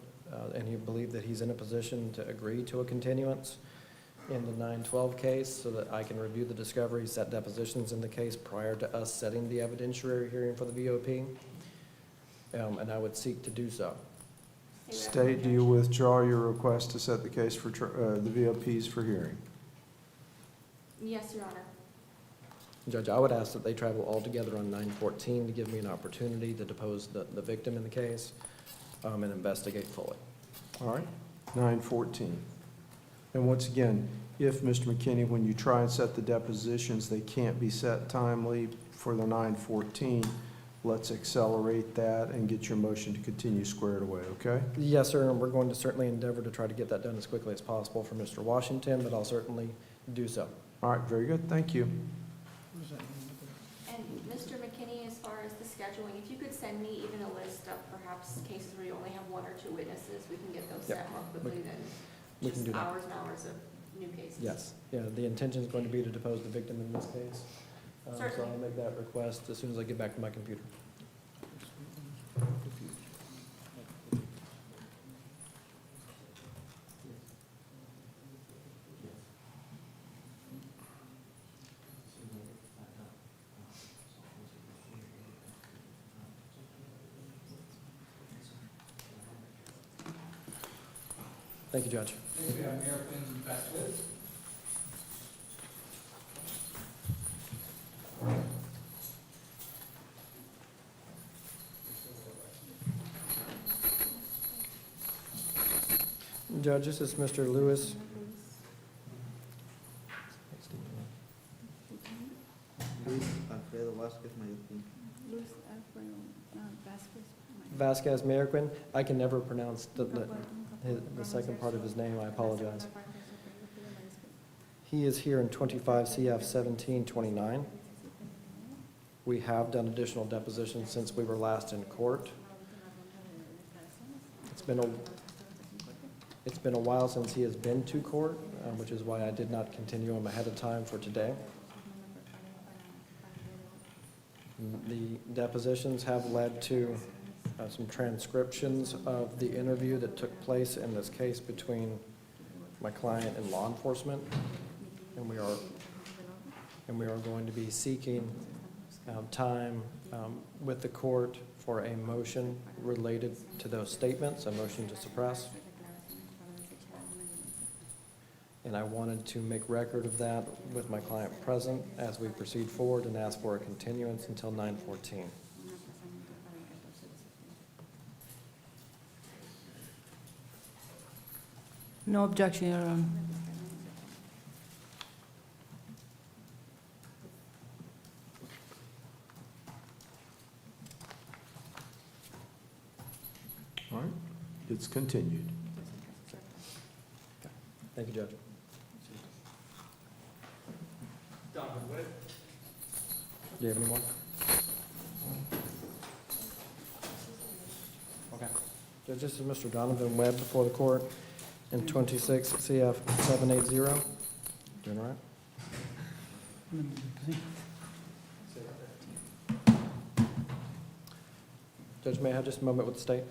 and he believed that he's in a position to agree to a continuance in the 9/12 case so that I can review the discovery, set depositions in the case prior to us setting the evidentiary hearing for the VOP. And I would seek to do so. State, do you withdraw your request to set the case for the VOPs for hearing? Yes, Your Honor. Judge, I would ask that they travel all together on 9/14 to give me an opportunity to depose the victim in the case and investigate fully. All right, 9/14. And once again, if, Mr. McKinney, when you try and set the depositions, they can't be set timely for the 9/14, let's accelerate that and get your motion to continue squared away, okay? Yes, sir, and we're going to certainly endeavor to try to get that done as quickly as possible for Mr. Washington, but I'll certainly do so. All right, very good, thank you. And Mr. McKinney, as far as the scheduling, if you could send me even a list of perhaps cases where you only have one or two witnesses, we can get those Yep. set more quickly than We can just do that. hours and hours of new cases. Yes, yeah, the intention is going to be to depose the victim in this case. So Certainly. I'll make that request as soon as I get back to my computer. Thank you, Judge. Next, we have American Vasquez. Judge, this is Mr. Lewis. Luis Alfredo Vázquez Mayocín. Luis Alfredo Vasquez. Vasquez Marroquin. I can never pronounce the second part of his name. I apologize. He is here in 25 CF 1729. We have done additional depositions since we were last in court. It's been a It's been a while since he has been to court, which is why I did not continue him ahead of time for today. The depositions have led to some transcriptions of the interview that took place in this case between my client and law enforcement, and we are going to be seeking time with the court for a motion related to those statements, a motion to suppress. And I wanted to make record of that with my client present as we proceed forward and ask for a continuance until 9/14. No objection, Your Honor. All right, it's continued. Thank you, Judge. Do you have any more? Okay. Judge, this is Mr. Donovan Webb before the court in 26 CF 780. Doing all right? Judge, may I have just a moment with the state?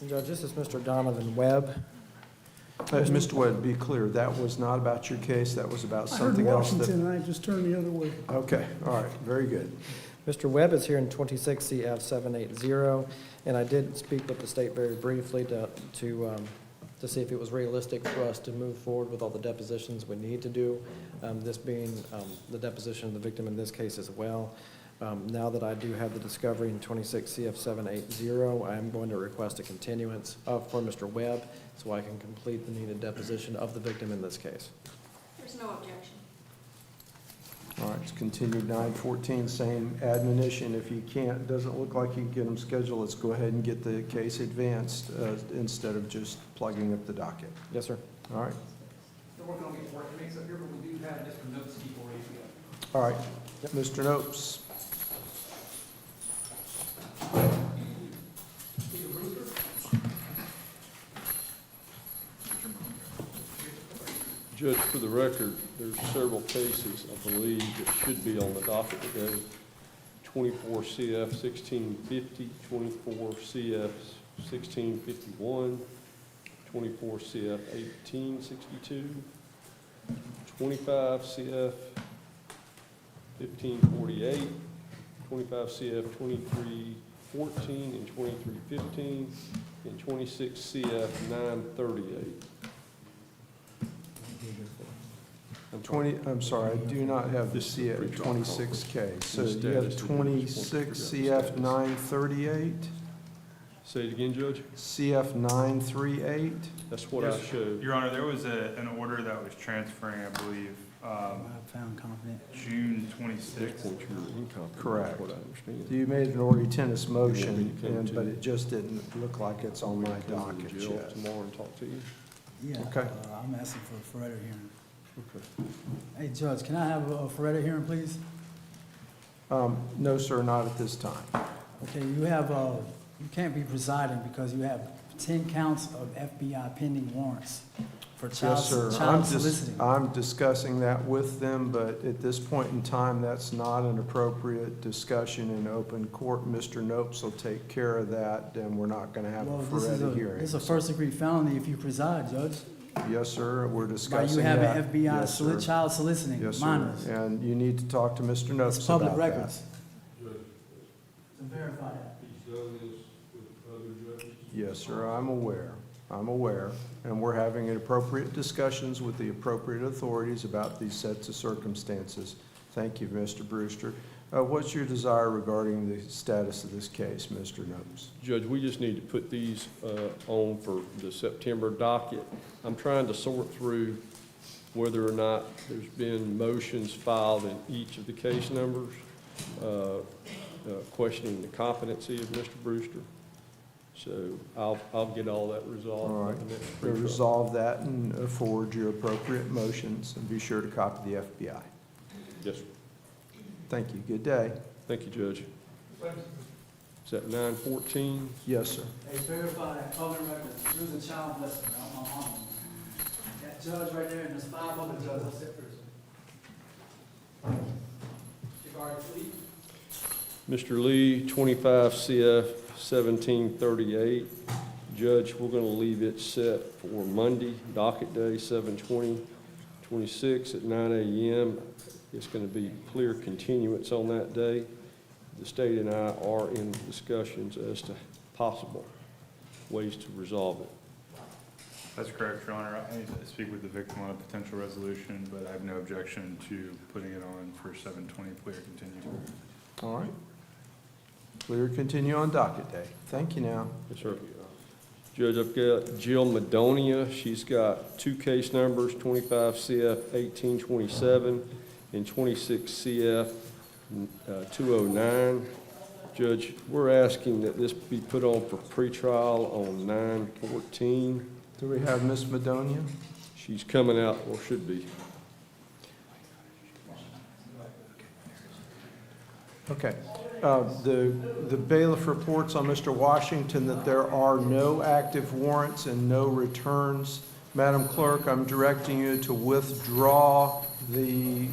Judge, this is Mr. Donovan Webb. Mr. Webb, be clear, that was not about your case, that was about I heard something else that... Washington, and I just turned the other way. Okay, all right, very good. Mr. Webb is here in 26 CF 780, and I did speak with the state very briefly to to see if it was realistic for us to move forward with all the depositions we need to do, this being the deposition of the victim in this case as well. Now that I do have the discovery in 26 CF 780, I am going to request a continuance for Mr. Webb so I can complete the needed deposition of the victim in this case. There's no objection. All right, it's continued 9/14, same admonition. If you can't, doesn't look like you can get them scheduled, let's go ahead and get the case advanced instead of just plugging up the docket. Yes, sir. All right. They're working on getting work makes up here, but we do have Mr. Notes people ready to go. All right, Mr. Nopes. Judge, for the record, there's several cases, I believe, that should be on the docket today. 24 CF 1650, 24 CF 1651, 24 CF 1862, 25 CF 1548, 25 CF 2314 and 2315, and 26 CF 938. I'm sorry, I do not have the CF 26K. So you have 26 CF 938? Say it again, Judge? CF 938? That's what I showed. Your Honor, there was an order that was transferring, I believe, June 26th. Correct. You made an order tennis motion, but it just didn't look like it's on my docket yet. Tomorrow and talk to you. Yeah, Okay. I'm asking for a Feretta hearing. Okay. Hey, Judge, can I have a Feretta hearing, please? No, sir, not at this time. Okay, you can't be presiding because you have 10 counts of FBI pending warrants for Yes, sir. child soliciting. I'm discussing that with them, but at this point in time, that's not an appropriate discussion in open court. Mr. Nopes will take care of that, and we're not going to have a Well, Feretta hearing. this is a first-degree felony if you preside, Judge. Yes, sir, we're By discussing you that. having FBI Yes, sir. child soliciting Yes, sir. minors. And you need to talk to Mr. Nopes It's about public that. records. To verify that. He's done this with other judges? Yes, sir, I'm aware, and we're having appropriate discussions with the appropriate authorities about these sets of circumstances. Thank you, Mr. Brewster. What's your desire regarding the status of this case, Mr. Nopes? Judge, we just need to put these on for the September docket. I'm trying to sort through whether or not there's been motions filed in each of the case numbers, questioning the competency of Mr. Brewster. So I'll get all that resolved. All right, at the next so pre-trial. resolve that and forward your appropriate motions, and be sure to copy the FBI. Yes, sir. Thank you, good day. Thank you, Judge. Is that 9/14? Yes, sir. Hey, verify that public records. She was a child molester. I'm on. That judge right there, and there's 5 other judges. Mr. Lee, 25 CF 1738. Judge, we're going to leave it set for Monday, docket day, 7/20/26 at 9 a.m. It's going to be clear continuance on that day. The state and I are in discussions as to possible ways to resolve it. That's correct, Your Honor. I need to speak with the victim on a potential resolution, but I have no objection to putting it on for 7/20 clear continue. All right. Clear continue on docket day. Thank you now. Yes, sir. Judge, I've got Jill Madonia. She's got 2 case numbers, 25 CF 1827 and 26 CF 209. Judge, we're asking that this be put on for pretrial on 9/14. Do we have Ms. Madonia? She's coming out, or should be. Okay. The bailiff reports on Mr. Washington that there are no active warrants and no returns. Madam Clerk, I'm directing you to withdraw the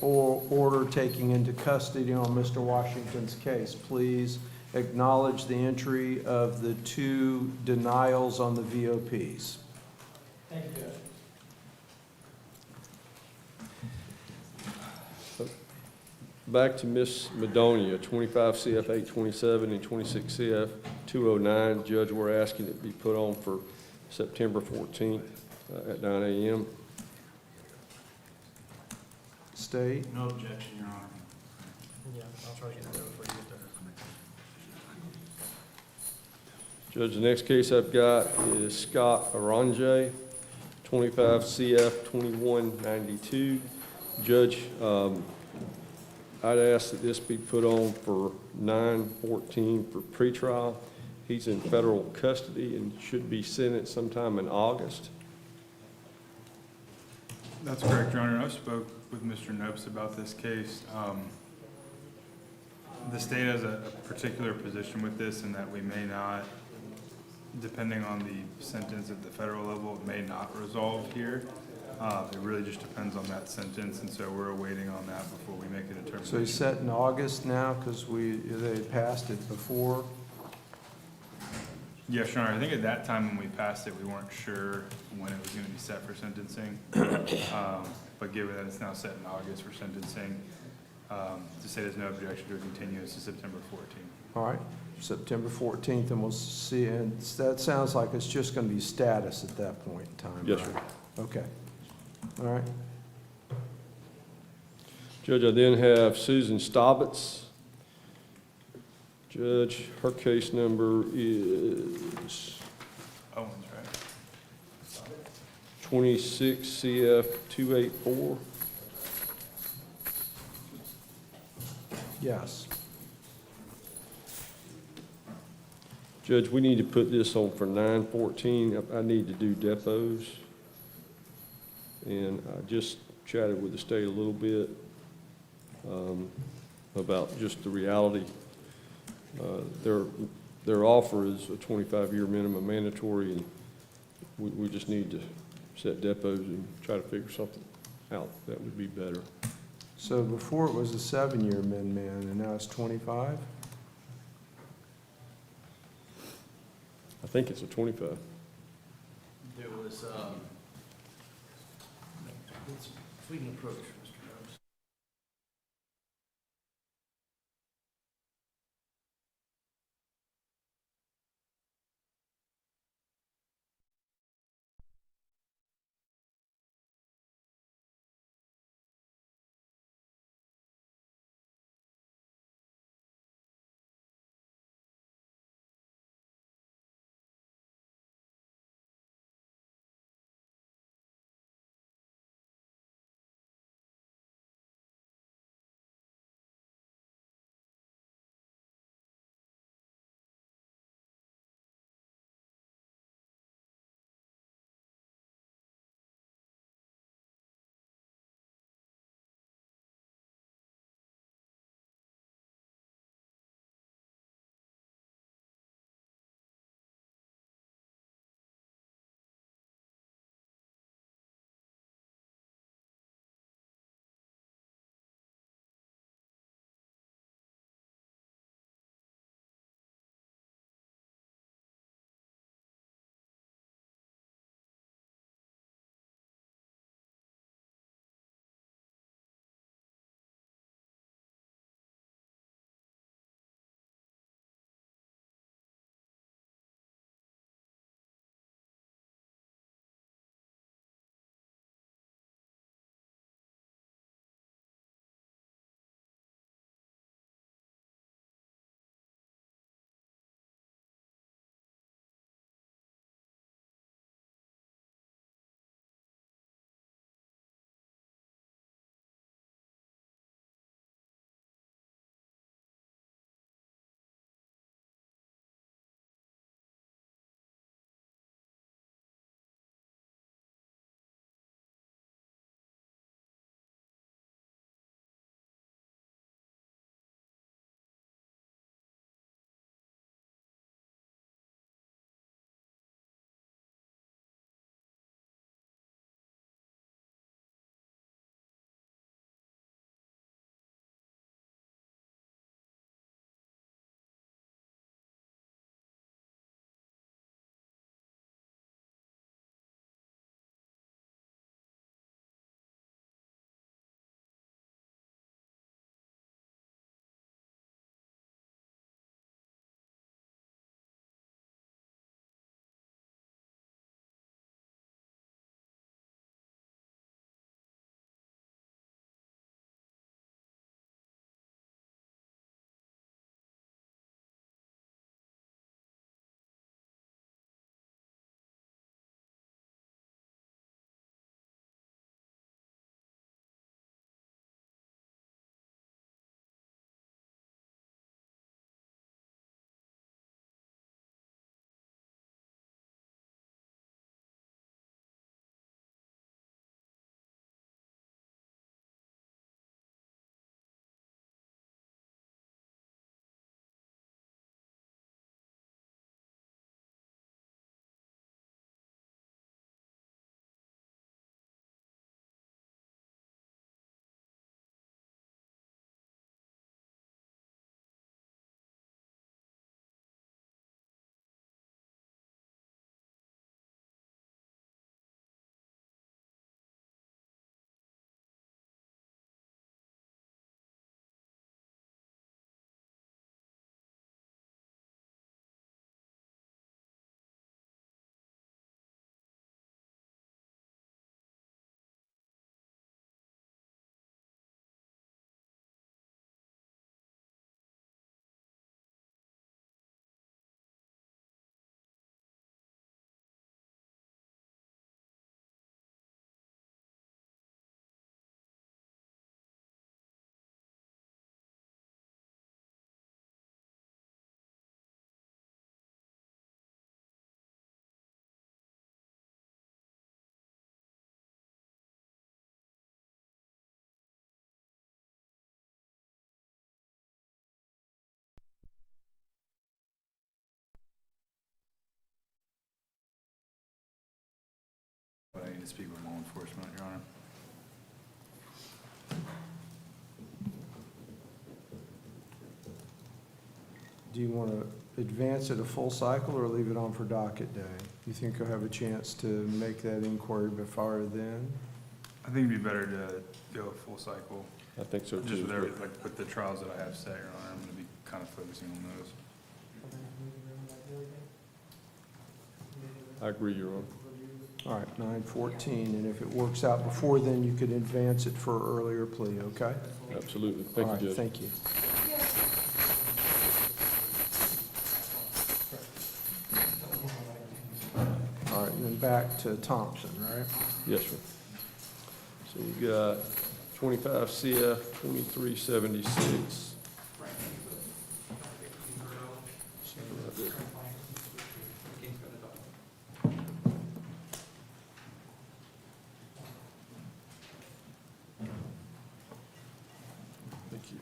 order taking into custody on Mr. Washington's case. Please acknowledge the entry of the 2 denials on the VOPs. Thank you, Judge. Back to Ms. Madonia, 25 CF 827 and 26 CF 209. Judge, we're asking it be put on for September 14th at 9 a.m. State? No objection, Your Honor. Yeah, I'll try to get that before you get there. Judge, the next case I've got is Scott Aranje, 25 CF 2192. Judge, I'd ask that this be put on for 9/14 for pretrial. He's in federal custody and should be sentenced sometime in August. That's correct, Your Honor. I spoke with Mr. Nopes about this case. The state has a particular position with this in that we may not, depending on the sentence at the federal level, it may not resolve here. It really just depends on that sentence, and so we're awaiting on that before we make a determination. So he's set in August now because they passed it before? Yes, Your Honor. I think at that time when we passed it, we weren't sure when it was going to be set for sentencing. But given that it's now set in August for sentencing, to say there's no objection to a continuance to September 14th. All right, September 14th, and we'll see, and that sounds like it's just going to be status at that point in time, Yes, right? sir. Okay, all right. Judge, I then have Susan Stobbits. Judge, her case number is Owens, right? 26 CF 284. Yes. Judge, we need to put this on for 9/14. I need to do depots. And I just chatted with the state a little bit about just the reality. Their offer is a 25-year minimum mandatory, and we just need to set depots and try to figure something out that would be better. So before it was a 7-year min-man, and now it's 25? I think it's a 25. There was, we can approach. speak with law enforcement, Your Honor. Do you want to advance it a full cycle or leave it on for docket day? You think you'll have a chance to make that inquiry before then? I think it'd be better to go full cycle. I think so too. Just with every, like, with the trials that I have set, Your Honor, I'm gonna be kind of focusing on those. I agree, Your Honor. All right, 9:14, and if it works out before then, you could advance it for earlier plea, okay? Absolutely. All Thank right, you, Judge. thank you. All right, and then back to Thompson, right? Yes, sir. So we got 25 CF 2376. Thank you.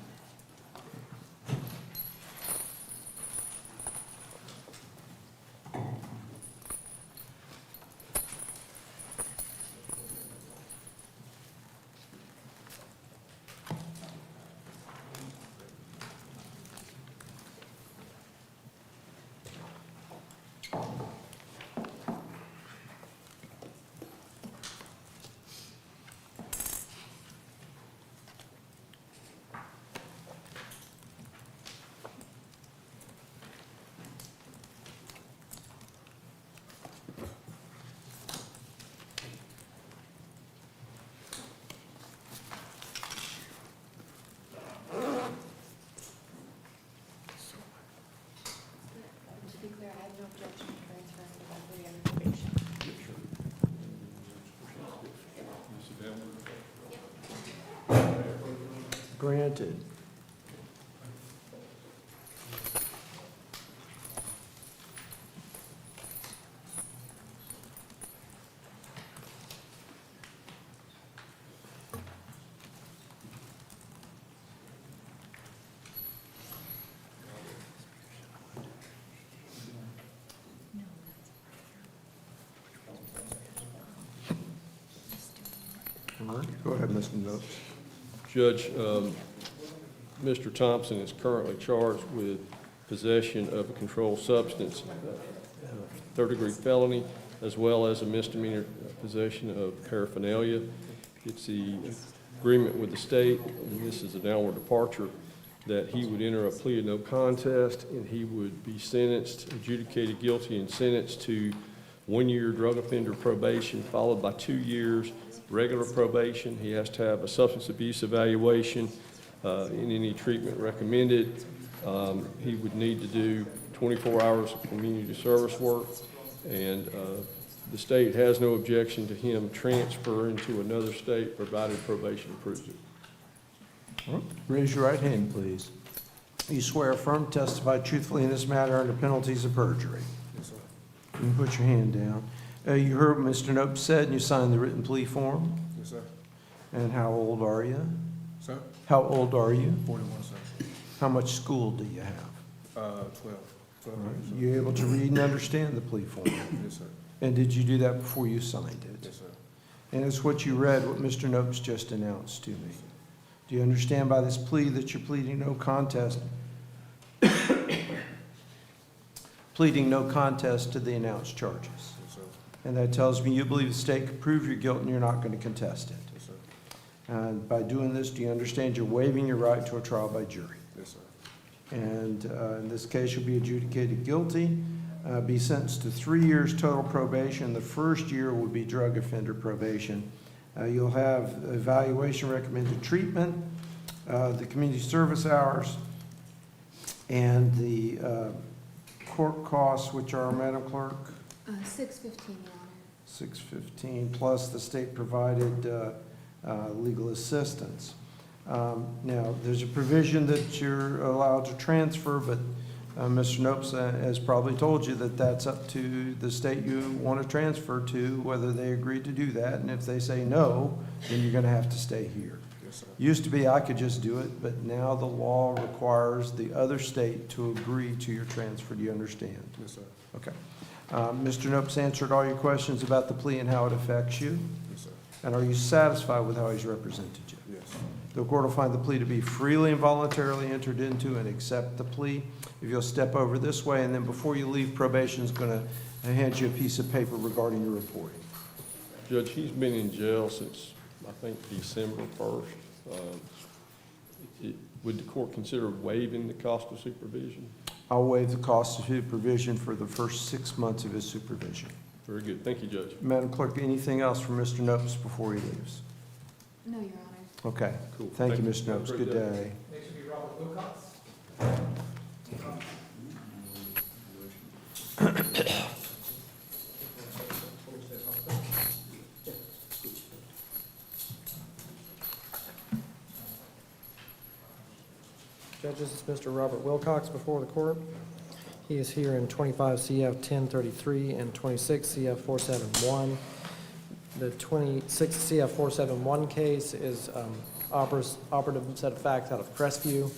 To be clear, I have no objection to transferring the information. Granted. All right, go ahead, Mr. Notes. Judge, Mr. Thompson is currently charged with possession of a controlled substance, third-degree felony, as well as a misdemeanor possession of paraphernalia. It's the agreement with the state, and this is a downward departure, that he would enter a plea of no contest, and he would be sentenced, adjudicated guilty, and sentenced to 1 year drug offender probation, followed by 2 years regular probation. He has to have a substance abuse evaluation in any treatment recommended. He would need to do 24 hours of community service work, and the state has no objection to him transferring to another state, provided probation approves it. All right, raise your right hand, please. You swear affirm to testify truthfully in this matter under penalties of perjury? Yes, sir. You can put your hand down. You heard what Mr. Nope said, and you signed the written plea form? Yes, sir. And how old are you? Sir? How old are you? 41, sir. How much school do you have? 12. 12 All right, years, sir. you able to read and understand the plea form? Yes, sir. And did you do that before you signed it? Yes, sir. And it's what you read, what Mr. Noakes just announced to me. Do you understand by this plea that you're pleading no contest? Pleading no contest to the announced charges. Yes, sir. And that tells me you believe the state can prove your guilt and you're not going to contest it. Yes, sir. And by doing this, do you understand you're waiving your right to a trial by jury? Yes, sir. And in this case, you'll be adjudicated guilty, be sentenced to 3 years total probation. The first year will be drug offender probation. You'll have evaluation, recommended treatment, the community service hours, and the court costs, which are, Madam Clerk? $6.15, Your Honor. $6.15, plus the state-provided legal assistance. Now, there's a provision that you're allowed to transfer, but Mr. Nopes has probably told you that that's up to the state you want to transfer to, whether they agree to do that. And if they say no, then you're going to have to stay here. Yes, sir. Used to be I could just do it, but now the law requires the other state to agree to your transfer. Do you understand? Yes, sir. Okay. Mr. Nope's answered all your questions about the plea and how it affects you? Yes, sir. And are you satisfied with how he's represented you? Yes. The court will find the plea to be freely and voluntarily entered into and accept the plea. If you'll step over this way, and then before you leave, probation is going to hand you a piece of paper regarding your reporting. Judge, he's been in jail since, I think, December 1st. Would the court consider waiving the cost of supervision? I'll waive the cost of supervision for the first 6 months of his supervision. Very good. Thank you, Judge. Madam Clerk, anything else from Mr. Nopes before he leaves? No, Your Honor. Okay. Cool. Thank you, Thank Mr. you. Nopes. Have a Good great day. Next will be Robert Wilcox. Judges, it's Mr. Robert Wilcox before the court. He is here in 25 CF 1033 and 26 CF 471. The 26 CF 471 case is operative set of facts out of Crestview.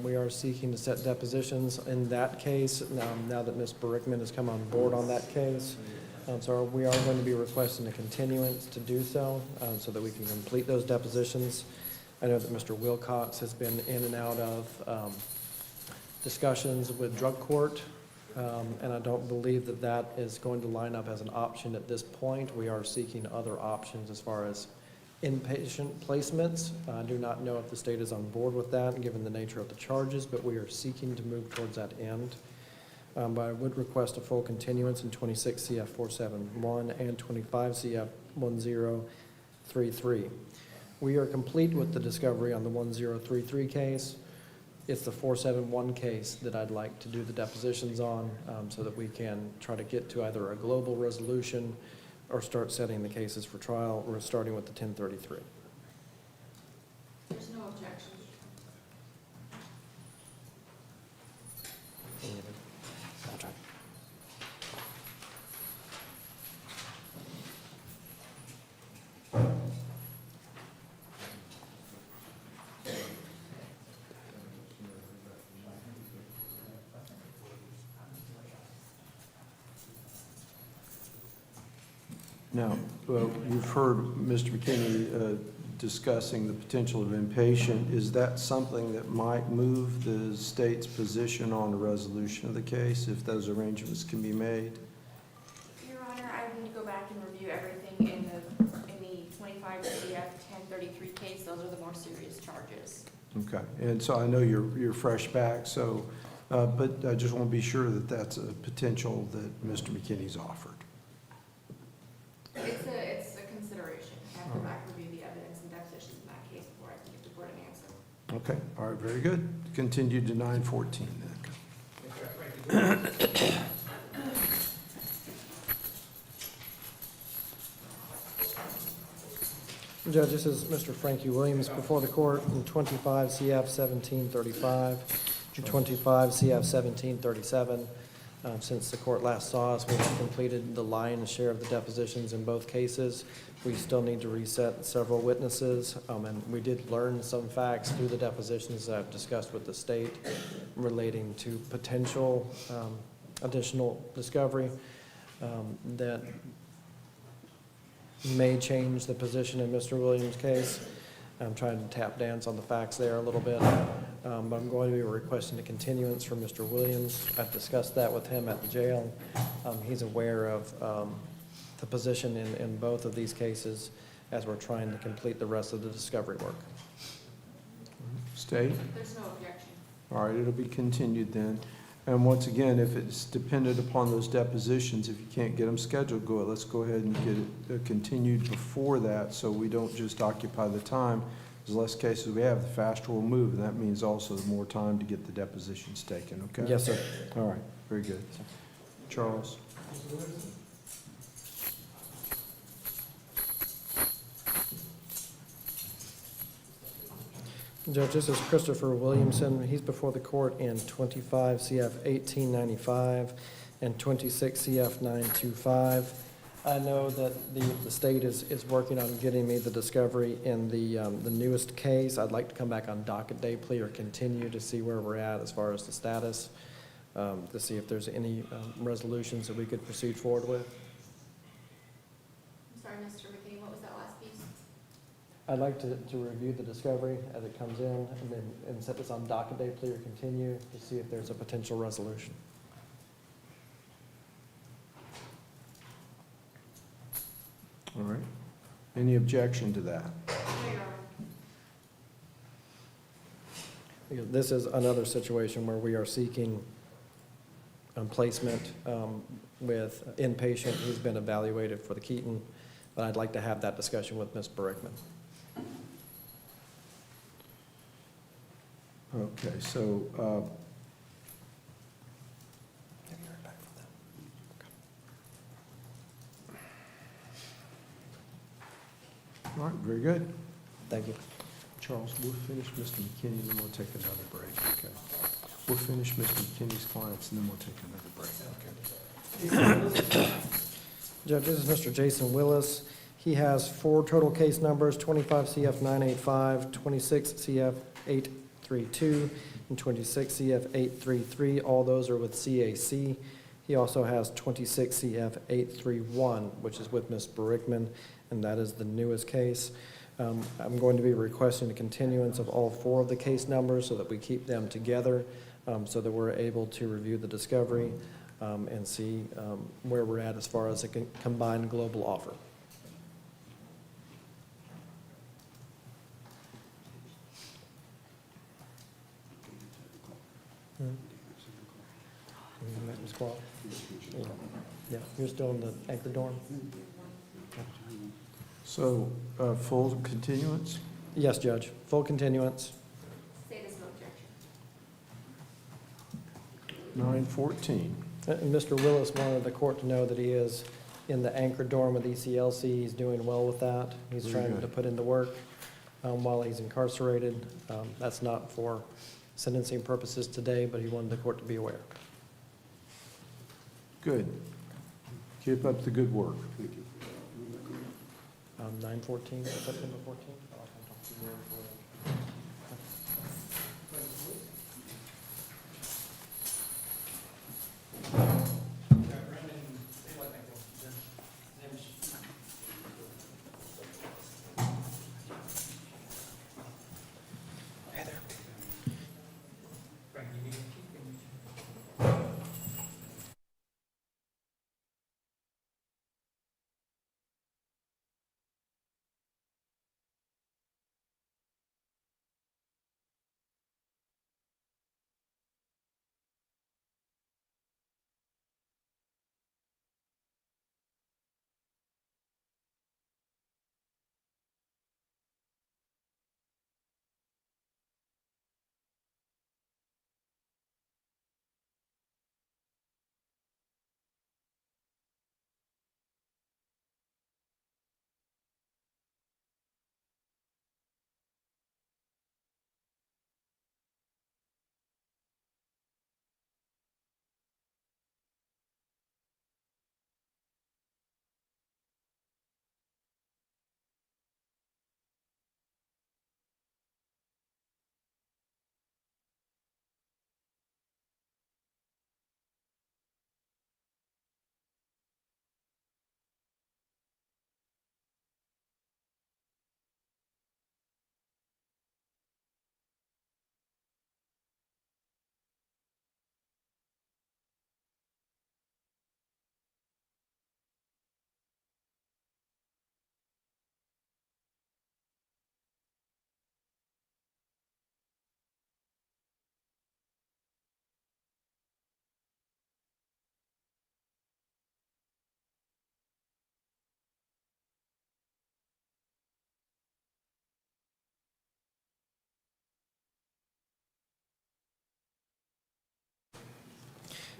We are seeking to set depositions in that case now that Ms. Berickman has come on board on that case. So we are going to be requesting a continuance to do so that we can complete those depositions. I know that Mr. Wilcox has been in and out of discussions with drug court, and I don't believe that that is going to line up as an option at this point. We are seeking other options as far as inpatient placements. I do not know if the state is on board with that, given the nature of the charges, but we are seeking to move towards that end. But I would request a full continuance in 26 CF 471 and 25 CF 1033. We are complete with the discovery on the 1033 case. It's the 471 case that I'd like to do the depositions on so that we can try to get to either a global resolution or start setting the cases for trial. We're starting with the 1033. There's no objection. Now, you've heard Mr. McKinney discussing the potential of inpatient. Is that something that might move the state's position on the resolution of the case if those arrangements can be made? Your Honor, I need to go back and review everything in the 25 CF 1033 case. Those are the more serious charges. Okay, and so I know you're fresh back, so, but I just want to be sure that that's a potential that Mr. McKinney's offered. It's a consideration. I have to go back and review the evidence and depositions in that case before I can give the board an answer. Okay, all right, very good. Continued to 9:14 then. Judge, this is Mr. Frankie Williams before the court in 25 CF 1735 and 25 CF 1737. Since the court last saw us, we have completed the lion's share of the depositions in both cases. We still need to reset several witnesses, and we did learn some facts through the depositions that I've discussed with the state relating to potential additional discovery that may change the position in Mr. Williams' case. I'm trying to tap dance on the facts there a little bit. But I'm going to be requesting a continuance from Mr. Williams. I've discussed that with him at the jail. He's aware of the position in both of these cases as we're trying to complete the rest of the discovery work. State? There's no objection. All right, it'll be continued then. And once again, if it's dependent upon those depositions, if you can't get them scheduled, let's go ahead and get it continued before that so we don't just occupy the time. The less cases we have, the faster we'll move, and that means also more time to get the depositions taken, okay? Yes, sir. All right, very good. Charles? Judge, this is Christopher Williamson. He's before the court in 25 CF 1895 and 26 CF 925. I know that the state is working on getting me the discovery in the newest case. I'd like to come back on docket day plea or continue to see where we're at as far as the status. to see if there's any resolutions that we could proceed forward with. I'm sorry, Mr. McKinney, what was that last piece? I'd like to review the discovery as it comes in and set this on docket day, plea or continue, to see if there's a potential resolution. All right. Any objection to that? This is another situation where we are seeking placement with inpatient. He's been evaluated for the Keaton, but I'd like to have that discussion with Ms. Berickman. Okay, so, all right, very good. Thank you. Charles, we'll finish Mr. McKinney, and then we'll take another break, okay? We'll finish Mr. McKinney's clients, and then we'll take another break, okay? Judge, this is Mr. Jason Willis. He has 4 total case numbers, 25 CF 985, 26 CF 832, and 26 CF 833. All those are with CAC. He also has 26 CF 831, which is with Ms. Berickman, and that is the newest case. I'm going to be requesting a continuance of all 4 of the case numbers so that we keep them together, so that we're able to review the discovery and see where we're at as far as a combined global offer. Ms. Quall? Yeah, you're still in the anchor dorm? So, full continuance? Yes, Judge. Full continuance. Status of objection. 914. And Mr. Willis wanted the court to know that he is in the anchor dorm with ECLC. He's doing well with that. He's Very trying good. to put in the work while he's incarcerated. That's not for sentencing purposes today, but he wanted the court to be aware. Good. Keep up the good work. 9/14, September 14th.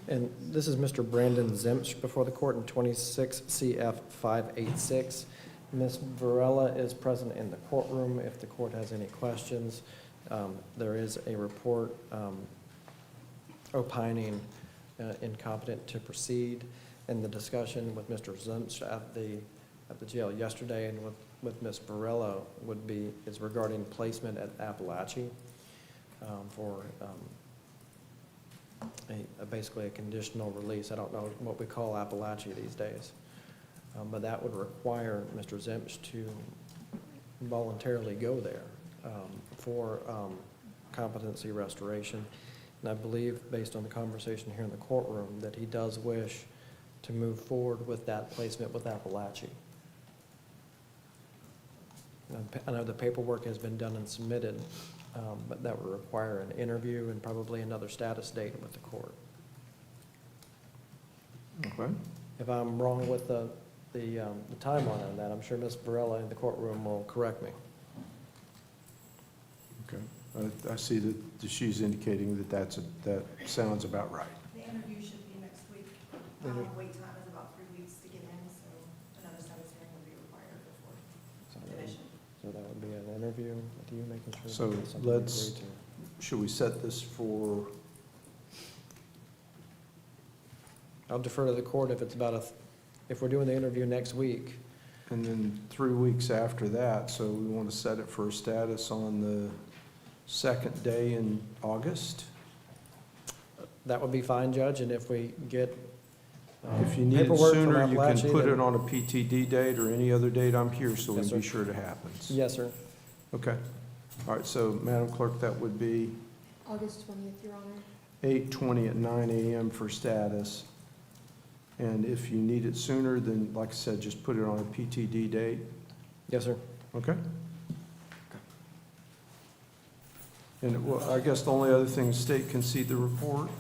And this is Mr. Brandon Zemsch before the court in 26 CF 586. Ms. Varela is present in the courtroom if the court has any questions. There is a report opining incompetent to proceed, and the discussion with Mr. Zemsch at the jail yesterday and with Ms. Varela is regarding placement at Appalachia for basically a conditional release. I don't know what we call Appalachia these days. But that would require Mr. Zemch to voluntarily go there for competency restoration. And I believe, based on the conversation here in the courtroom, that he does wish to move forward with that placement with Appalachia. I know the paperwork has been done and submitted, but that would require an interview and probably another status date with the court. Okay. If I'm wrong with the timeline on that, I'm sure Ms. Varela in the courtroom will correct me. Okay. I see that she's indicating that that sounds about right. The interview should be next week. Wait time is about 3 weeks to get in, so another status hearing would be required before division. So that would be an interview with you, making sure. So that's something we let's, agree to. should we set this for, I'll defer to the court if it's about if we're doing the interview next week. and then 3 weeks after that, so we want to set it for a status on the second day in August? That would be fine, Judge, and if we get If you need it paperwork from sooner, you can Appalachia, put then- it on a PTD date or any other date. I'm here, so Yes, we'll be sir. sure it happens. Yes, sir. Okay. All right, so Madam Clerk, that would be August 20th, Your Honor. 8/20 at 9 a.m. for status. And if you need it sooner, then, like I said, just put it on a PTD date. Yes, sir. Okay? And well, I guess the only other thing, state concede the report?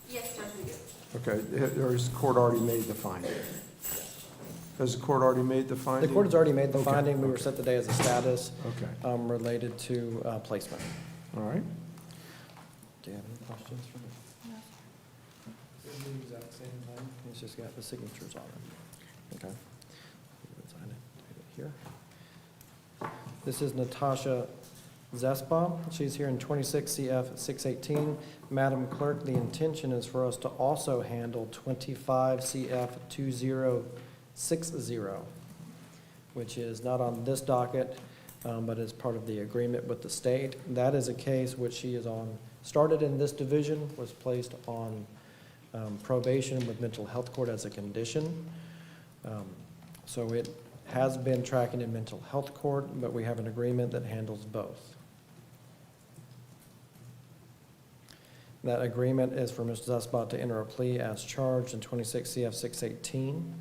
Yes, Judge, we do. Okay, or has the court already made the finding? Has the court already made the finding? The court has already made the Okay, finding. We were okay. set today as a status Okay, related to placement. all right. Do you have any questions for me? The exact same time. It's just got the signatures on it. Okay. Sign it here. This is Natasha Zespa. She's here in 26 CF 618. Madam Clerk, the intention is for us to also handle 25 CF 2060, which is not on this docket, but is part of the agreement with the state. That is a case which she is on, started in this division, was placed on probation with mental health court as a condition. So it has been tracking in mental health court, but we have an agreement that handles both. That agreement is for Ms. Zuspot to enter a plea as charged in 26 CF 618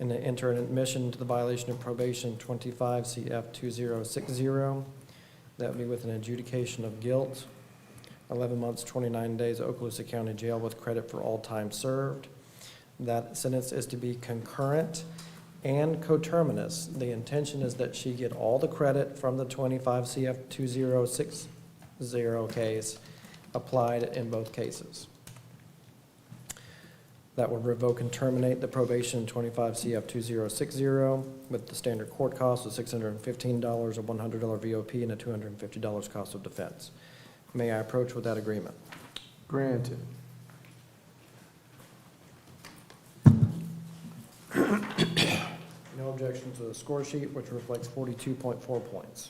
and to enter an admission to the violation of probation 25 CF 2060. That would be with an adjudication of guilt, 11 months, 29 days, Okaloosa County Jail with credit for all time served. That sentence is to be concurrent and coterminous. The intention is that she get all the credit from the 25 CF 2060 case applied in both cases. That would revoke and terminate the probation 25 CF 2060 with the standard court cost of $615, a $100 VOP, and a $250 cost of defense. May I approach with that agreement? Granted. No objection to the score sheet, which reflects 42.4 points.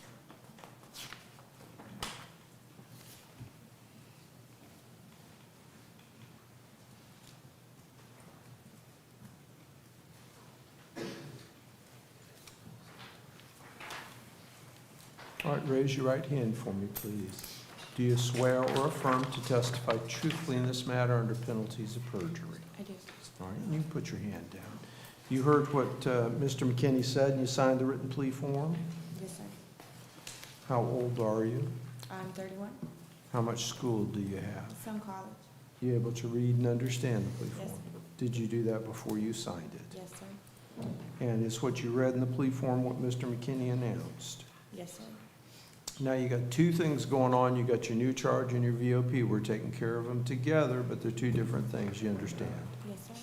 All right, raise your right hand for me, please. Do you swear or affirm to testify truthfully in this matter under penalties of perjury? I do. All right, you can put your hand down. You heard what Mr. McKinney said, and you signed the written plea form? Yes, sir. How old are you? I'm 31. How much school do you have? Some college. You able to read and understand the plea Yes, form? sir. Did you do that before you signed it? Yes, sir. And is what you read in the plea form what Mr. McKinney announced? Yes, sir. Now, you got two things going on. You got your new charge and your VOP. We're taking care of them together, but they're two different things, you understand? Yes, sir.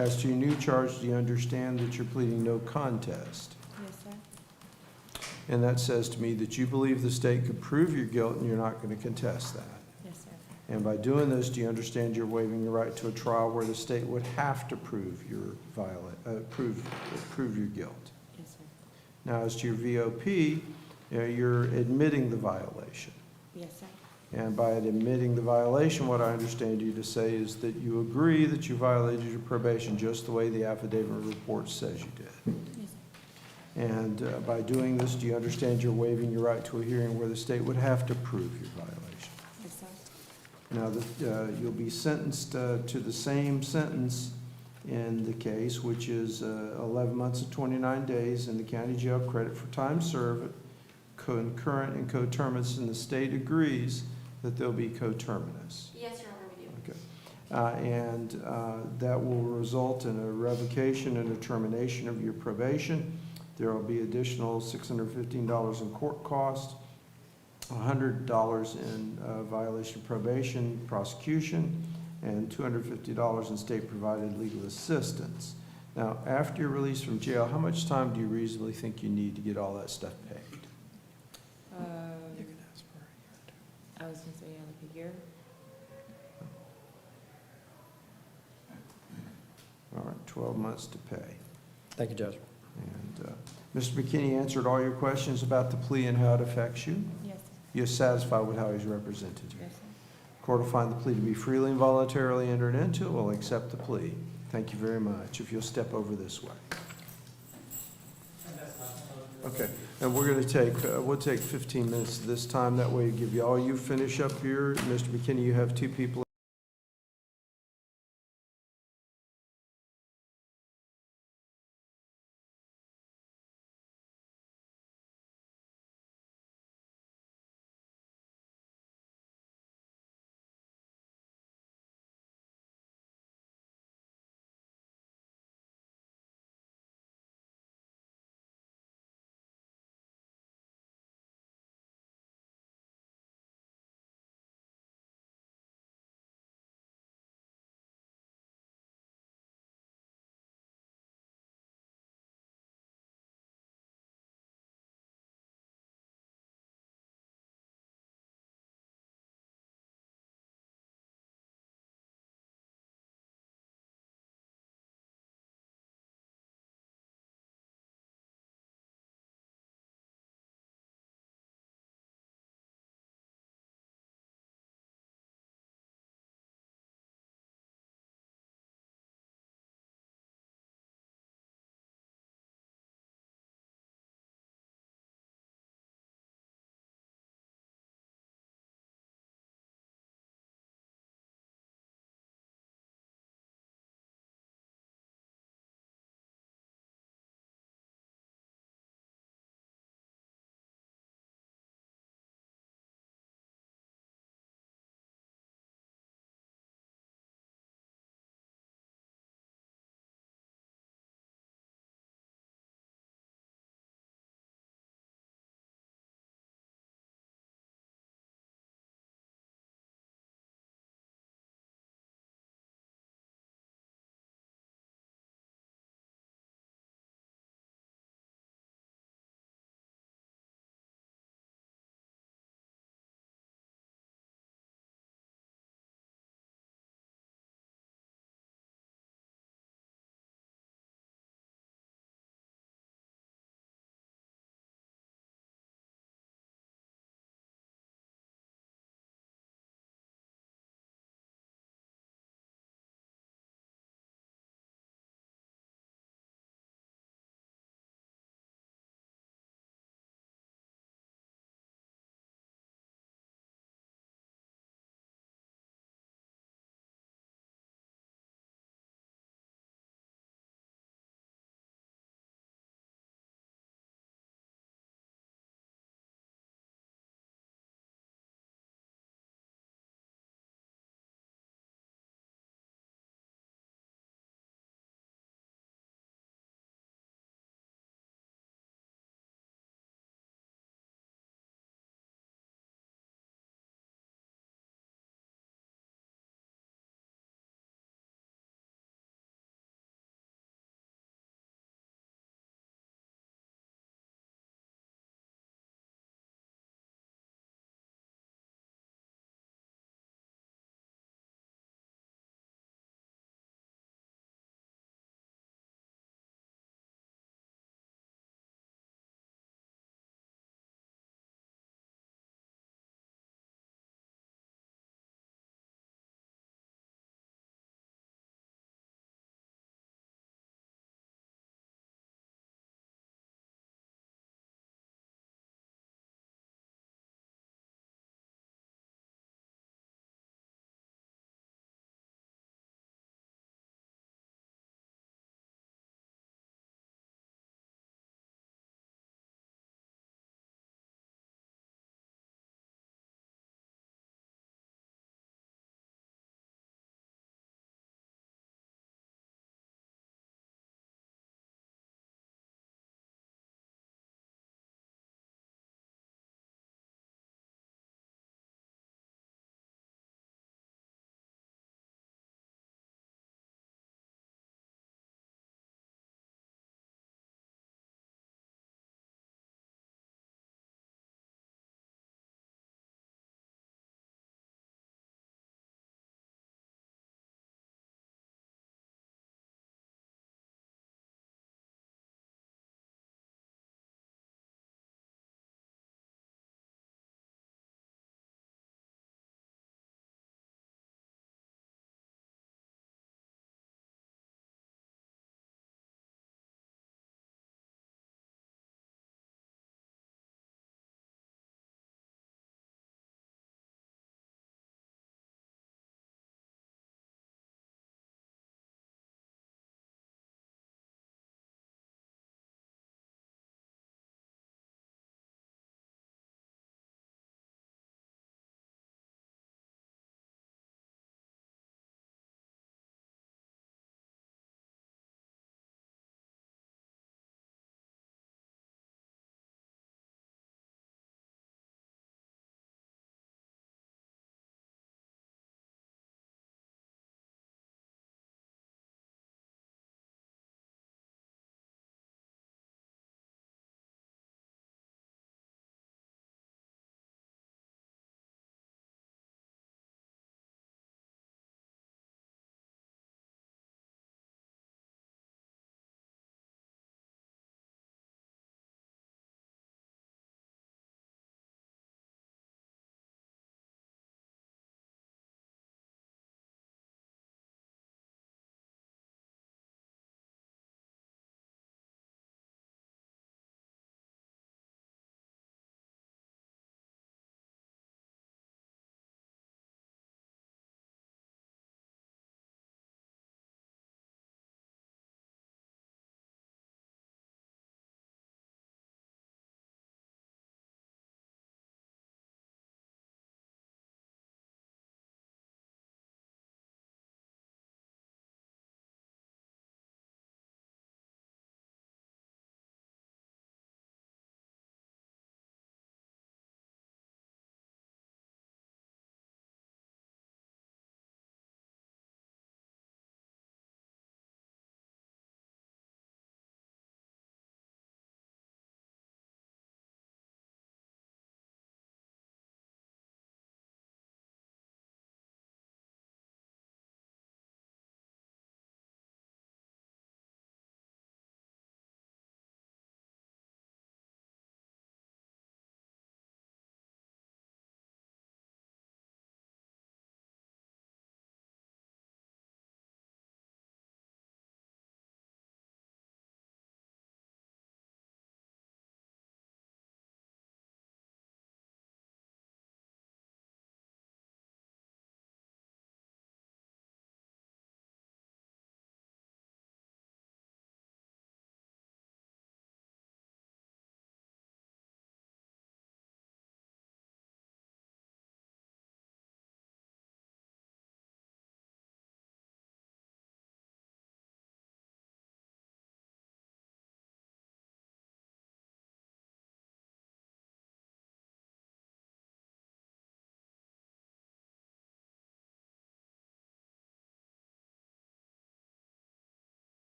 As to your new charge, do you understand that you're pleading no contest? Yes, sir. And that says to me that you believe the state could prove your guilt and you're not going to contest that. Yes, sir. And by doing this, do you understand you're waiving your right to a trial where the state would have to prove your prove your guilt? Yes, sir. Now, as to your VOP, you're admitting the violation. Yes, sir. And by admitting the violation, what I understand you to say is that you agree that you violated your probation just the way the affidavit report says you did. And by doing this, do you understand you're waiving your right to a hearing where the state would have to prove your violation? Yes, sir. Now, you'll be sentenced to the same sentence in the case, which is 11 months and 29 days in the county jail, credit for time served, concurrent and coterminous, and the state agrees that they'll be coterminous. Yes, Your Honor, we do. Okay. That will result in a revocation and a termination of your probation. There will be additional $615 in court costs, $100 in violation of probation prosecution, and $250 in state-provided legal assistance. Now, after you're released from jail, how much time do you reasonably think you need to get all that stuff paid? I was gonna say, yeah, like a year. All right, 12 months to pay. Thank you, Judge. And Mr. McKinney answered all your questions about the plea and how it affects you? Yes, sir. You're satisfied with how he's represented you? Yes, sir. Court will find the plea to be freely and voluntarily entered into, will accept the plea. Thank you very much. If you'll step over this way. Okay, and we're going to take, we'll take 15 minutes this time. That way, give you all you finish up here. Mr. McKinney, you have 2 people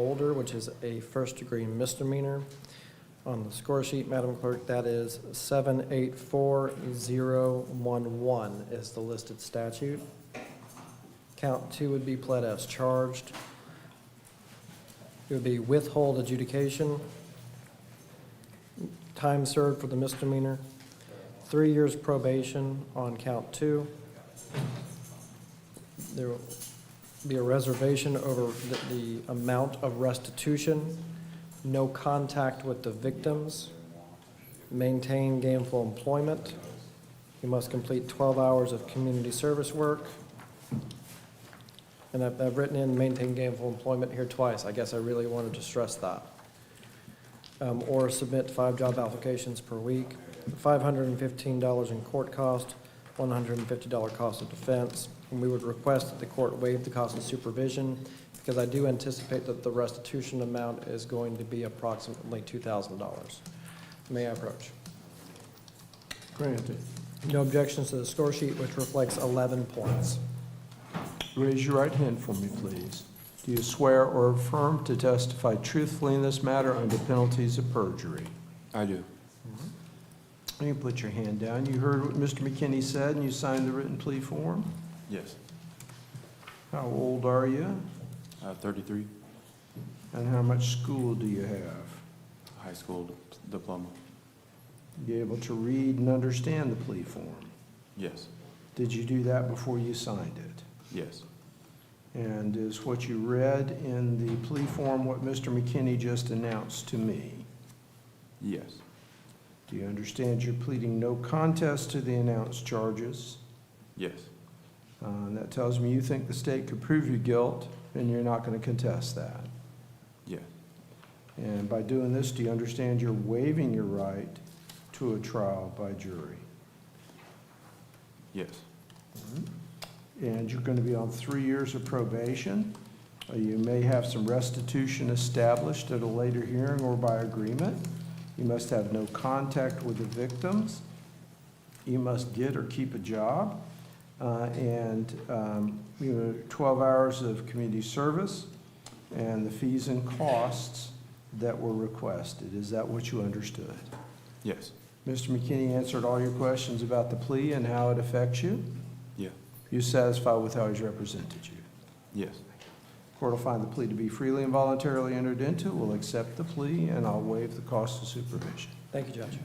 older, which is a first-degree misdemeanor. On the score sheet, Madam Clerk, that is 784011 is the listed statute. Count 2 would be pled as charged. It would be withhold adjudication, time served for the misdemeanor, 3 years probation on count 2. There will be a reservation over the amount of restitution, no contact with the victims, maintain gainful employment. You must complete 12 hours of community service work. And I've written in maintain gainful employment here twice. I guess I really wanted to stress that. Or submit 5 job applications per week, $515 in court cost, $150 cost of defense. And we would request that the court waive the cost of supervision because I do anticipate that the restitution amount is going to be approximately $2,000. May I approach? Granted. No objections to the score sheet, which reflects 11 points. Raise your right hand for me, please. Do you swear or affirm to testify truthfully in this matter under penalties of perjury? I do. You can put your hand down. You heard what Mr. McKinney said, and you signed the written plea form? Yes. How old are you? 33. And how much school do you have? High school diploma. You able to read and understand the plea form? Yes. Did you do that before you signed it? Yes. And is what you read in the plea form what Mr. McKinney just announced to me? Yes. Do you understand you're pleading no contest to the announced charges? Yes. And that tells me you think the state could prove you guilt, and you're not going to contest that. Yeah. And by doing this, do you understand you're waiving your right to a trial by jury? Yes. And you're going to be on 3 years of probation. You may have some restitution established at a later hearing or by agreement. You must have no contact with the victims. You must get or keep a job. 12 hours of community service and the fees and costs that were requested. Is that what you understood? Yes. Mr. McKinney answered all your questions about the plea and how it affects you? Yeah. You satisfied with how he's represented you? Yes. Court will find the plea to be freely and voluntarily entered into, will accept the plea, and I'll waive the cost of supervision. Thank you, Judge.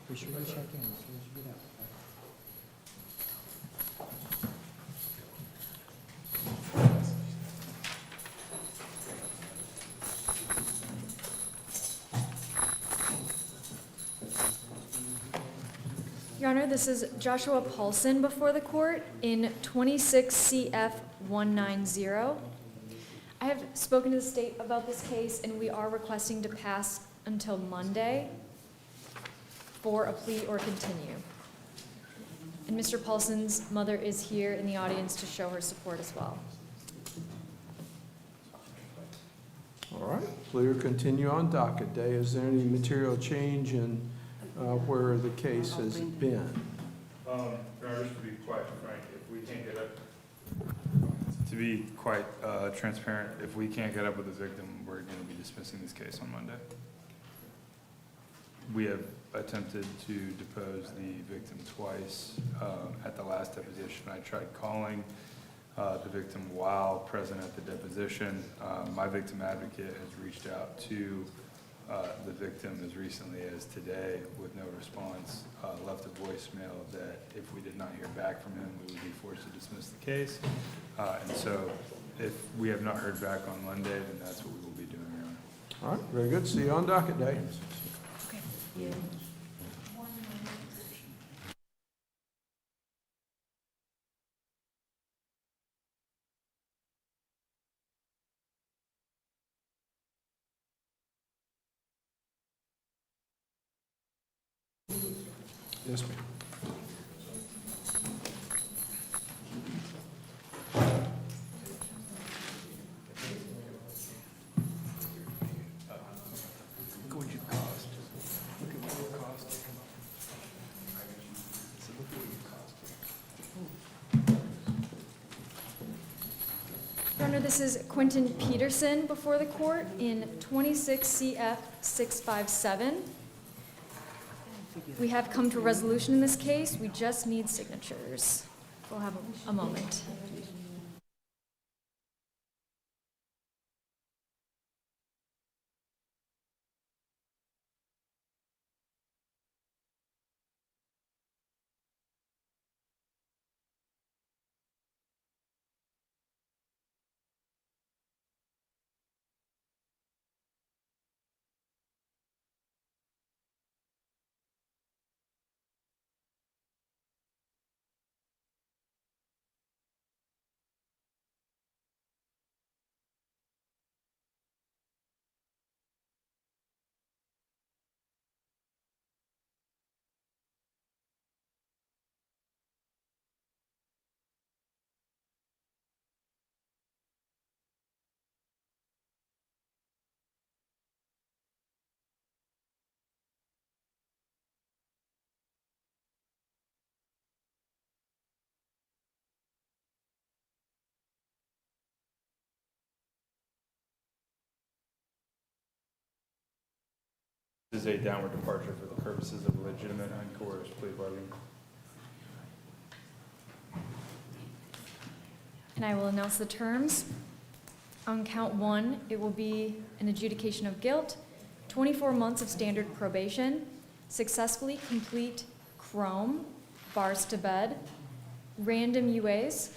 Be sure to check in as soon as you get out. Your Honor, this is Joshua Paulson before the court in 26 CF 190. I have spoken to the state about this case, and we are requesting to pass until Monday for a plea or continue. And Mr. Paulson's mother is here in the audience to show her support as well. All right, plea or continue on docket day. Is there any material change in where the case has been? Your Honor, just to be quite frank, if we can't get up, to be quite transparent, if we can't get up with the victim, we're going to be dismissing this case on Monday. We have attempted to depose the victim twice. At the last deposition, I tried calling the victim while present at the deposition. My victim advocate has reached out to the victim as recently as today with no response, left a voicemail that if we did not hear back from him, we would be forced to dismiss the case. And so if we have not heard back on Monday, then that's what we will be doing, Your Honor. All right, very good. See you on docket day. Okay. Yes, ma'am. Look at what you cost. Look at what it cost. So look at what you cost. Your Honor, this is Quentin Peterson before the court in 26 CF 657. We have come to a resolution in this case. We just need signatures. We'll have a moment. This is a downward departure for the purposes of legitimate and coerced plea bargaining. And I will announce the terms. On count 1, it will be an adjudication of guilt, 24 months of standard probation, successfully complete Chrome, bars to bed, random UAs,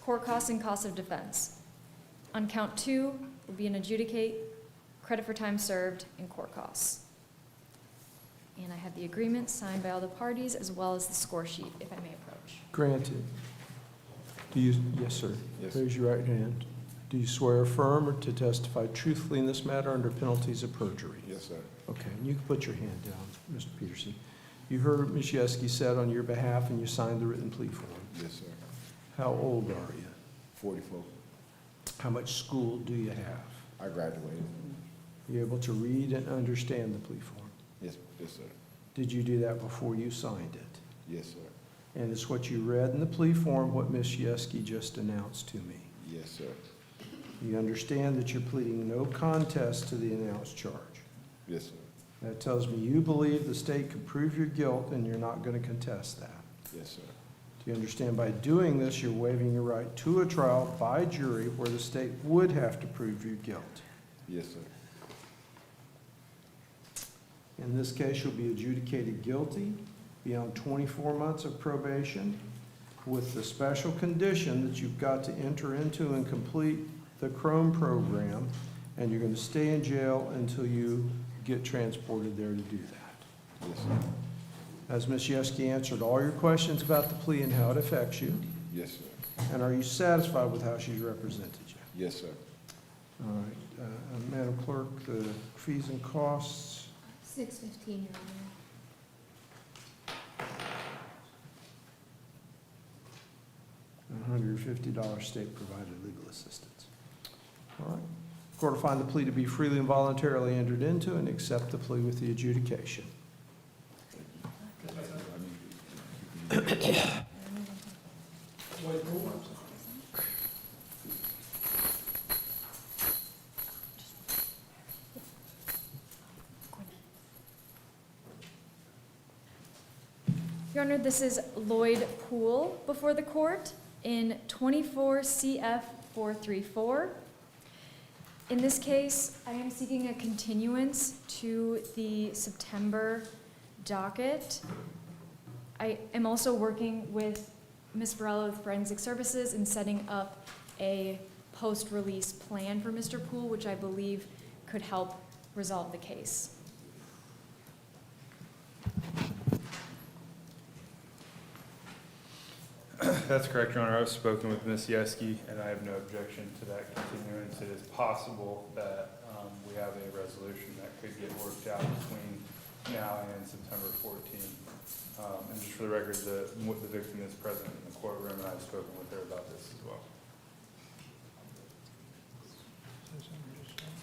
court costs and costs of defense. On count 2 will be an adjudicate, credit for time served, and court costs. And I have the agreement signed by all the parties as well as the score sheet, if I may approach. Granted. Do you, yes, sir. Yes. Raise your right hand. Do you swear affirm or to testify truthfully in this matter under penalties of perjury? Yes, sir. Okay, and you can put your hand down, Mr. Peterson. You heard what Ms. Yeske said on your behalf and you signed the written plea form. Yes, sir. How old are you? 44. How much school do you have? I graduated. You able to read and understand the plea form? Yes, yes, sir. Did you do that before you signed it? Yes, sir. And it's what you read in the plea form, what Ms. Yeske just announced to me. Yes, sir. You understand that you're pleading no contest to the announced charge. Yes, sir. That tells me you believe the state could prove your guilt and you're not going to contest that. Yes, sir. Do you understand by doing this, you're waiving your right to a trial by jury where the state would have to prove your guilt? Yes, sir. In this case, you'll be adjudicated guilty beyond 24 months of probation with the special condition that you've got to enter into and complete the Chrome program, and you're going to stay in jail until you get transported there to do that. Yes, sir. Has Ms. Yeske answered all your questions about the plea and how it affects you? Yes, sir. And are you satisfied with how she's represented you? Yes, sir. All right. Madam Clerk, the fees and costs. $615, Your Honor. $150 state-provided legal assistance. All right. Court will find the plea to be freely and voluntarily entered into and accept the plea with the adjudication. Your Honor, this is Lloyd Poole before the court in 24 CF 434. In this case, I am seeking a continuance to the September docket. I am also working with Ms. Varela with Forensic Services in setting up a post-release plan for Mr. Poole, which I believe could help resolve the case. That's correct, Your Honor. I've spoken with Ms. Yeske, and I have no objection to that continuance. It is possible that we have a resolution that could get worked out between now and September 14th. And just for the record, the victim is present in the courtroom, and I've spoken with her about this as well.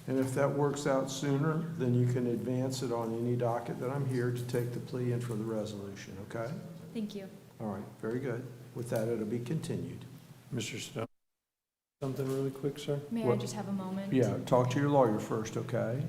And if that works out sooner, then you can advance it on any docket that I'm here to take the plea in for the resolution, okay? Thank you. All right, very good. With that, it'll be continued. Mr. Stone? Something really quick, sir? May I What? just have a moment? Yeah, talk to your lawyer first, okay?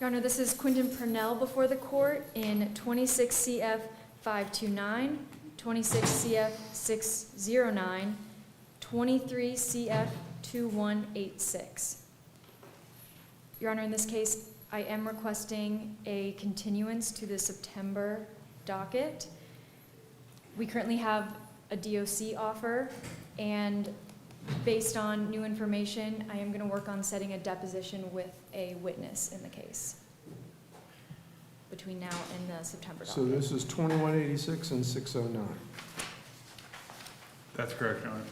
Your Honor, this is Quentin Purnell before the court in 26 CF 529, 26 CF 609, 23 CF 2186. Your Honor, in this case, I am requesting a continuance to the September docket. We currently have a DOC offer, and based on new information, I am going to work on setting a deposition with a witness in the case between now and the September docket. So this is 2186 and 609. That's correct, Your Honor.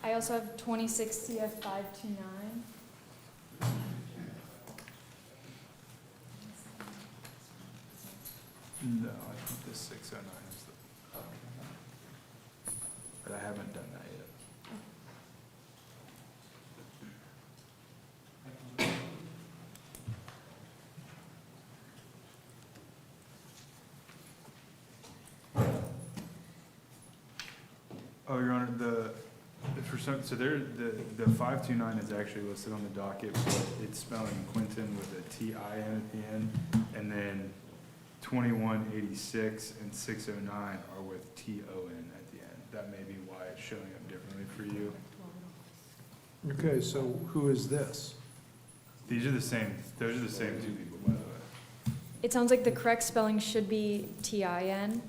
I also have 26 CF 529. No, I think the 609 is the, but I haven't done that yet. Oh, Your Honor, so there, the 529 is actually listed on the docket, but it's spelling Quentin with a T-I-N at the end, and then 2186 and 609 are with T-O-N at the end. That may be why it's showing up differently for you. Okay, so who is this? Those are the same two people, by the way. It sounds like the correct spelling should be T-I-N.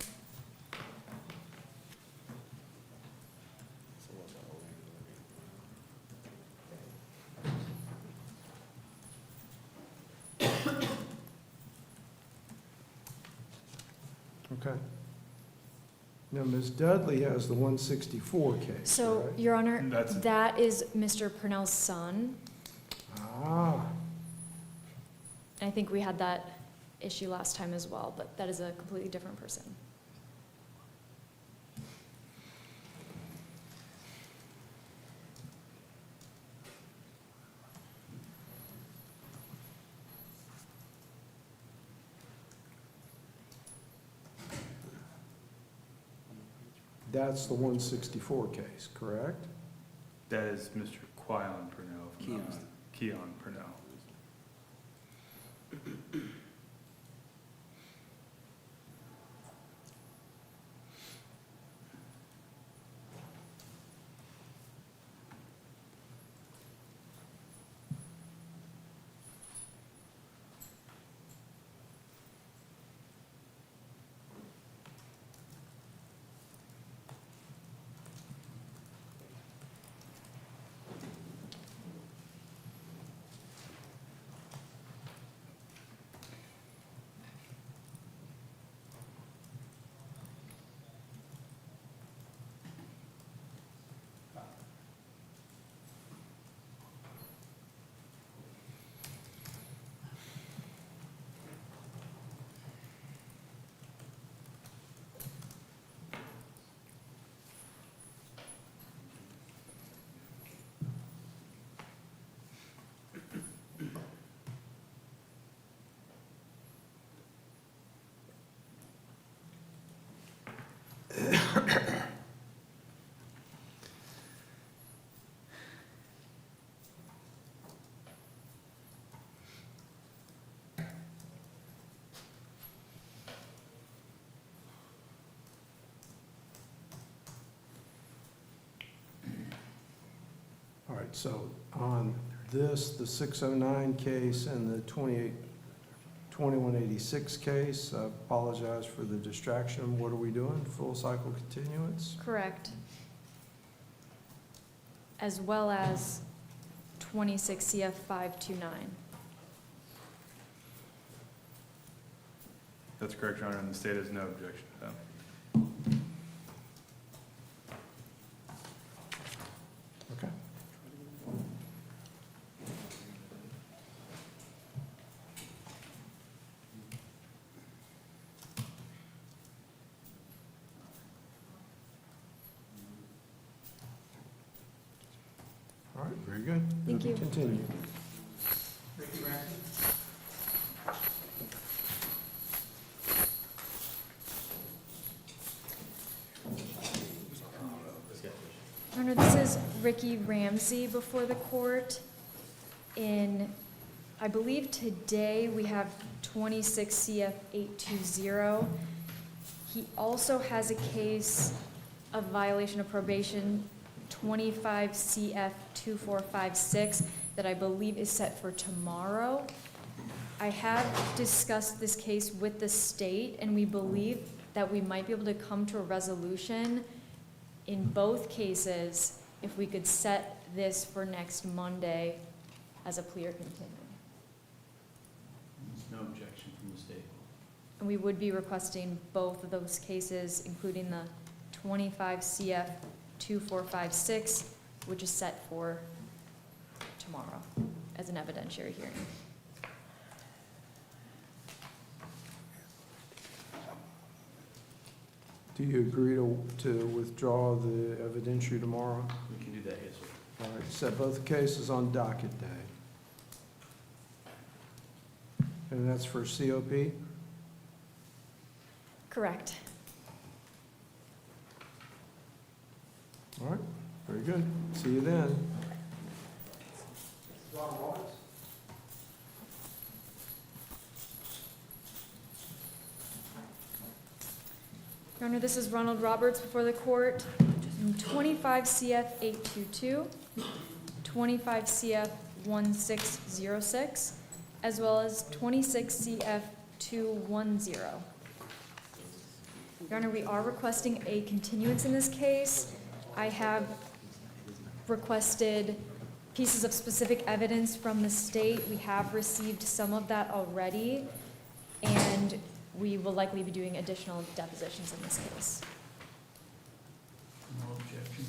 Okay. Now, Ms. Dudley has the 164 case, So, correct? Your Honor, That's- that is Mr. Purnell's son. Ah, And I think we had that issue last time as well, but that is a completely different person. that's the 164 case, correct? That is Mr. Quillen Purnell. Keon Purnell. right, so on this, the 609 case and the 2186 case, I apologize for the distraction. What are we doing? Full cycle continuance? Correct. As well as 26 CF 529. That's correct, Your Honor, and the state has no objection to that. Okay. All right, very good. Thank you. Continue. Ricky Ramsey? Your Honor, this is Ricky Ramsey before the court. I believe today we have 26 CF 820. He also has a case of violation of probation, 25 CF 2456, that I believe is set for tomorrow. I have discussed this case with the state, and we believe that we might be able to come to a resolution in both cases if we could set this for next Monday as a plea or continuance. There's no objection from the state. And we would be requesting both of those cases, including the 25 CF 2456, which is set for tomorrow as an evidentiary hearing. Do you agree to withdraw the evidentiary tomorrow? We can do that, yes, sir. All right, set both cases on docket day. And that's for COP? Correct. All right, very good. See you then. Ron Roberts? Your Honor, this is Ronald Roberts before the court. 25 CF 822, 25 CF 1606, as well as 26 CF 210. Your Honor, we are requesting a continuance in this case. I have requested pieces of specific evidence from the state. We have received some of that already, and we will likely be doing additional depositions in this case. No objection.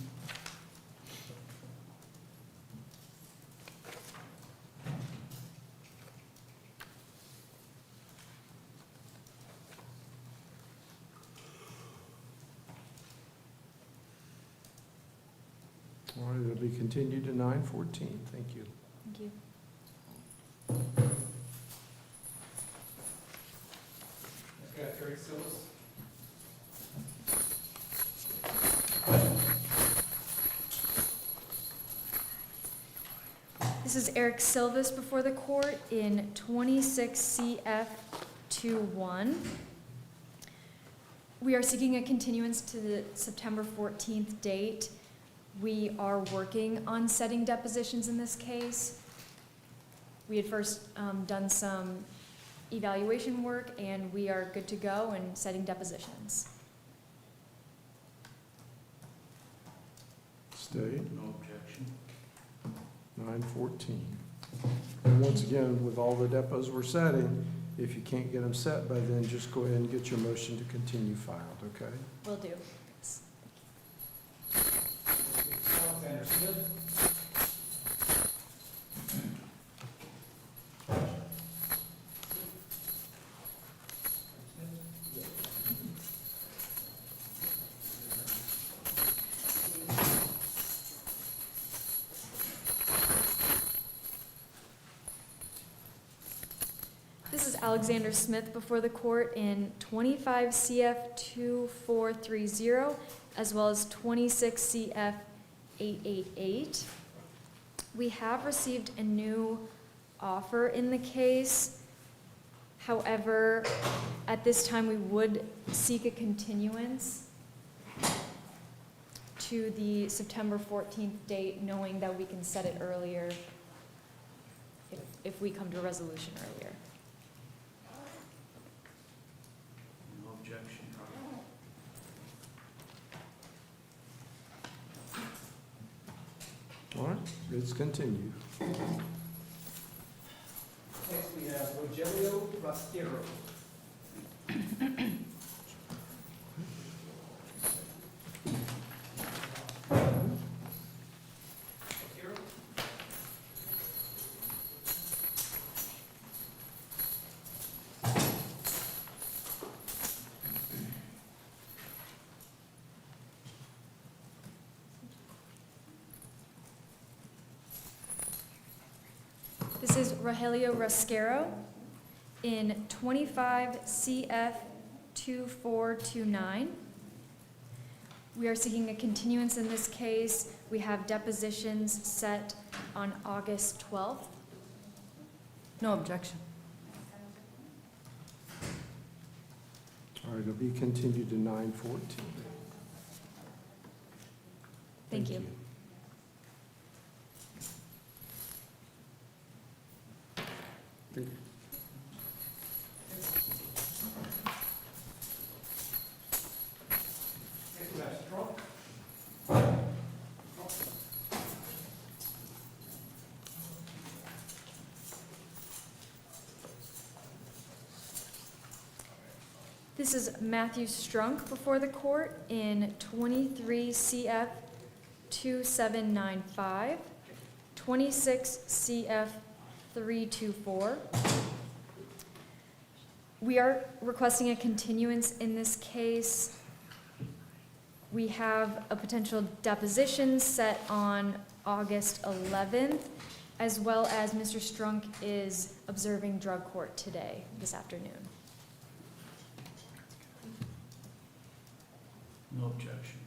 All right, it'll be continued to 9/14. Thank you. Thank you. I've got Eric Sills. This is Eric Silvis before the court in 26 CF 21. We are seeking a continuance to the September 14th date. We are working on setting depositions in this case. We had first done some evaluation work, and we are good to go and setting depositions. Stay, No objection. 9/14. And once again, with all the depots we're setting, if you can't get them set by then, just go ahead and get your motion to continue filed, okay? Will do. Alexander Smith? This is Alexander Smith before the court in 25 CF 2430, as well as 26 CF 888. We have received a new offer in the case. However, at this time, we would seek a continuance to the September 14th date, knowing that we can set it earlier if we come to a resolution earlier. No objection. All right, it's continued. Next, we have Rogelio Rasquero. This is Rogelio Rasquero in 25 CF 2429. We are seeking a continuance in this case. We have depositions set on August 12th. No objection. All right, it'll be continued to 9/14. Thank you. Next, we have Strunk. This is Matthew Strunk before the court in 23 CF 2795, 26 CF 324. We are requesting a continuance in this case. We have a potential deposition set on August 11th, as well as Mr. Strunk is observing drug court today, this afternoon. No objection.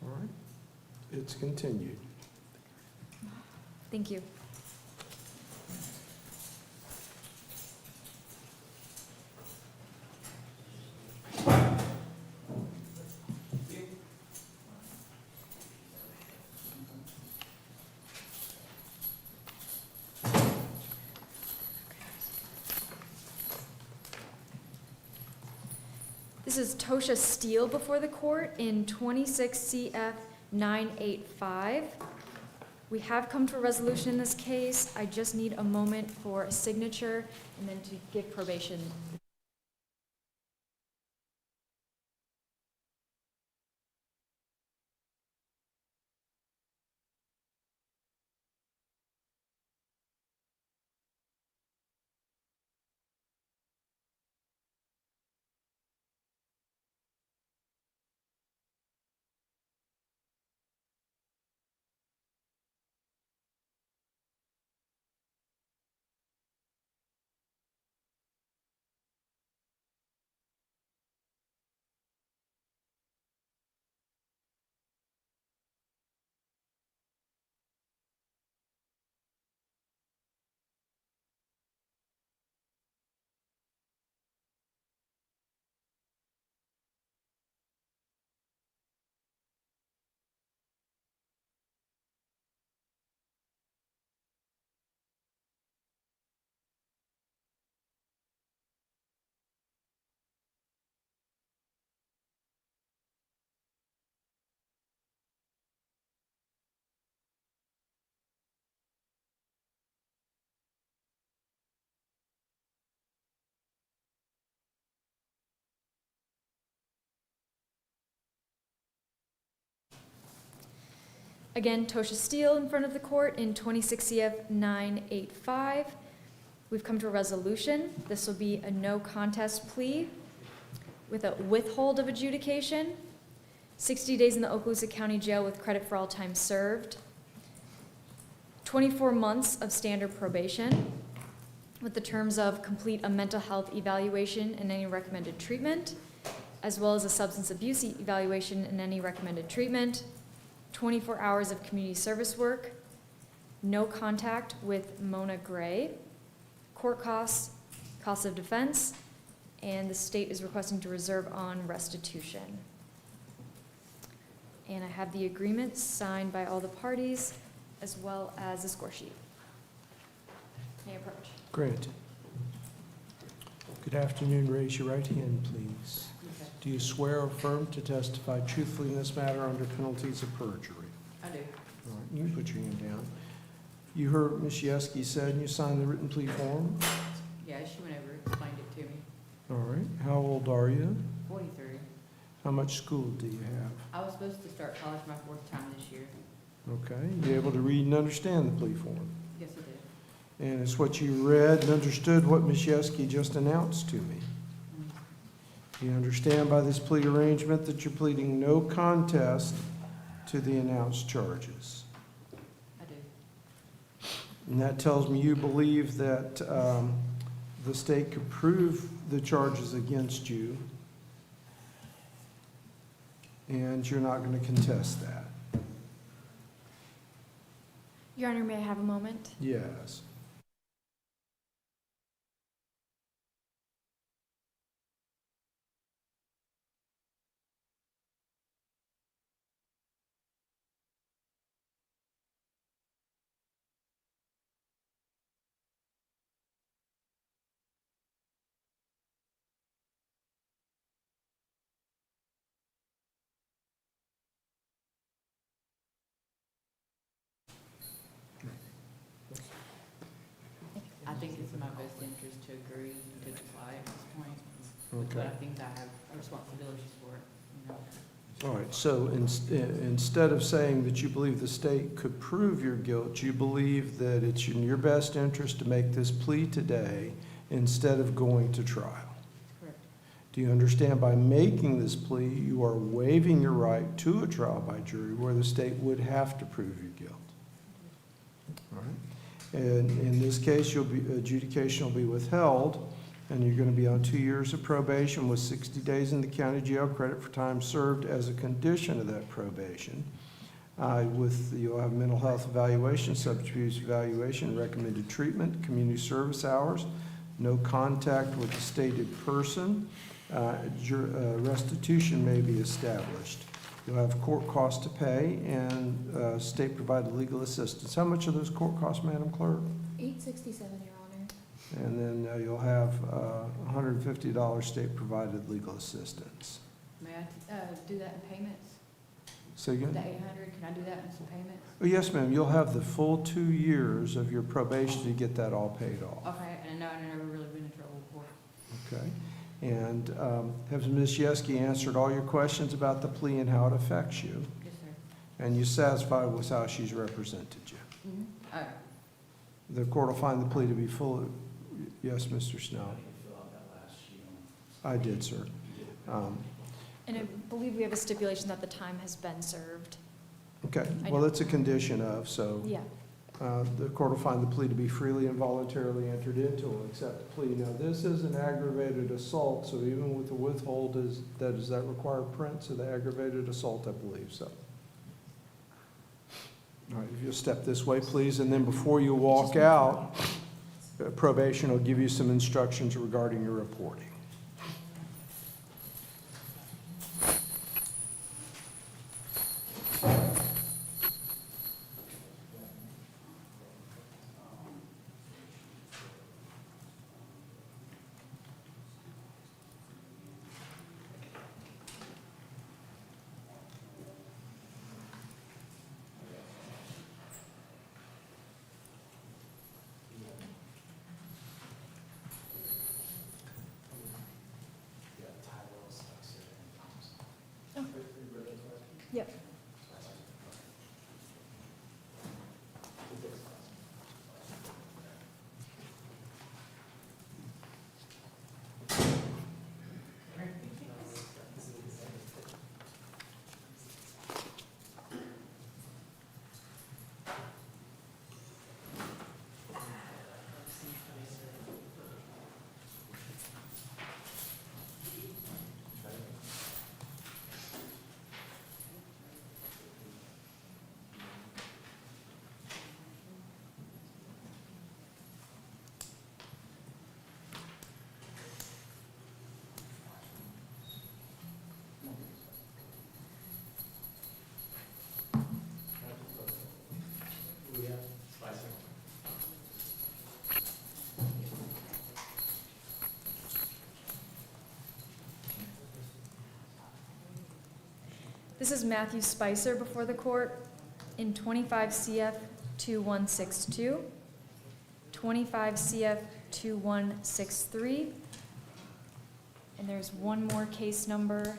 All right, it's continued. Thank you. This is Tosha Steele before the court in 26 CF 985. We have come to a resolution in this case. I just need a moment for a signature and then to give probation. Again, Tosha Steele in front of the court in 26 CF 985. We've come to a resolution. This will be a no contest plea with a withhold of adjudication, 60 days in the Okaloosa County Jail with credit for all time served, 24 months of standard probation with the terms of complete a mental health evaluation and any recommended treatment, as well as a substance abuse evaluation and any recommended treatment, 24 hours of community service work, no contact with Mona Gray, court costs, costs of defense, and the state is requesting to reserve on restitution. And I have the agreement signed by all the parties, as well as a score sheet. May approach. Granted. Good afternoon. Raise your right hand, please. Do you swear or affirm to testify truthfully in this matter under penalties of perjury? I do. All right, you can put your hand down. You heard Ms. Yeske said, and you signed the written plea form? Yeah, she went over, explained it to me. All right. How old are you? 43. How much school do you have? I was supposed to start college my 4th time this year. Okay. You able to read and understand the plea form? Yes, I did. And it's what you read and understood what Ms. Yeske just announced to me. You understand by this plea arrangement that you're pleading no contest to the announced charges. I do. And that tells me you believe that the state could prove the charges against you, and you're not going to contest that. Your Honor, may I have a moment? Yes. I think it's in my best interest to agree to comply at this point. Okay. But I think I have responsibilities for it, you know. All right, so instead of saying that you believe the state could prove your guilt, you believe that it's in your best interest to make this plea today instead of going to trial. Correct. Do you understand by making this plea, you are waiving your right to a trial by jury where the state would have to prove your guilt? All right. And in this case, adjudication will be withheld, and you're going to be on 2 years of probation with 60 days in the county jail, credit for time served as a condition of that probation. You'll have mental health evaluation, substance abuse evaluation, recommended treatment, community service hours, no contact with the stated person. Restitution may be established. You'll have court costs to pay and state-provided legal assistance. How much are those court costs, Madam Clerk? $867, Your Honor. And then you'll have $150 state-provided legal assistance. May I do that in payments? Say again? The 800, can I do that in some payments? Oh, yes, ma'am. You'll have the full 2 years of your probation to get that all paid off. Okay, and I know I've never really been in trouble before. Okay. And has Ms. Yeske answered all your questions about the plea and how it affects you? Yes, sir. And you're satisfied with how she's represented you? Mm-hmm. All right. The court will find the plea to be full. Yes, Mr. Snow? I did, sir. And I believe we have a stipulation that the time has been served. Okay, I well, know. it's a condition of, so. Yeah. The court will find the plea to be freely and voluntarily entered into and accept the plea. Now, this is an aggravated assault, so even with the withhold, does that require print of the aggravated assault, I believe so. All right, if you'll step this way, please, and then before you walk out, probation will give you some instructions regarding your reporting. Yep. This is Matthew Spicer before the court in 25 CF 2162, 25 CF 2163, and there's one more case number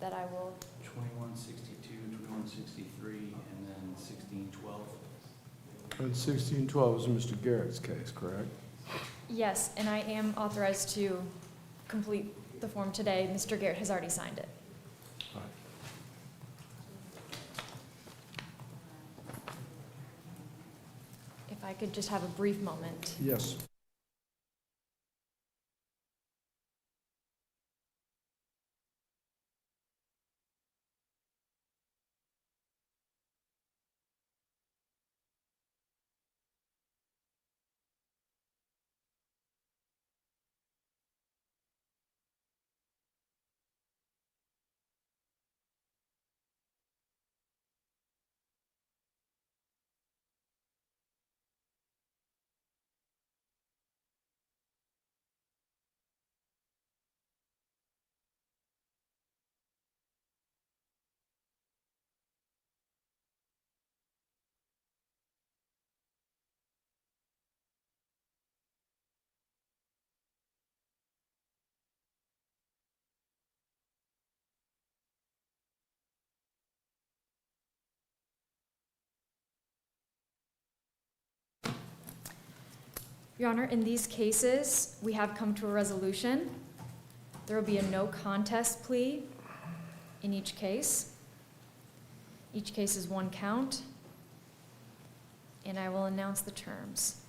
that I will, 2162, 2163, and then 1612. And 1612 is Mr. Garrett's case, correct? yes, and I am authorized to complete the form today. Mr. Garrett has already signed it. All right. If I could just have a brief moment. Yes. Your Honor, in these cases, we have come to a resolution. There will be a no contest plea in each case. Each case is one count. And I will announce the terms.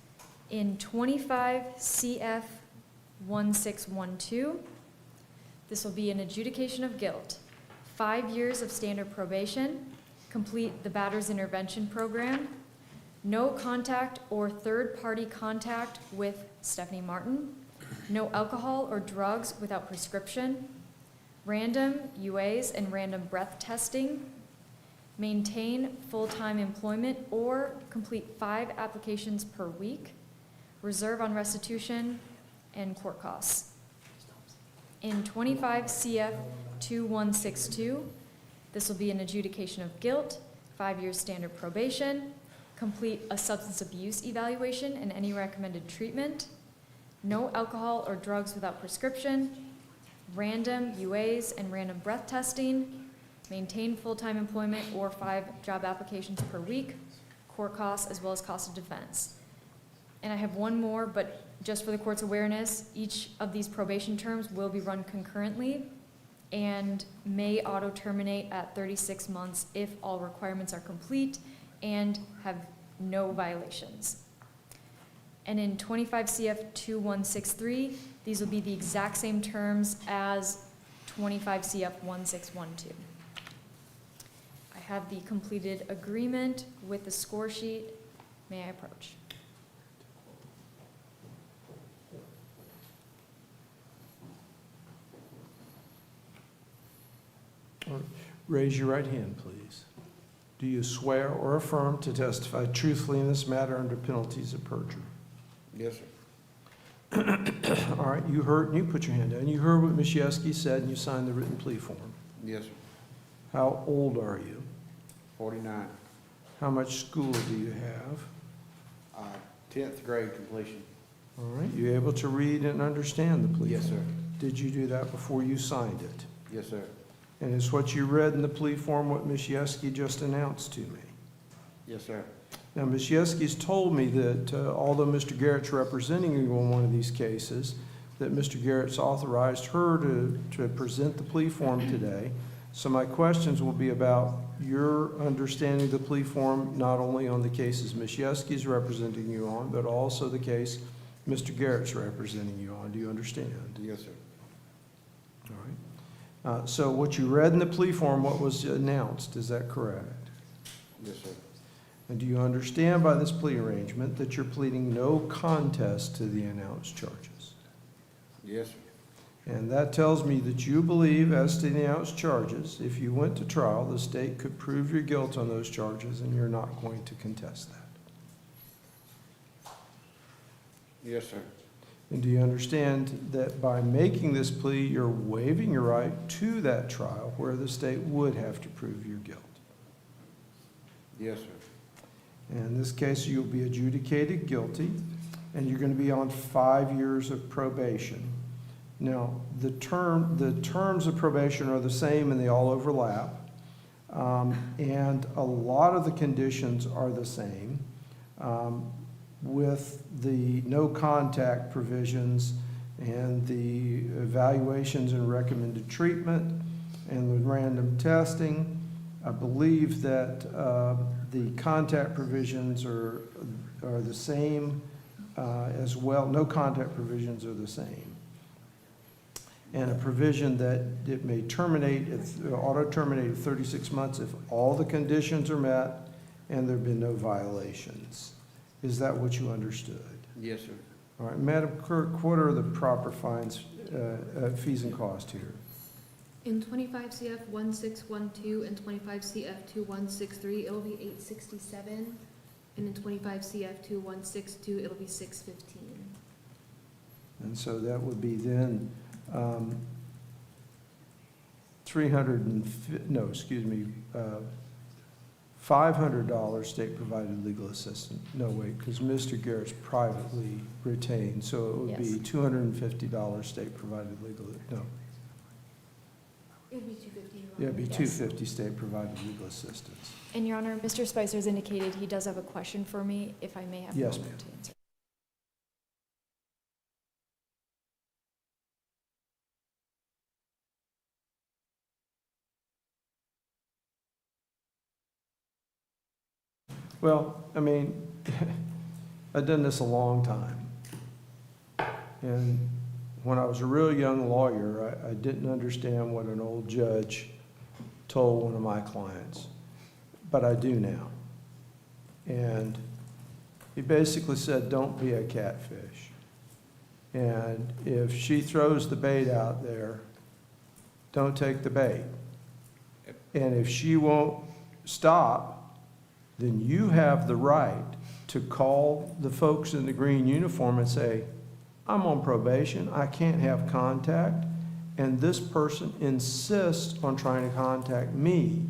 In 25 CF 1612, this will be an adjudication of guilt, 5 years of standard probation, complete the batter's intervention program, no contact or third-party contact with Stephanie Martin, no alcohol or drugs without prescription, random UAs and random breath testing, maintain full-time employment or complete 5 applications per week, reserve on restitution and court costs. In 25 CF 2162, this will be an adjudication of guilt, 5 years standard probation, complete a substance abuse evaluation and any recommended treatment, no alcohol or drugs without prescription, random UAs and random breath testing, maintain full-time employment or 5 job applications per week, court costs as well as cost of defense. And I have one more, but just for the court's awareness, each of these probation terms will be run concurrently and may auto-terminate at 36 months if all requirements are complete and have no violations. And in 25 CF 2163, these will be the exact same terms as 25 CF 1612. I have the completed agreement with the score sheet. May I approach? Raise your right hand, please. Do you swear or affirm to testify truthfully in this matter under penalties of perjury? Yes, sir. All right, you heard, you put your hand down. You heard what Ms. Yeske said and you signed the written plea form. Yes, sir. How old are you? 49. How much school do you have? 10th grade completion. All right, you able to read and understand the plea? Yes, sir. form? Did you do that before you signed it? Yes, sir. And is what you read in the plea form what Ms. Yeske just announced to me? Yes, sir. Now, Ms. Yeske's told me that although Mr. Garrett's representing you on one of these cases, that Mr. Garrett's authorized her to present the plea form today. So my questions will be about your understanding of the plea form, not only on the cases Ms. Yeske's representing you on, but also the case Mr. Garrett's representing you on. Do you understand? Yes, sir. All right. So what you read in the plea form, what was announced, is that correct? Yes, sir. And do you understand by this plea arrangement that you're pleading no contest to the announced charges? Yes, sir. And that tells me that you believe, as to the announced charges, if you went to trial, the state could prove your guilt on those charges, and you're not going to contest that. Yes, sir. And do you understand that by making this plea, you're waiving your right to that trial where the state would have to prove your guilt? Yes, sir. And in this case, you'll be adjudicated guilty, and you're going to be on 5 years of probation. Now, the terms of probation are the same and they all overlap. And a lot of the conditions are the same, with the no contact provisions and the evaluations and recommended treatment and the random testing. I believe that the contact provisions are the same as well. No contact provisions are the same. And a provision that it may terminate, auto-terminate at 36 months if all the conditions are met and there have been no violations. Is that what you understood? Yes, sir. All right, Madam Clerk, what are the proper fines, fees and costs here? In 25 CF 1612 and 25 CF 2163, it'll be $867. And in 25 CF 2162, it'll be $615. And so that would be then $500 state-provided legal assistance. No, wait, because Mr. Garrett's privately retained, so it would be Yes. $250 state-provided legal, no. It would be $250. Yeah, it'd be Yes. $250 state-provided legal assistance. And Your Honor, Mr. Spicer's indicated he does have a question for me, if I may have a Yes, moment ma'am. to answer. Well, I mean, I've done this a long time. And when I was a real young lawyer, I didn't understand what an old judge told one of my clients, but I do now. And he basically said, don't be a catfish. And if she throws the bait out there, don't take the bait. And if she won't stop, then you have the right to call the folks in the green uniform and say, I'm on probation, I can't have contact, and this person insists on trying to contact me.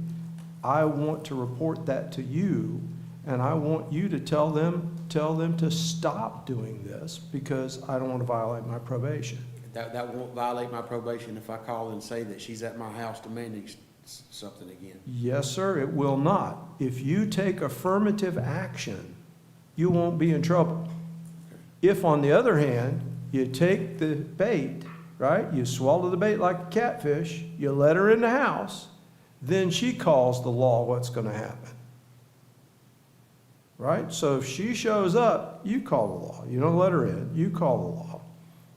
I want to report that to you, and I want you to tell them to stop doing this because I don't want to violate my probation. That won't violate my probation if I call and say that she's at my house demanding something again. Yes, sir, it will not. If you take affirmative action, you won't be in trouble. If, on the other hand, you take the bait, right, you swallow the bait like a catfish, you let her in the house, then she calls the law what's going to happen. Right? So if she shows up, you call the law. You don't let her in, you call the law.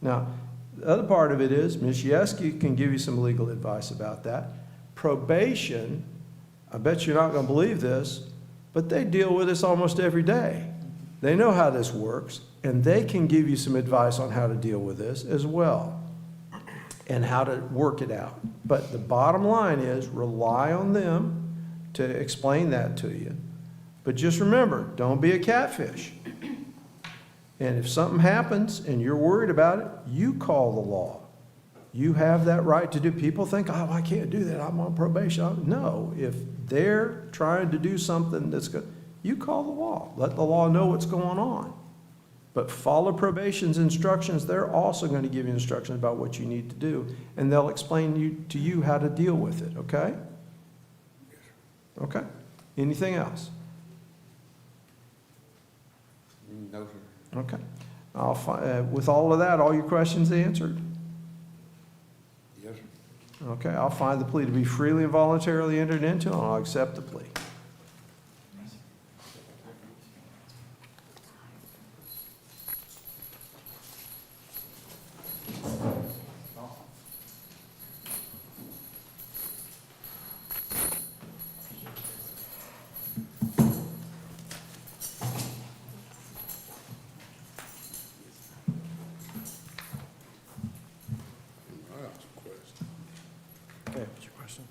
Now, the other part of it is, Ms. Yeski can give you some legal advice about that. Probation, I bet you're not going to believe this, but they deal with this almost every day. They know how this works, and they can give you some advice on how to deal with this as well and how to work it out. But the bottom line is rely on them to explain that to you. But just remember, don't be a catfish. And if something happens and you're worried about it, you call the law. You have that right to do. People think, oh, I can't do that, I'm on probation. No, if they're trying to do something that's good, you call the law. Let the law know what's going on. But follow probation's instructions. They're also going to give you instructions about what you need to do, and they'll explain to you how to deal with it, okay? Okay. Anything else? No, sir. Okay. With all of that, all your questions answered? Yes, sir. Okay, I'll find the plea to be freely and voluntarily entered into, and I'll accept the plea. Okay, what's your question?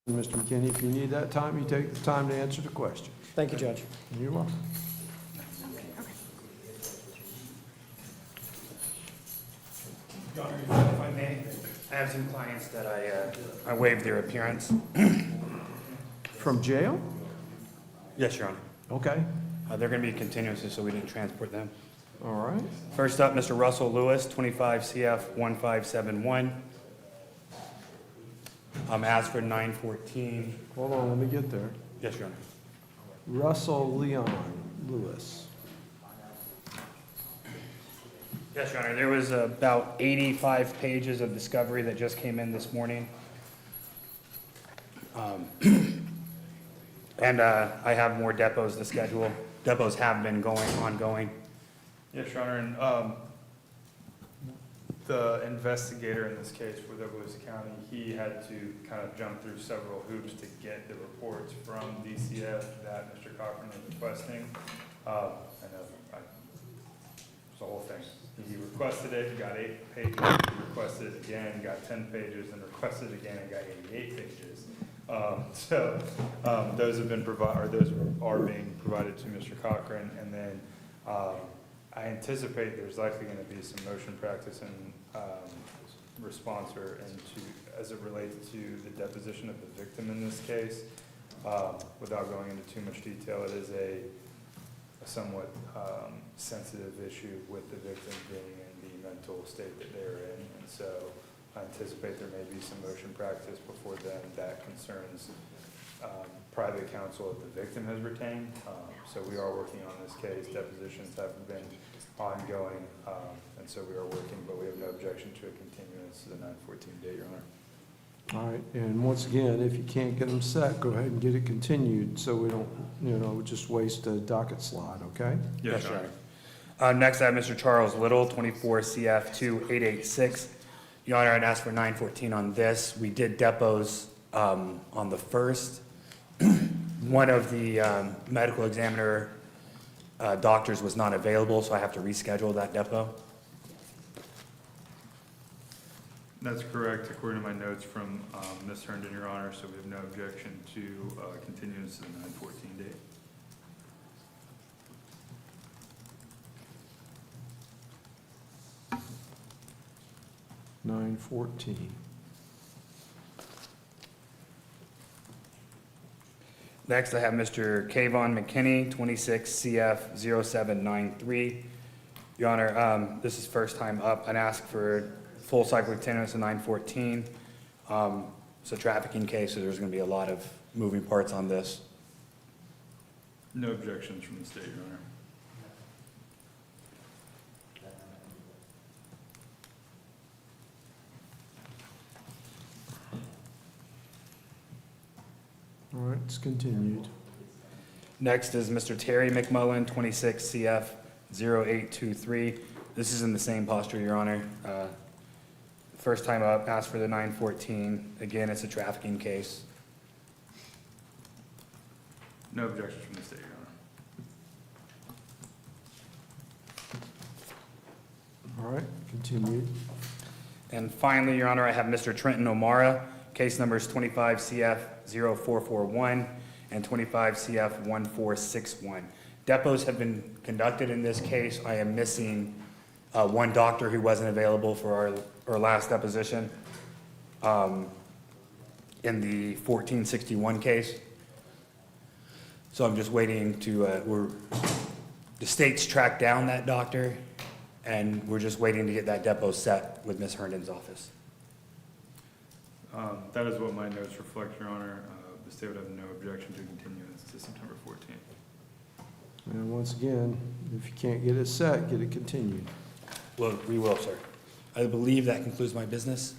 Mr. McKinney, if you need that time, you take the time to answer the question. Thank you, Judge. You're welcome. Your Honor, if I may, I have some clients that I waived their appearance. From jail? Yes, Your Honor. Okay. They're going to be continuances, so we didn't transport them. All right. First up, Mr. Russell Lewis, 25 CF 1571. Asked for 914. Hold on, let me get there. Yes, Your Honor. Russell Leon Lewis. Yes, Your Honor. There was about 85 pages of discovery that just came in this morning. And I have more depots to schedule. Depots have been ongoing. Yes, Your Honor, and the investigator in this case for Okaloosa County, he had to kind of jump through several hoops to get the reports from DCF that Mr. Cochran was requesting. I know, it's the whole thing. He requested it, got 8 pages, he requested it again, got 10 pages, and requested it again and got 88 pages. Those have been provided, or those are being provided to Mr. Cochran, and then I anticipate there's likely going to be some motion practice and response or as it relates to the deposition of the victim in this case. Without going into too much detail, it is a somewhat sensitive issue with the victim being in the mental state that they're in, and so I anticipate there may be some motion practice before then that concerns private counsel that the victim has retained. So we are working on this case. Depositions have been ongoing, and so we are working, but we have no objection to a continuance to the 9/14 date, Your Honor. All right, and once again, if you can't get them set, go ahead and get it continued so we don't, just waste a docket slot, okay? Yes, Your Honor. Next, I have Mr. Charles Little, 24 CF 2886. Your Honor, I'd ask for 914 on this. We did depots on the 1st. One of the medical examiner doctors was not available, so I have to reschedule that depot. That's correct, according to my notes from Ms. Herndon, Your Honor, so we have no objection to continuance to the 9/14 date. (9/14). Next, I have Mr. Kayvon McKinney, 26 CF 0793. Your Honor, this is first time up. I'd ask for full cycle continuance of 9/14. It's a trafficking case, so there's going to be a lot of moving parts on this. No objections from the state, Your Honor. All right, it's continued. Next is Mr. Terry McMullen, 26 CF 0823. This is in the same posture, Your Honor. First time up, asked for the 9/14. Again, it's a trafficking case. No objections from the state, Your Honor. All right, continued. And finally, Your Honor, I have Mr. Trenton O'Mara, case numbers 25 CF 0441 and 25 CF 1461. Depots have been conducted in this case. I am missing one doctor who wasn't available for our last deposition in the 1461 case. So I'm just waiting to, the state's tracked down that doctor, and we're just waiting to get that depot set with Ms. Herndon's office. That is what my notes reflect, Your Honor. The state would have no objection to continuance to September 14th. And once again, if you can't get it set, get it continued. Well, we will, sir. I believe that concludes my business.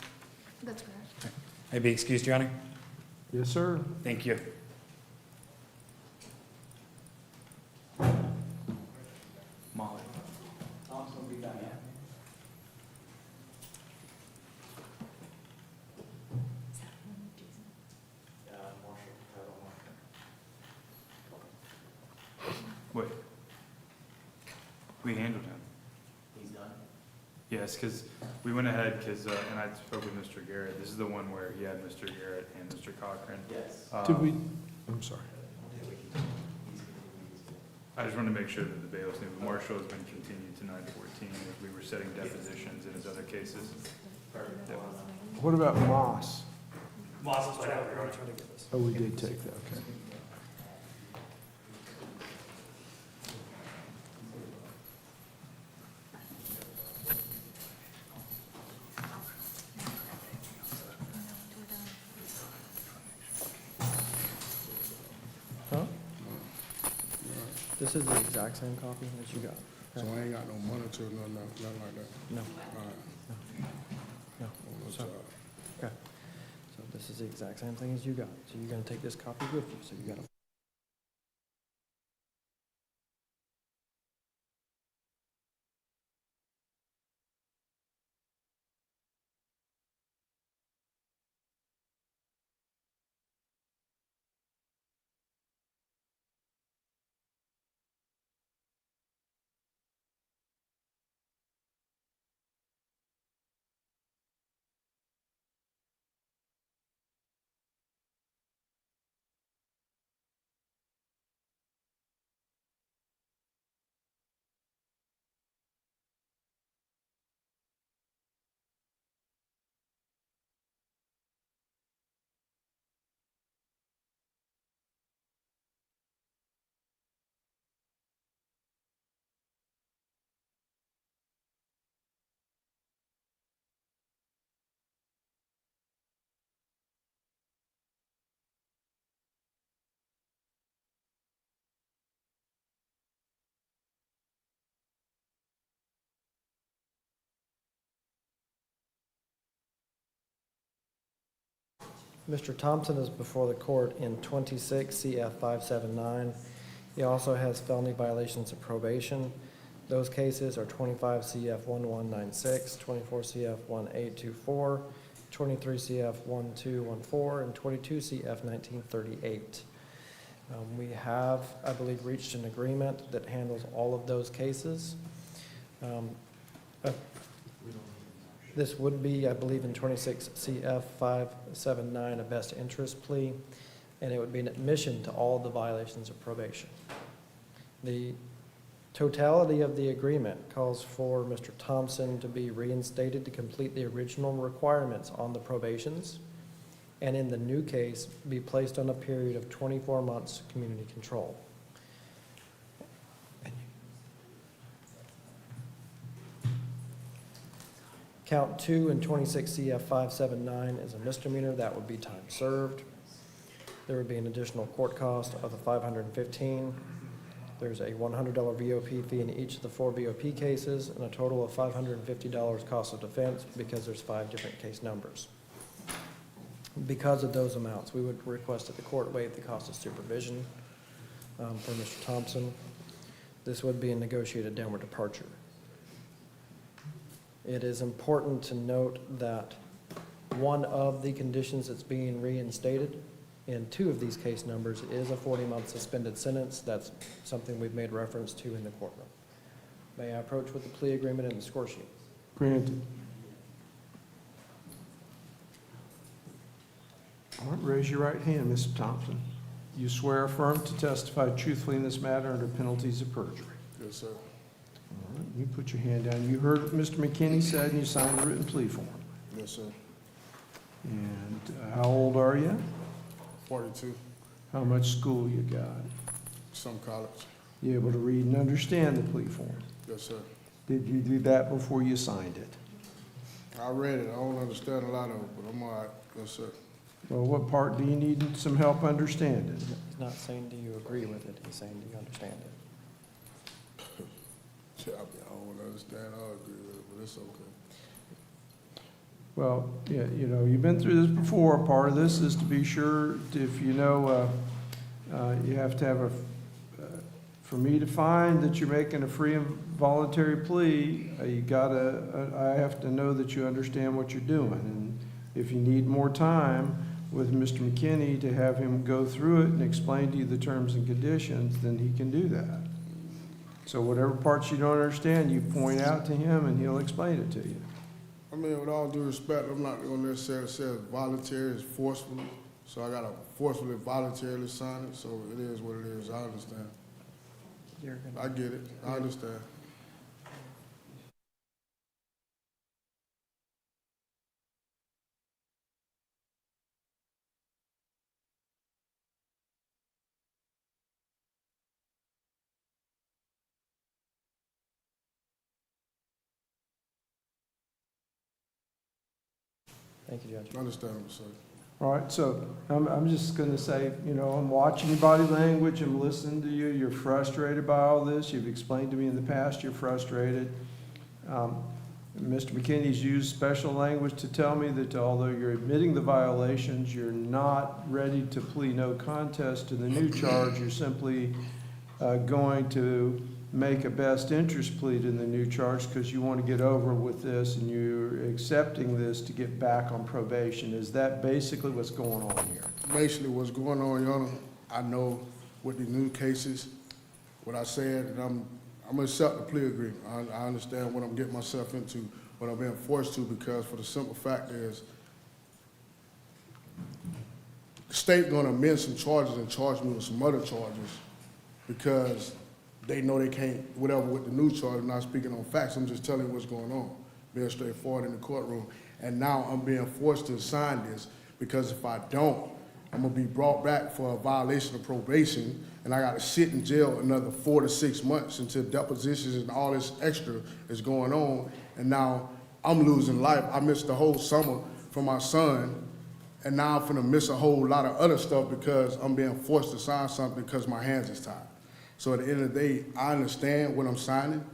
That's correct. May I be excused, Your Honor? Yes, sir. Thank you. Molly. Tom's gonna be back. Wait. We handled him. He's done? Yes, because we went ahead, because, and I spoke with Mr. Garrett, this is the one where he had Mr. Garrett and Mr. Cochran. Yes. Did we, I'm sorry. I just wanted to make sure that the bailiffs knew, but Marshall has been continued to 9/14, as we were setting depositions in his other cases. Yep. What about Moss? Moss is right out, Your Honor. Oh, we did take that, okay. Huh? This is the exact same copy as you got. So I ain't got no monitor, nothing like that? No. All right. No. So, okay. So this is the exact same thing as you got. So you're gonna take this copy with you, so you gotta. Mr. Thompson is before the court in 26 CF 579. He also has felony violations of probation. Those cases are 25 CF 1196, 24 CF 1824, 23 CF 1214, and 22 CF 1938. We have, I believe, reached an agreement that handles all of those cases. This would be, I believe, in 26 CF 579, a best interest plea, and it would be an admission to all the violations of probation. The totality of the agreement calls for Mr. Thompson to be reinstated to complete the original requirements on the probations, and in the new case, be placed on a period of 24 months community control. Count 2 in 26 CF 579 is a misdemeanor. That would be time served. There would be an additional court cost of $515. There's a $100 VOP fee in each of the 4 VOP cases, and a total of $550 cost of defense because there's 5 different case numbers. Because of those amounts, we would request that the court waive the cost of supervision for Mr. Thompson. This would be a negotiated downward departure. It is important to note that one of the conditions that's being reinstated in 2 of these case numbers is a 40-month suspended sentence. That's something we've made reference to in the courtroom. May I approach with the plea agreement and the score sheet? Granted. All right, raise your right hand, Mr. Thompson. You swear affirm to testify truthfully in this matter under penalties of perjury. Yes, sir. All right, you put your hand down. You heard what Mr. McKinney said, and you signed a written plea form. Yes, sir. And how old are you? 42, How much school you got? some college. You able to read and understand the plea form? Yes, sir. Did you do that before you signed it? I read it. I don't understand a lot of it, but I'm all right. Yes, sir. Well, what part do you need some help understanding? He's not saying do you agree with it, he's saying do you understand it? Yeah, I don't understand or agree with it, but it's okay. Well, yeah, you know, you've been through this before. Part of this is to be sure, if you know, you have to have for me to find that you're making a free and voluntary plea, I have to know that you understand what you're doing. And if you need more time with Mr. McKinney to have him go through it and explain to you the terms and conditions, then he can do that. So whatever parts you don't understand, you point out to him and he'll explain it to you. I mean, with all due respect, I'm not gonna necessarily say it's voluntary, it's forcefully. So I gotta forcefully, voluntarily sign it, so it is what it is, I understand. I get it, I understand. Thank you, Judge. Understandable, sir. All right, so I'm just gonna say, you know, I'm watching your body language, I'm listening to you, you're frustrated by all this, you've explained to me in the past you're frustrated. Mr. McKinney's used special language to tell me that although you're admitting the violations, you're not ready to plea no contest to the new charge, you're simply going to make a best interest plea to the new charge because you want to get over with this and you're accepting this to get back on probation. Is that basically what's going on here? Basically, what's going on, Your Honor, I know with the new cases, what I said, and I'm gonna accept the plea agreement. I understand what I'm getting myself into, what I'm being forced to, because for the simple fact is, the state gonna amend some charges and charge me with some other charges because they know they can't, whatever with the new charge. I'm not speaking on facts, I'm just telling you what's going on, being straightforward in the courtroom. And now I'm being forced to sign this because if I don't, I'm gonna be brought back for a violation of probation and I gotta sit in jail another 4 to 6 months until depositions and all this extra is going on. And now I'm losing life. I missed the whole summer for my son and now I'm gonna miss a whole lot of other stuff because I'm being forced to sign something because my hands is tied. So at the end of the day, I understand what I'm signing.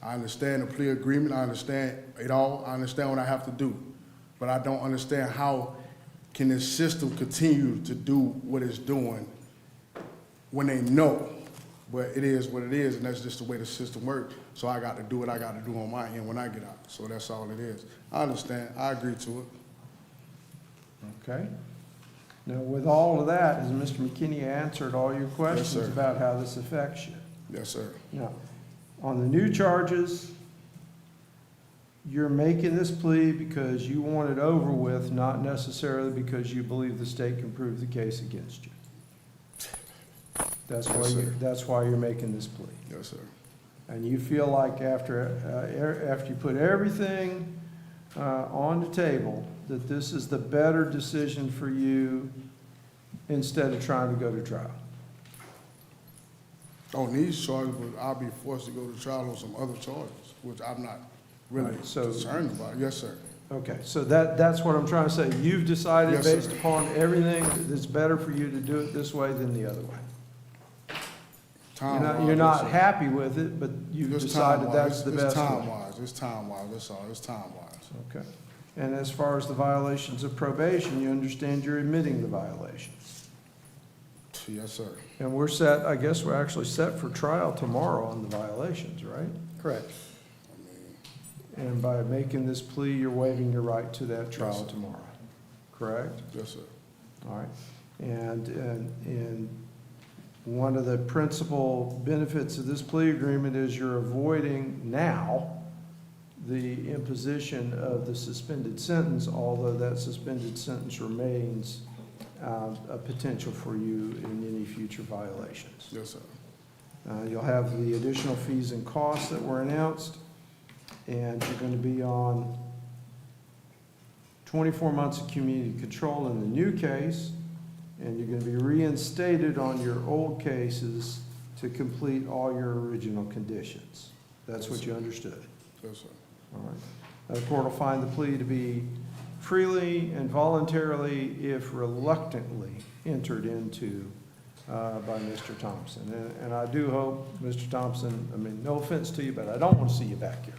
I understand the plea agreement. I understand it all. I understand what I have to do. But I don't understand how can this system continue to do what it's doing when they know. But it is what it is, and that's just the way the system works. So I got to do what I got to do on my end when I get out. So that's all it is. I understand. I agree to it. Okay. Now, with all of that, has Mr. McKinney answered all your questions sir. about how this affects you? Yes, sir. Now, on the new charges, you're making this plea because you want it over with, not necessarily because you believe the state can prove the case against you. That's why you're making this plea. Yes, sir. And you feel like after you put everything on the table, that this is the better decision for you instead of trying to go to trial? On these charges, but I'll be forced to go to trial on some other charges, which I'm not really concerned about. Yes, sir. Okay, so that's what I'm trying to say. You've decided Yes, sir. based upon everything that it's better for you to do it this way than the other way. You're not happy with it, but you've decided that's the best way. It's time-wise, that's all. It's time-wise. Okay. And as far as the violations of probation, you understand you're admitting the violations. Yes, sir. And we're set, I guess we're actually set for trial tomorrow on the violations, right? Correct. And by making this plea, you're waiving your right to that trial tomorrow, correct? Yes, sir. All right. And one of the principal benefits of this plea agreement is you're avoiding now the imposition of the suspended sentence, although that suspended sentence remains a potential for you in any future violations. Yes, sir. You'll have the additional fees and costs that were announced, and you're going to be on 24 months of community control in the new case, and you're going to be reinstated on your old cases to complete all your original conditions. That's what you understood. Yes, sir. All right. The court will find the plea to be freely and voluntarily, if reluctantly, entered into by Mr. Thompson. And I do hope, Mr. Thompson, I mean, no offense to you, but I don't want to see you back here.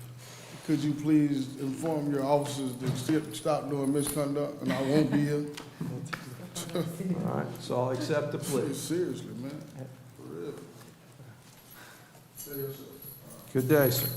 Could you please inform your officers to stop doing misconduct, and I won't be here? All right, so I'll accept the plea. Seriously, man. For real. Good day, sir.